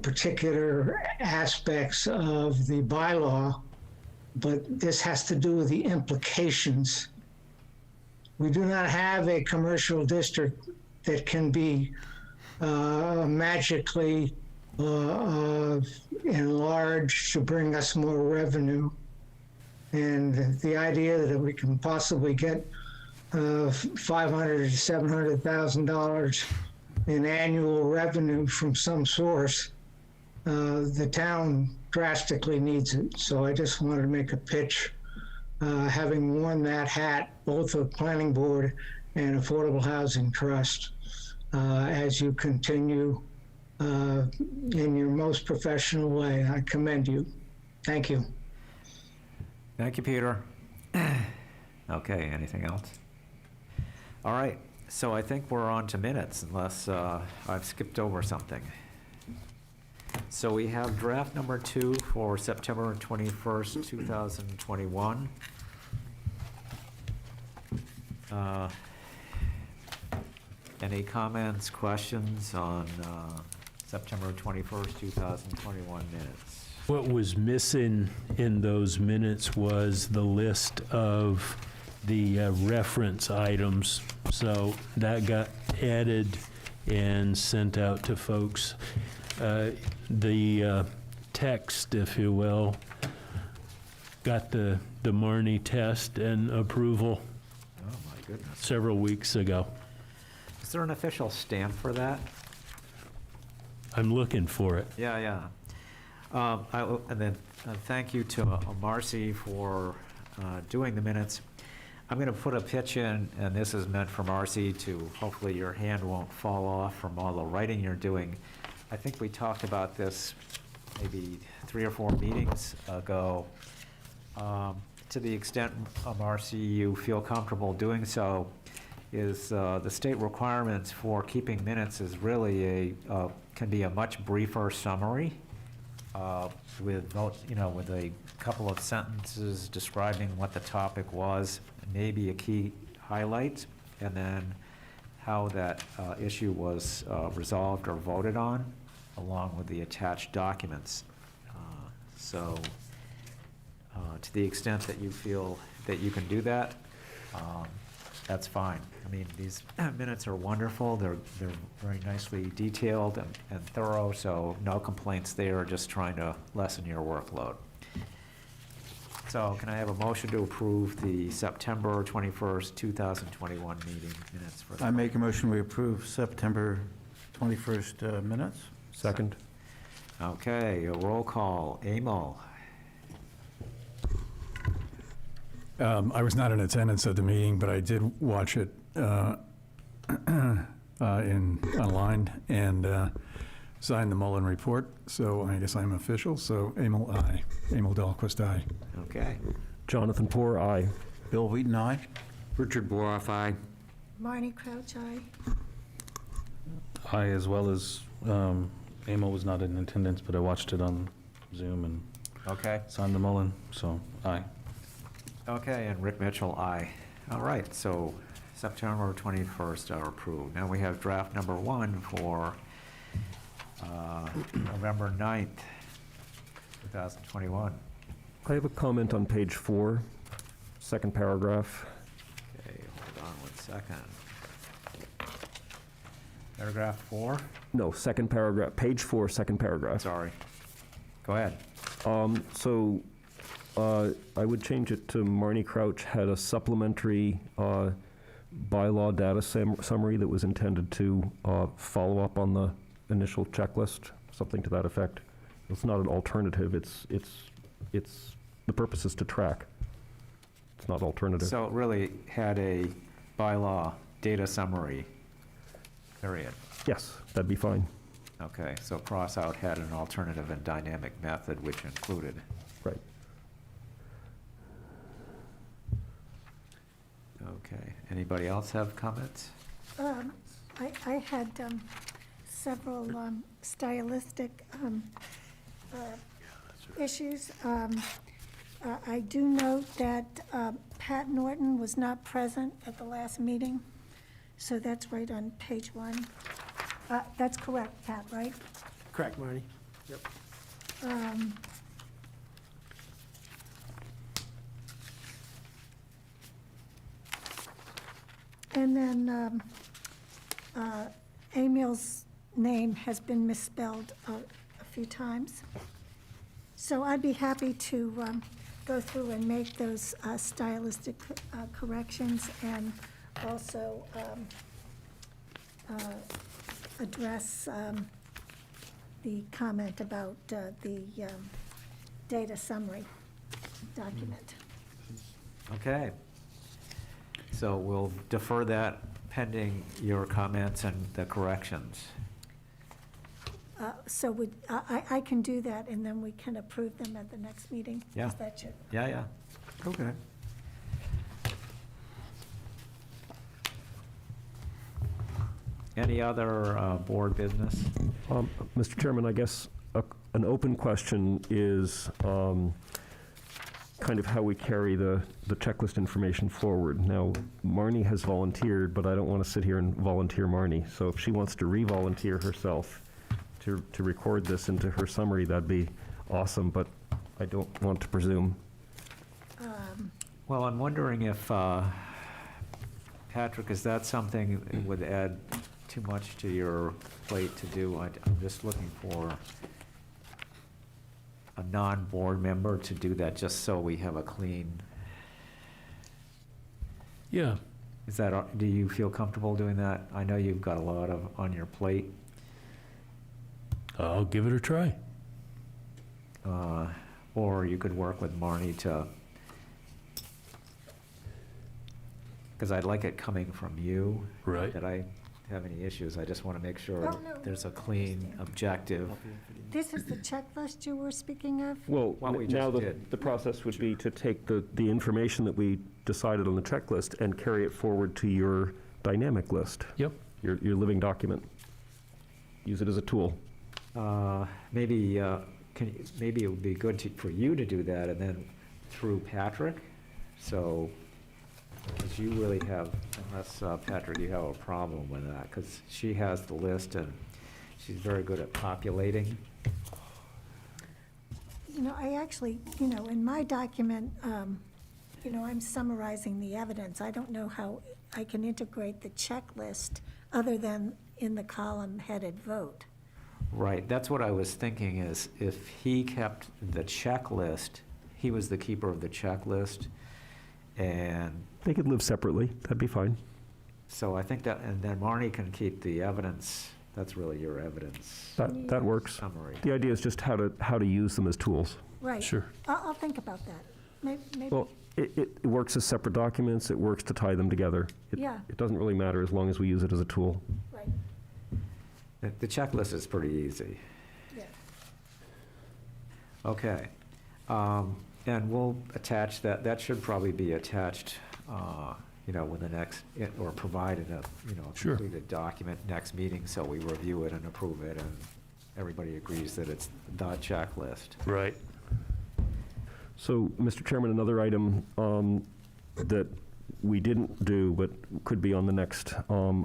particular aspects of the bylaw, but this has to do with the implications. We do not have a commercial district that can be magically enlarged to bring us more revenue. And the idea that we can possibly get $500,000 to $700,000 in annual revenue from some source, the town drastically needs it. So I just wanted to make a pitch, having worn that hat, both of Planning Board and Affordable Housing Trust, as you continue in your most professional way. I commend you. Thank you. Thank you, Peter. Okay, anything else? All right, so I think we're on to minutes, unless I've skipped over something. So we have draft number 2 for September 21st, 2021. Any comments, questions on September 21st, 2021 minutes? What was missing in those minutes was the list of the reference items. So that got added and sent out to folks. The text, if you will, got the Marnie test and approval Oh, my goodness. several weeks ago. Is there an official stamp for that? I'm looking for it. Yeah. And then thank you to Marcy for doing the minutes. I'm going to put a pitch in, and this is meant for Marcy to, hopefully your hand won't fall off from all the writing you're doing. I think we talked about this maybe 3 or 4 meetings ago. To the extent, Marcy, you feel comfortable doing so, is the state requirements for keeping minutes is really can be a much briefer summary with a couple of sentences describing what the topic was, maybe a key highlight, and then how that issue was resolved or voted on, along with the attached documents. So to the extent that you feel that you can do that, that's fine. I mean, these minutes are wonderful. They're very nicely detailed and thorough, so no complaints there, just trying to lessen your workload. So can I have a motion to approve the September 21st, 2021 meeting minutes? I make a motion we approve September 21st minutes. Second. Okay, a roll call. Emil? I was not in attendance at the meeting, but I did watch it online and signed the Mullen report, so I guess I'm official. So Emil, aye. Emil Dahlquist, aye. Okay. Jonathan Poor, aye. Bill Wheaton, aye. Richard Boroff, aye. Marnie Crouch, aye. I, as well as, Emil was not in attendance, but I watched it on Zoom and Okay. signed the Mullen, so aye. Okay, and Rick Mitchell, aye. All right, so September 21st are approved. Now we have draft number 1 for November 9th, 2021. I have a comment on page 4, second paragraph. Okay, hold on 1 second. Paragraph 4? No, second paragraph, page 4, second paragraph. Sorry. Go ahead. So I would change it to Marnie Crouch had a supplementary bylaw data summary that was intended to follow up on the initial checklist, something to that effect. It's not an alternative, it's the purpose is to track. It's not alternative. So it really had a bylaw data summary, period. Yes, that'd be fine. Okay, so cross out had an alternative and dynamic method which included. Right. Okay, anybody else have comments? I had several stylistic issues. I do note that Pat Norton was not present at the last meeting, so that's right on page 1. That's correct, Pat, right? Correct, Marnie. Yep. And then Emil's name has been misspelled a few times. So I'd be happy to go through and make those stylistic corrections and also address the comment about the data summary document. Okay. So we'll defer that pending your comments and the corrections. So I can do that, and then we can approve them at the next meeting? Yeah. Is that your- Yeah. Okay. Any other board business? Mr. Chairman, I guess an open question is kind of how we carry the checklist information forward. Now, Marnie has volunteered, but I don't want to sit here and volunteer Marnie. So if she wants to re-volunteer herself to record this into her summary, that'd be awesome, but I don't want to presume. Well, I'm wondering if, Patrick, is that something that would add too much to your plate to do? I'm just looking for a non-board member to do that, just so we have a clean. Yeah, Is that, do you feel comfortable doing that? I know you've got a lot on your plate. I'll give it a try. Or you could work with Marnie to, because I'd like it coming from you. Right. That I have any issues, I just want to make sure Oh, no, there's a clean, objective. This is the checklist you were speaking of? Well, What we now just did. the process would be to take the information that we decided on the checklist and carry it forward to your dynamic list, Yep. your living document. Use it as a tool. Maybe maybe it would be good for you to do that, and then through Patrick. So, because you really have, unless Patrick, you have a problem with that, because she has the list and she's very good at populating. I actually, in my document, I'm summarizing the evidence. I don't know how I can integrate the checklist other than in the column headed vote. Right, that's what I was thinking, is if he kept the checklist, he was the keeper of the checklist, and They could live separately, that'd be fine. so I think that, and then Marnie can keep the evidence, that's really your evidence That works. summary. The idea is just how to use them as tools. Right. Sure. I'll think about that. Maybe, Well, it works as separate documents, it works to tie them together. Yeah. It doesn't really matter as long as we use it as a tool. right, The checklist is pretty easy. yeah. Okay. And we'll attach that should probably be attached, with the next, or provided a Sure. completed document next meeting, so we review it and approve it, and everybody agrees that it's the checklist. Right. So, Mr. Chairman, another item that we didn't do but could be on the next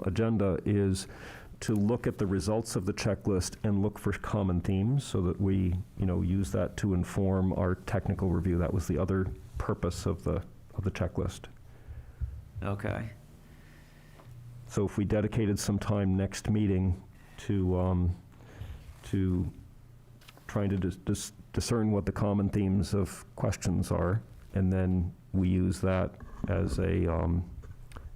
agenda is to look at the results of the checklist and look for common themes so that we, use that to inform our technical review. That was the other purpose of the checklist. Okay. So if we dedicated some time next meeting to trying to discern what the common themes of questions are, and then we use that as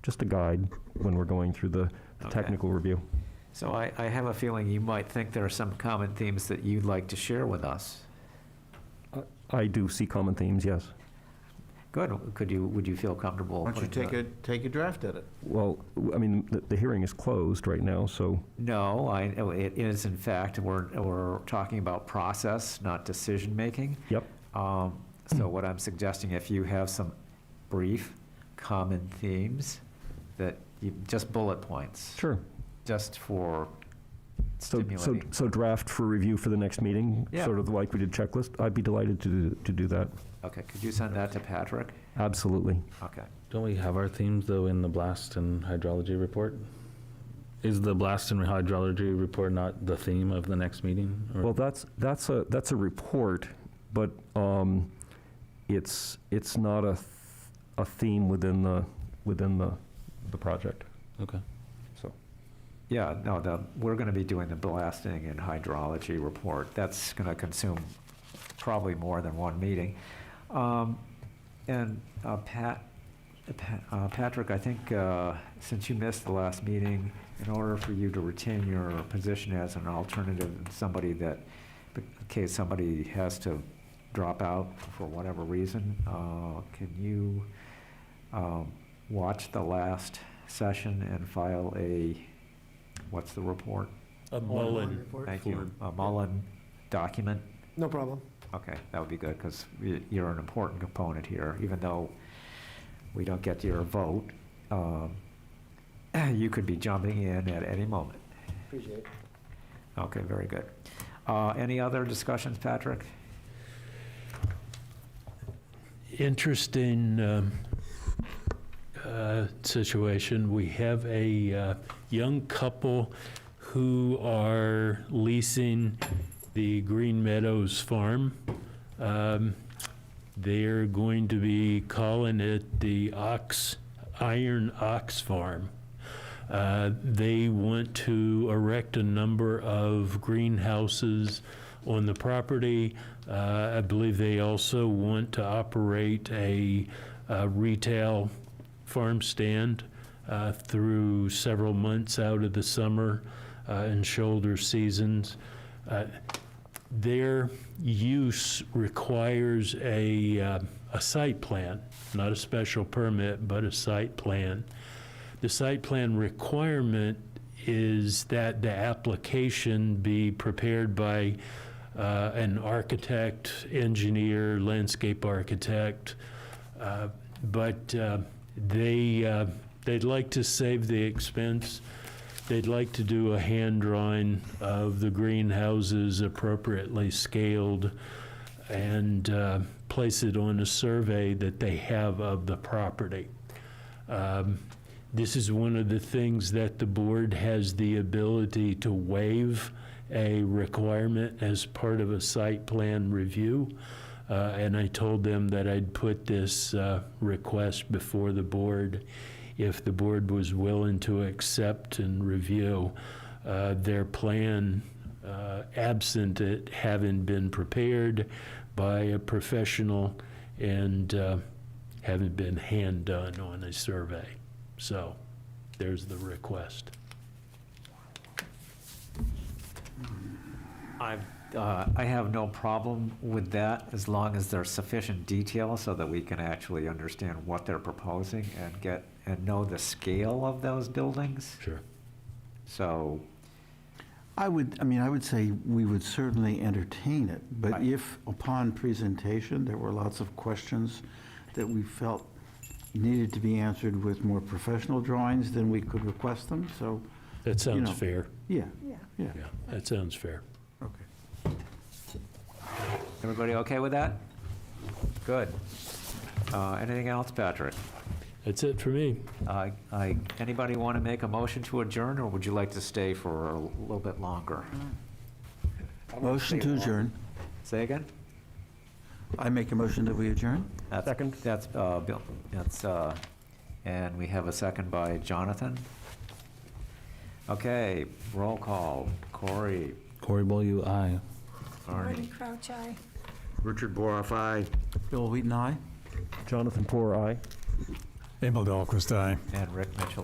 just a guide when we're going through the Okay. technical review. So I have a feeling you might think there are some common themes that you'd like to share with us. I do see common themes, yes. Good. Would you feel comfortable? Why don't you putting take a draft at it? Well, I mean, the hearing is closed right now, so, No, it is, in fact, we're talking about process, not decision-making. yep. So what I'm suggesting, if you have some brief, common themes, that you, just bullet points, Sure. just for So stimulating. so draft for review for the next meeting, Yeah. sort of like we did checklist? I'd be delighted to do that. Okay, could you send that to Patrick? Absolutely. Okay. Don't we have our themes, though, in the blast and hydrology report? Is the blast and hydrology report not the theme of the next meeting? Or- Well, that's a report, but it's not a theme within the project. Okay. So, Yeah, no, we're going to be doing the blasting and hydrology report. That's going to consume probably more than one meeting. And Patrick, I think since you missed the last meeting, in order for you to retain your position as an alternative, somebody that, in case somebody has to drop out for whatever reason, can you watch the last session and file what's the report? A Mullen. Thank you. A Mullen document? No problem. Okay, that would be good, because you're an important component here, even though we don't get your vote. You could be jumping in at any moment. Appreciate it. Okay, very good. Any other discussions, Patrick? Interesting situation. We have a young couple who are leasing the Green Meadows Farm. They're going to be calling it the Iron Ox Farm. They want to erect a number of greenhouses on the property. I believe they also want to operate a retail farm stand through several months out of the summer and shoulder seasons. Their use requires a site plan, not a special permit, but a site plan. The site plan requirement is that the application be prepared by an architect, engineer, landscape architect, but they'd like to save the expense. They'd like to do a hand drawing of the greenhouses appropriately scaled and place it on a survey that they have of the property. This is one of the things that the board has the ability to waive a requirement as part of a site plan review. And I told them that I'd put this request before the board if the board was willing to accept and review their plan, absent it having been prepared by a professional and having been hand done on a survey. So there's the request. I have no problem with that, as long as there's sufficient detail so that we can actually understand what they're proposing and know the scale of those buildings. Sure. So, I would say we would certainly entertain it, but Right. if upon presentation, there were lots of questions that we felt needed to be answered with more professional drawings, then we could request them, so, That sounds know. fair. yeah, Yeah. yeah. Yeah, that sounds fair. Okay. everybody okay with that? Good. Anything else, Patrick? That's it for me. Anybody want to make a motion to adjourn, or would you like to stay for a little bit longer? Motion to adjourn. Say again? I make a motion that we adjourn. Second. That's, Bill, that's, and we have a second by Jonathan. Okay, roll call. Corey. Corey Beaulieu, aye. Gordon Crouch, aye. Richard Boroff, aye. Bill Wheaton, aye. Jonathan Porter, aye. Emil Dahlquist, aye. And Rick Mitchell,